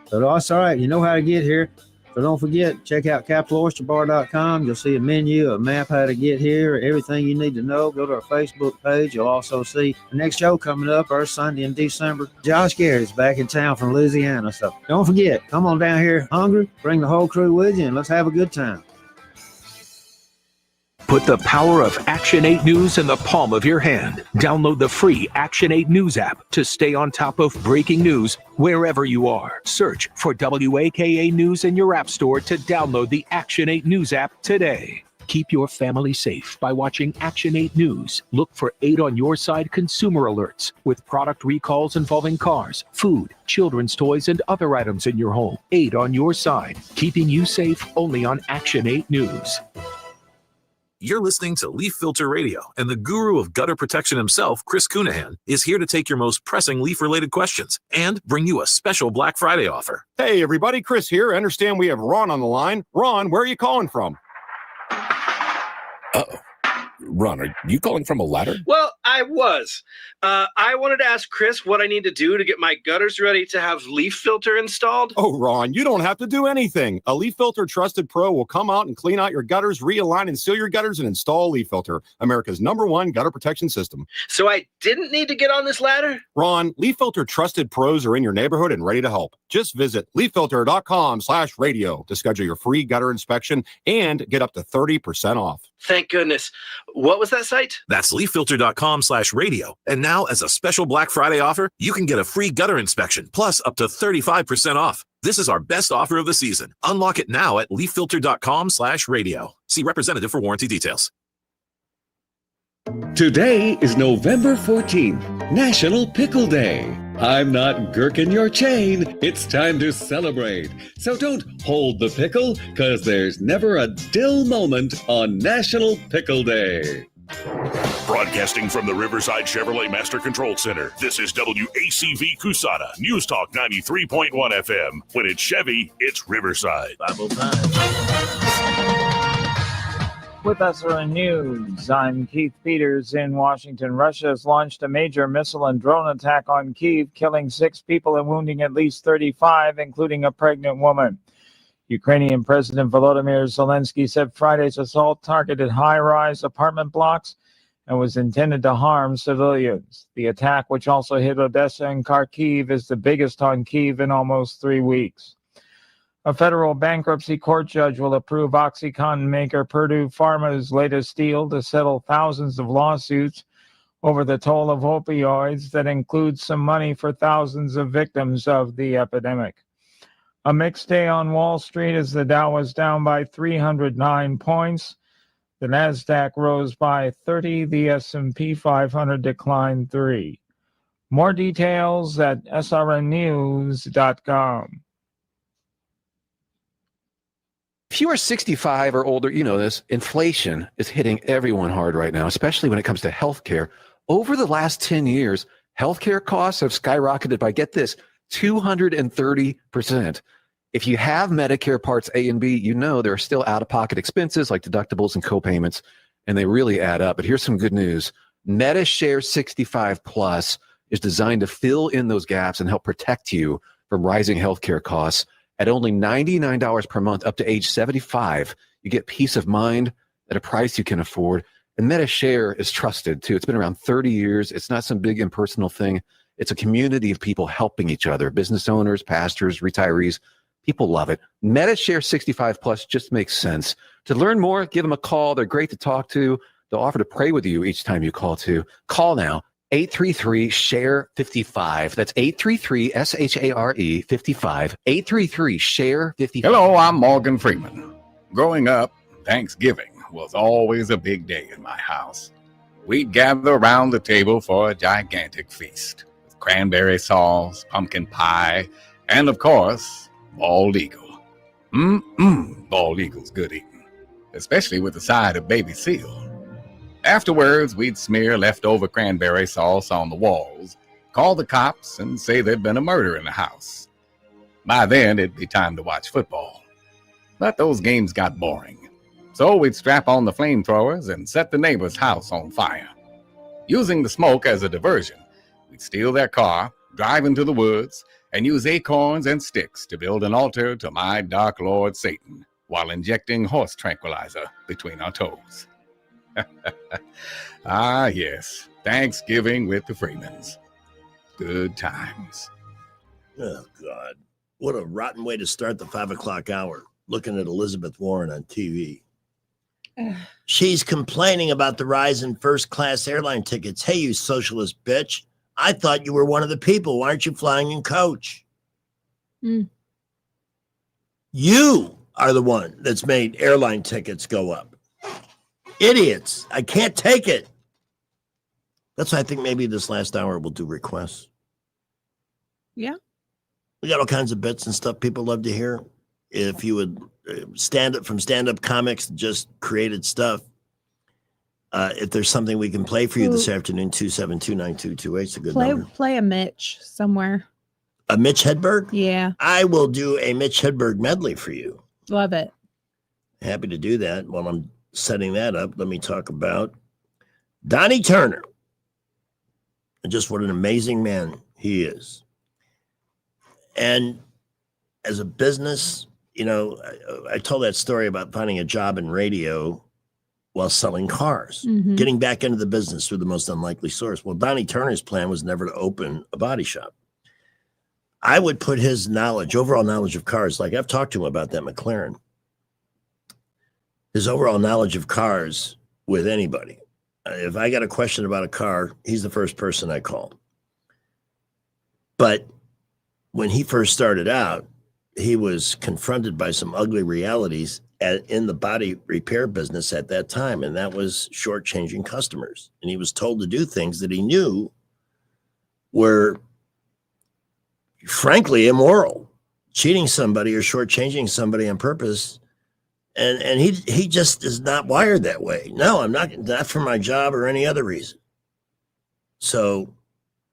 So that's all right. You know how to get here. So don't forget, check out CapitolOysterBar.com. You'll see a menu, a map how to get here, everything you need to know. Go to our Facebook page. You'll also see the next show coming up, our Sunday in December. Josh Garrett's back in town from Louisiana. So don't forget, come on down here hungry, bring the whole crew with you, and let's have a good time. Put the power of Action 8 News in the palm of your hand. Download the free Action 8 News app to stay on top of breaking news wherever you are. Search for WAKA News in your app store to download the Action 8 News app today. Keep your family safe by watching Action 8 News. Look for 8 on your side consumer alerts with product recalls involving cars, food, children's toys, and other items in your home. 8 on your side, keeping you safe only on Action 8 News. You're listening to Leaf Filter Radio, and the guru of gutter protection himself, Chris Cunahan, is here to take your most pressing leaf-related questions and bring you a special Black Friday offer. Hey, everybody, Chris here. I understand we have Ron on the line. Ron, where are you calling from? Uh-oh. Ron, are you calling from a ladder? Well, I was. I wanted to ask Chris what I need to do to get my gutters ready to have leaf filter installed. Oh, Ron, you don't have to do anything. A Leaf Filter Trusted Pro will come out and clean out your gutters, realign and seal your gutters, and install Leaf Filter, America's #1 gutter protection system. So I didn't need to get on this ladder? Ron, Leaf Filter Trusted Pros are in your neighborhood and ready to help. Just visit leaffilter.com/radio to schedule your free gutter inspection and get up to 30% off. Thank goodness. What was that site? That's leaffilter.com/radio. And now, as a special Black Friday offer, you can get a free gutter inspection, plus up to 35% off. This is our best offer of the season. Unlock it now at leaffilter.com/radio. See representative for warranty details. Today is November 14th, National Pickle Day. I'm not gherkin your chain. It's time to celebrate. So don't hold the pickle, because there's never a dill moment on National Pickle Day. Broadcasting from the Riverside Chevrolet Master Control Center, this is WACV Cusana, News Talk 93.1 FM. When it's Chevy, it's Riverside. Bible time. With SRN News, I'm Keith Peters in Washington. Russia has launched a major missile and drone attack on Kyiv, killing 6 people and wounding at least 35, including a pregnant woman. Ukrainian President Volodymyr Zelensky said Friday's assault targeted high-rise apartment blocks and was intended to harm civilians. The attack, which also hit Odessa and Kharkiv, is the biggest on Kyiv in almost 3 weeks. A federal bankruptcy court judge will approve OxyContin maker Purdue Pharma's latest deal to settle thousands of lawsuits over the toll of opioids that includes some money for thousands of victims of the epidemic. A mixed day on Wall Street as the Dow was down by 309 points. The Nasdaq rose by 30. The S&P 500 declined 3. More details at srnnews.com. If you are 65 or older, you know this, inflation is hitting everyone hard right now, especially when it comes to healthcare. Over the last 10 years, healthcare costs have skyrocketed by, get this, 230%. If you have Medicare Parts A and B, you know there are still out-of-pocket expenses like deductibles and co-payments, and they really add up. But here's some good news. MediShare 65 Plus is designed to fill in those gaps and help protect you from rising healthcare costs. At only $99 per month up to age 75, you get peace of mind at a price you can afford. And MediShare is trusted, too. It's been around 30 years. It's not some big impersonal thing. It's a community of people helping each other, business owners, pastors, retirees. People love it. MediShare 65 Plus just makes sense. To learn more, give them a call. They're great to talk to. They'll offer to pray with you each time you call, too. Call now. 833-SHARE-55. That's 833-SHARE-55. 833-SHARE-55. Hello, I'm Morgan Freeman. Growing up, Thanksgiving was always a big day in my house. We'd gather around the table for a gigantic feast with cranberry sauce, pumpkin pie, and of course, bald eagle. Bald eagle's good eating, especially with a side of baby seal. Afterwards, we'd smear leftover cranberry sauce on the walls, call the cops, and say there'd been a murder in the house. By then, it'd be time to watch football. But those games got boring. So we'd strap on the flamethrowers and set the neighbor's house on fire. Using the smoke as a diversion, we'd steal their car, drive into the woods, and use acorns and sticks to build an altar to my dark lord Satan while injecting horse tranquilizer between our toes. Ah, yes. Thanksgiving with the Freemans. Good times. Oh, God. What a rotten way to start the 5 o'clock hour, looking at Elizabeth Warren on TV. She's complaining about the rise in first-class airline tickets. Hey, you socialist bitch. I thought you were one of the people. Why aren't you flying in coach? You are the one that's made airline tickets go up. Idiots. I can't take it. That's why I think maybe this last hour we'll do requests. Yeah. We got all kinds of bits and stuff people love to hear. If you would stand-up comics, just created stuff. If there's something we can play for you this afternoon, 272-9228 is a good number. Play a Mitch somewhere. A Mitch Hedberg? Yeah. I will do a Mitch Hedberg medley for you. Love it. Happy to do that. While I'm setting that up, let me talk about Donnie Turner. And just what an amazing man he is. And as a business, you know, I told that story about finding a job in radio while selling cars, getting back into the business through the most unlikely source. Well, Donnie Turner's plan was never to open a body shop. I would put his knowledge, overall knowledge of cars, like I've talked to him about that McLaren, his overall knowledge of cars with anybody. If I got a question about a car, he's the first person I call. But when he first started out, he was confronted by some ugly realities in the body repair business at that time, and that was shortchanging customers. And he was told to do things that he knew were, frankly, immoral, cheating somebody or shortchanging somebody on purpose. And he just is not wired that way. No, I'm not for my job or any other reason. So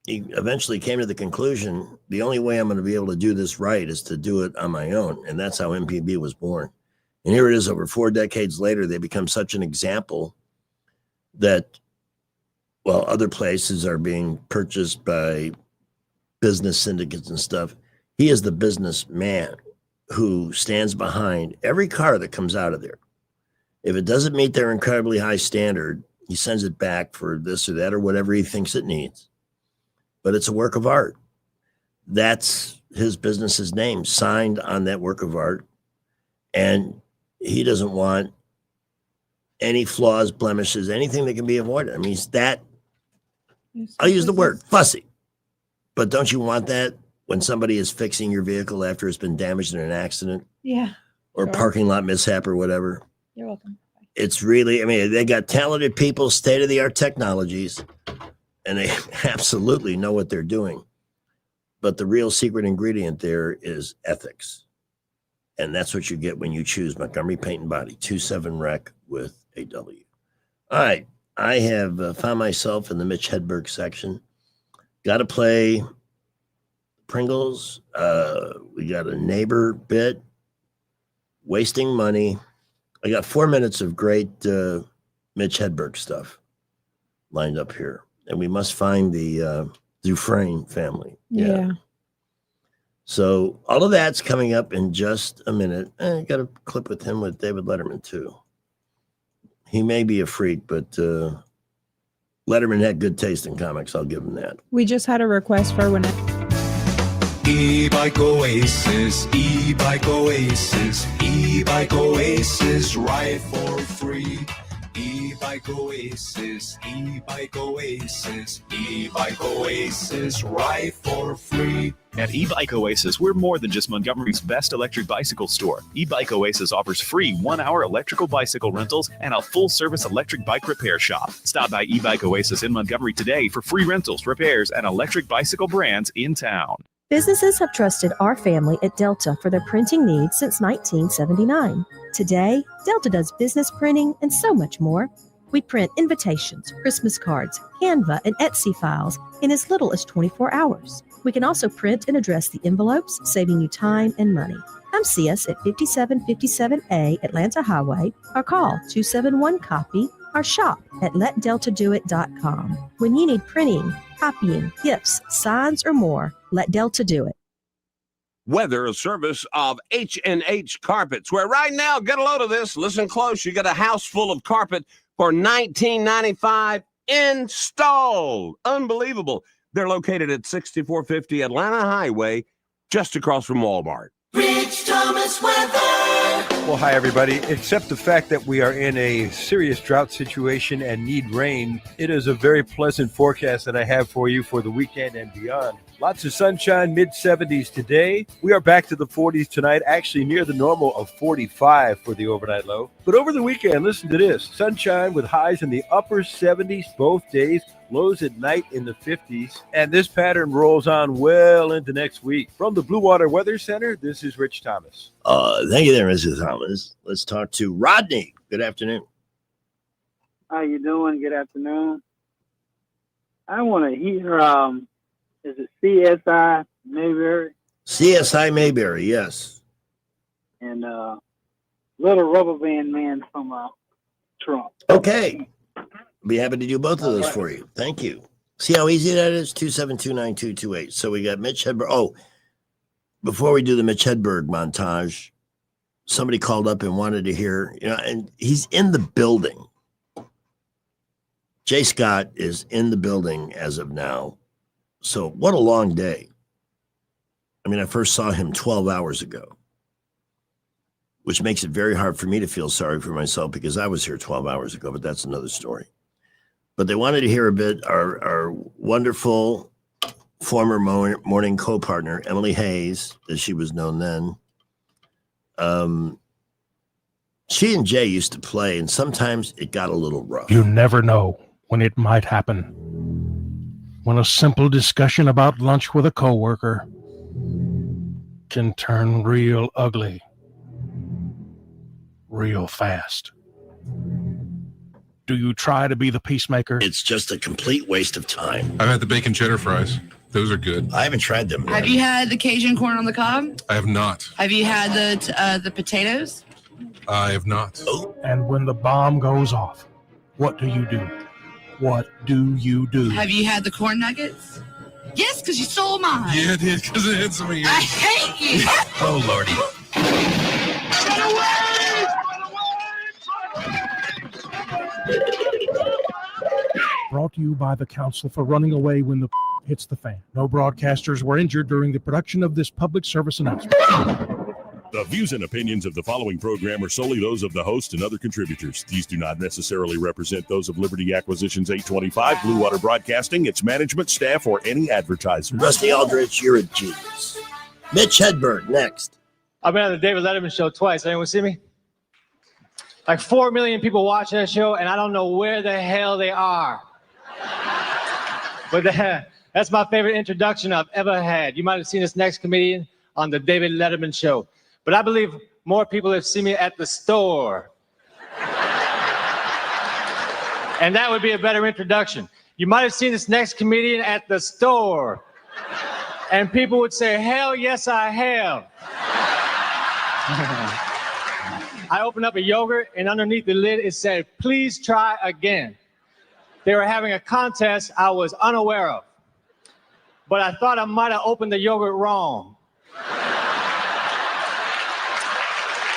he eventually came to the conclusion, the only way I'm going to be able to do this right is to do it on my own. And that's how MPB was born. And here it is, over 4 decades later, they become such an example that, while other places are being purchased by business syndicates and stuff, he is the businessman who stands behind every car that comes out of there. If it doesn't meet their incredibly high standard, he sends it back for this or that or whatever he thinks it needs. But it's a work of art. That's his business's name, signed on that work of art. And he doesn't want any flaws, blemishes, anything that can be avoided. I mean, he's that, I'll use the word, fussy. But don't you want that when somebody is fixing your vehicle after it's been damaged in an accident? Yeah. Or parking lot mishap or whatever? You're welcome. It's really, I mean, they got talented people, state-of-the-art technologies, and they absolutely know what they're doing. But the real secret ingredient there is ethics. And that's what you get when you choose Montgomery Paint and Body, 27 Rec with a W. All right. I have found myself in the Mitch Hedberg section. Got to play Pringles. We got a neighbor bit. Wasting money. I got 4 minutes of great Mitch Hedberg stuff lined up here. And we must find the Dufresne family. Yeah. So all of that's coming up in just a minute. I got a clip with him with David Letterman, too. He may be a freak, but Letterman had good taste in comics. I'll give him that. We just had a request for when E-Bike Oasis, E-Bike Oasis, E-Bike Oasis, ride for free. E-Bike Oasis, E-Bike Oasis, E-Bike Oasis, ride for free. At E-Bike Oasis, we're more than just Montgomery's best electric bicycle store. E-Bike Oasis offers free 1-hour electrical bicycle rentals and a full-service electric bike repair shop. Stop by E-Bike Oasis in Montgomery today for free rentals, repairs, and electric bicycle brands in town. Businesses have trusted our family at Delta for their printing needs since 1979. Today, Delta does business printing and so much more. We print invitations, Christmas cards, Canva, and Etsy files in as little as 24 hours. We can also print and address the envelopes, saving you time and money. Come see us at 5757A Atlanta Highway or call 271-COPY or shop at letdeltadoit.com. When you need printing, copying, gifts, signs, or more, let Delta do it. Weather, a service of H&H Carpets, where right now, get a load of this, listen close, you get a house full of carpet for $19.95 installed. Unbelievable. They're located at 6450 Atlanta Highway, just across from Walmart. Rich Thomas weather. Well, hi, everybody. Except the fact that we are in a serious drought situation and need rain, it is a very pleasant forecast that I have for you for the weekend and beyond. Lots of sunshine, mid-70s today. We are back to the 40s tonight, actually near the normal of 45 for the overnight low. But over the weekend, listen to this. Sunshine with highs in the upper 70s both days, lows at night in the 50s. And this pattern rolls on well into next week. From the Blue Water Weather Center, this is Rich Thomas. Thank you there, Mrs. Thomas. Let's talk to Rodney. Good afternoon. How you doing? Good afternoon. I want to hear, is it CSI Mayberry? CSI Mayberry, yes. And Little Rubber Band Man from Trump. Okay. Be happy to do both of those for you. Thank you. See how easy that is? 2729228. So we got Mitch Hedberg. Oh, before we do the Mitch Hedberg montage, somebody called up and wanted to hear, and he's in the building. Jay Scott is in the building as of now. So what a long day. I mean, I first saw him 12 hours ago, which makes it very hard for me to feel sorry for myself because I was here 12 hours ago, but that's another story. But they wanted to hear a bit our wonderful former morning co-partner, Emily Hayes, as she was known then. She and Jay used to play, and sometimes it got a little rough. You never know when it might happen. When a simple discussion about lunch with a coworker can turn real ugly real fast. Do you try to be the peacemaker? It's just a complete waste of time. I've had the bacon cheddar fries. Those are good. I haven't tried them. Have you had the Cajun corn on the cob? I have not. Have you had the potatoes? I have not. And when the bomb goes off, what do you do? What do you do? Have you had the corn nuggets? Yes, because you stole mine. Yeah, I did, because it hit some of yours. I hate you. Oh, Lordy. Brought to you by the Council for Running Away When the Hits the Fan. No broadcasters were injured during the production of this public service announcement. The views and opinions of the following program are solely those of the host and other contributors. These do not necessarily represent those of Liberty Acquisitions 825, Blue Water Broadcasting, its management, staff, or any advertiser. Rusty Aldrich, you're a genius. Mitch Hedberg, next. I've been on the David Letterman show twice. Anyone see me? Like 4 million people watch that show, and I don't know where the hell they are. But that's my favorite introduction I've ever had. You might have seen this next comedian on the David Letterman show. But I believe more people have seen me at the store. And that would be a better introduction. You might have seen this next comedian at the store. And people would say, hell yes, I have. I opened up a yogurt, and underneath the lid, it said, please try again. They were having a contest I was unaware of. But I thought I might have opened the yogurt wrong.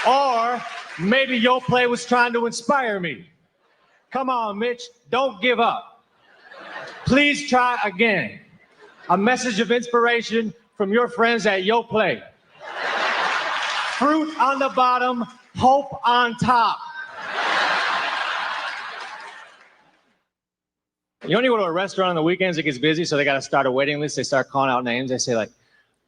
Or maybe your play was trying to inspire me. Come on, Mitch, don't give up. Please try again. A message of inspiration from your friends at Yo Play. Fruit on the bottom, hope on top. You only go to a restaurant on the weekends, it gets busy, so they got to start a waiting list. They start calling out names. They say like,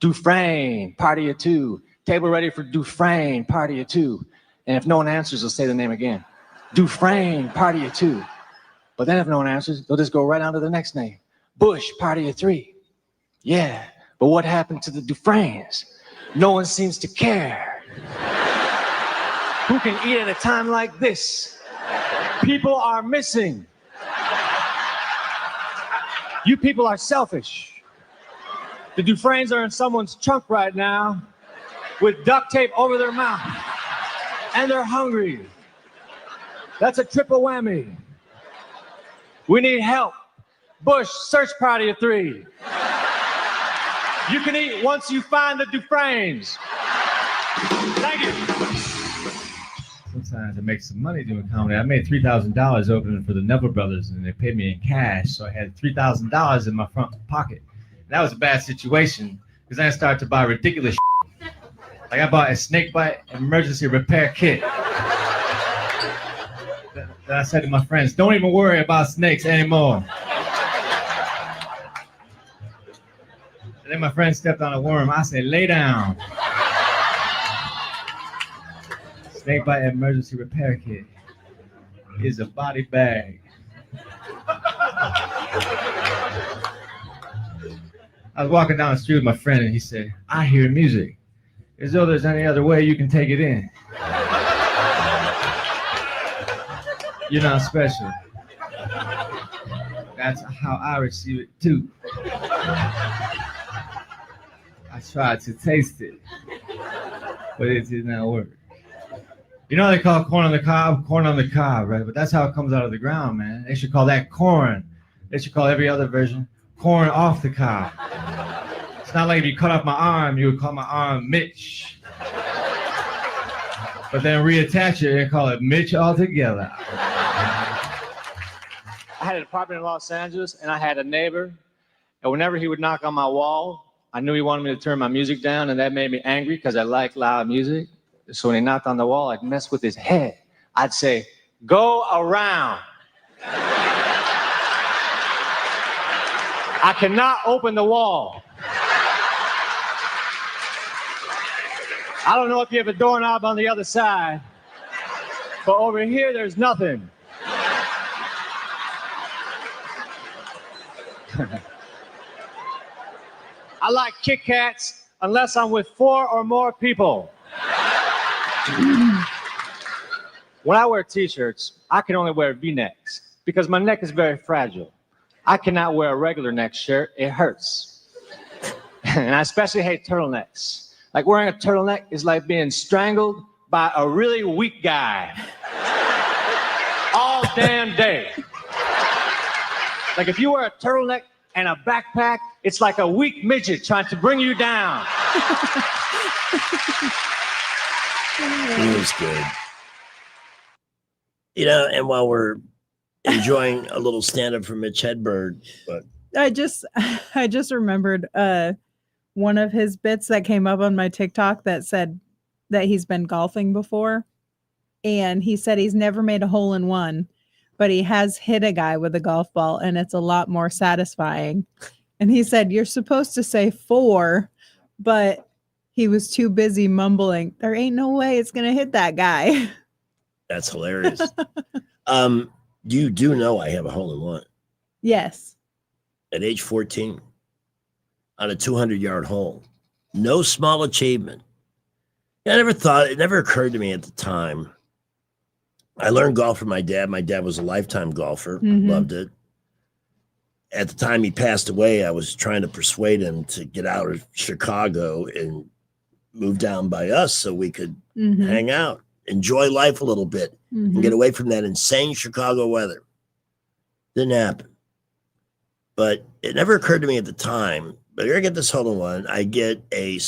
Dufresne, party of two. Table ready for Dufresne, party of two. And if no one answers, they'll say the name again. Dufresne, party of two. But then if no one answers, they'll just go right on to the next name. Bush, party of three. Yeah, but what happened to the Dufresnes? No one seems to care. Who can eat at a time like this? People are missing. You people are selfish. The Dufresnes are in someone's trunk right now with duct tape over their mouth. And they're hungry. That's a triple whammy. We need help. Bush, search party of three. You can eat once you find the Dufresnes. Thank you. Sometimes I make some money doing comedy. I made $3,000 opening for the Neville Brothers, and they paid me in cash. So I had $3,000 in my front pocket. And that was a bad situation because then I started to buy ridiculous shit. Like I bought a snake bite emergency repair kit. Then I said to my friends, don't even worry about snakes anymore. And then my friend stepped on a worm. I said, lay down. Snake bite emergency repair kit is a body bag. I was walking down the street with my friend and he said, I hear music. As though there's any other way you can take it in. You're not special. That's how I receive it too. I tried to taste it, but it did not work. You know they call corn on the cob, right? But that's how it comes out of the ground, man. They should call that corn. They should call every other version corn off the cob. It's not like if you cut off my arm, you would call my arm Mitch. But then reattach it and call it Mitch altogether. I had an apartment in Los Angeles, and I had a neighbor, and whenever he would knock on my wall, I knew he wanted me to turn my music down, and that made me angry because I like loud music. So when he knocked on the wall, I'd mess with his head. I'd say, go around. I cannot open the wall. I don't know if you have a doorknob on the other side, but over here, there's nothing. I like Kit Kats unless I'm with 4 or more people. When I wear t-shirts, I can only wear V-necks because my neck is very fragile. I cannot wear a regular neck shirt, it hurts. And I especially hate turtlenecks. Like wearing a turtleneck is like being strangled by a really weak guy. All damn day. Like if you wear a turtleneck and a backpack, it's like a weak midget trying to bring you down. It was good. You know, and while we're enjoying a little stand-up from Mitch Hedberg, but I just remembered one of his bits that came up on my TikTok that said that he's been golfing before. And he said he's never made a hole in one, but he has hit a guy with a golf ball and it's a lot more satisfying. And he said, you're supposed to say 4, but he was too busy mumbling, there ain't no way it's going to hit that guy. that's hilarious. You do know I have a hole in one. Yes. At age 14 on a 200-yard hole. No small achievement. I never thought, it never occurred to me at the time. I learned golf from my dad. My dad was a lifetime golfer, loved it. At the time he passed away, I was trying to persuade him to get out of Chicago and move down by us so we could hang out, enjoy life a little bit, and get away from that insane Chicago weather. Didn't happen. But it never occurred to me at the time, but here I get this hole in one. I get a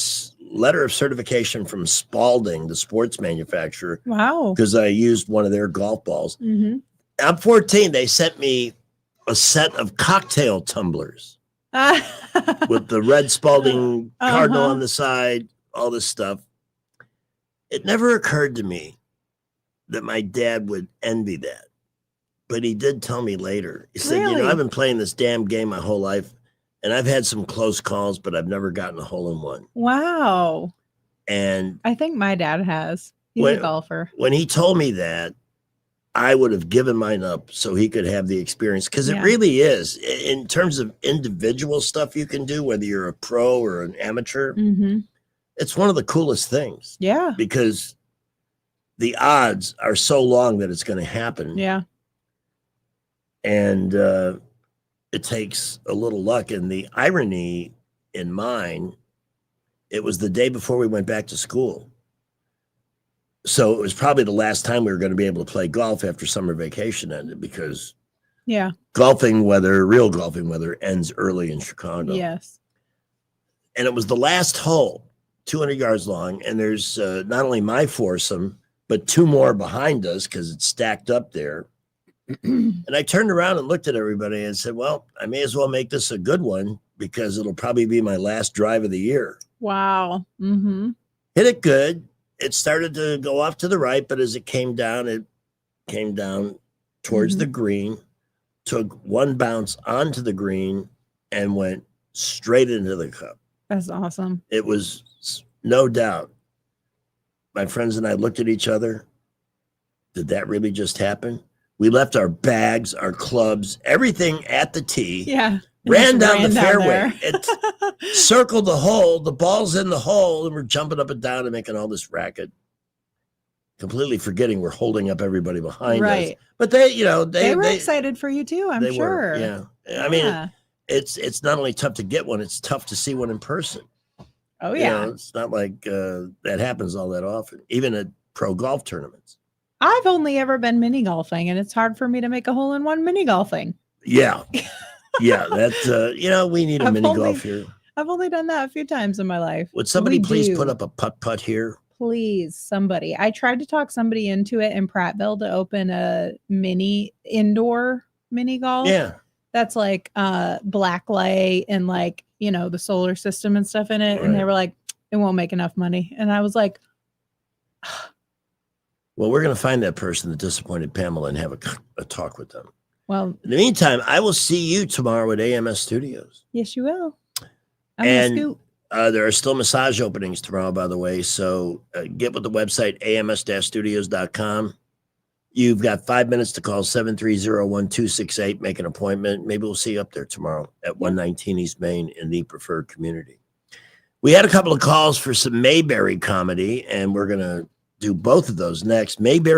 letter of certification from Spalding, the sports manufacturer. Wow. Because I used one of their golf balls. I'm 14. They sent me a set of cocktail tumblers with the red Spalding cardinal on the side, all this stuff. It never occurred to me that my dad would envy that. But he did tell me later. He said, you know, I've been playing this damn game my whole life, and I've had some close calls, but I've never gotten a hole in one. Wow. And I think my dad has. He's a golfer. When he told me that, I would have given mine up so he could have the experience. Because it really is. In terms of individual stuff you can do, whether you're a pro or an amateur, it's one of the coolest things. Yeah. Because the odds are so long that it's going to happen. Yeah. And it takes a little luck. And the irony in mine, it was the day before we went back to school. So it was probably the last time we were going to be able to play golf after summer vacation ended, because golfing weather, real golfing weather, ends early in Chicago. Yes. And it was the last hole, 200 yards long. And there's not only my foursome, but 2 more behind us because it's stacked up there. And I turned around and looked at everybody and said, well, I may as well make this a good one because it'll probably be my last drive of the year. Wow. Hit it good. It started to go off to the right, but as it came down towards the green, took one bounce onto the green and went straight into the cup. That's awesome. It was no doubt. My friends and I looked at each other. Did that really just happen? We left our bags, our clubs, everything at the tee. Yeah. Ran down the down fairway. It circled the hole. The ball's in the hole, and we're jumping up and down and making all this racket. Completely forgetting we're holding up everybody behind us. But they were excited for you too, I'm sure. Yeah. I mean, it's not only tough to get one, it's tough to see one in person. Oh, yeah. It's not like that happens all that often, even at pro golf tournaments. I've only ever been mini golfing, and it's hard for me to make a hole-in-one mini golfing. Yeah. Yeah, that, we need a mini golf here. I've only done that a few times in my life. Would somebody please put up a putt-putt here? Please, somebody. I tried to talk somebody into it in Prattville to open a indoor mini golf. Yeah. That's like black light and like, the solar system and stuff in it. Right. And they were like, it won't make enough money. And I was like, well, we're going to find that person that disappointed Pamela and have a talk with them. Well, in the meantime, I will see you tomorrow at AMS Studios. Yes, you will. And there are still massage openings tomorrow, by the way. So get with the website, ams-studios.com. You've got 5 minutes to call 730-1268, make an appointment. Maybe we'll see you up there tomorrow at 119 East Main in the preferred community. We had a couple of calls for some Mayberry comedy, and we're going to do both of those next. Mayberry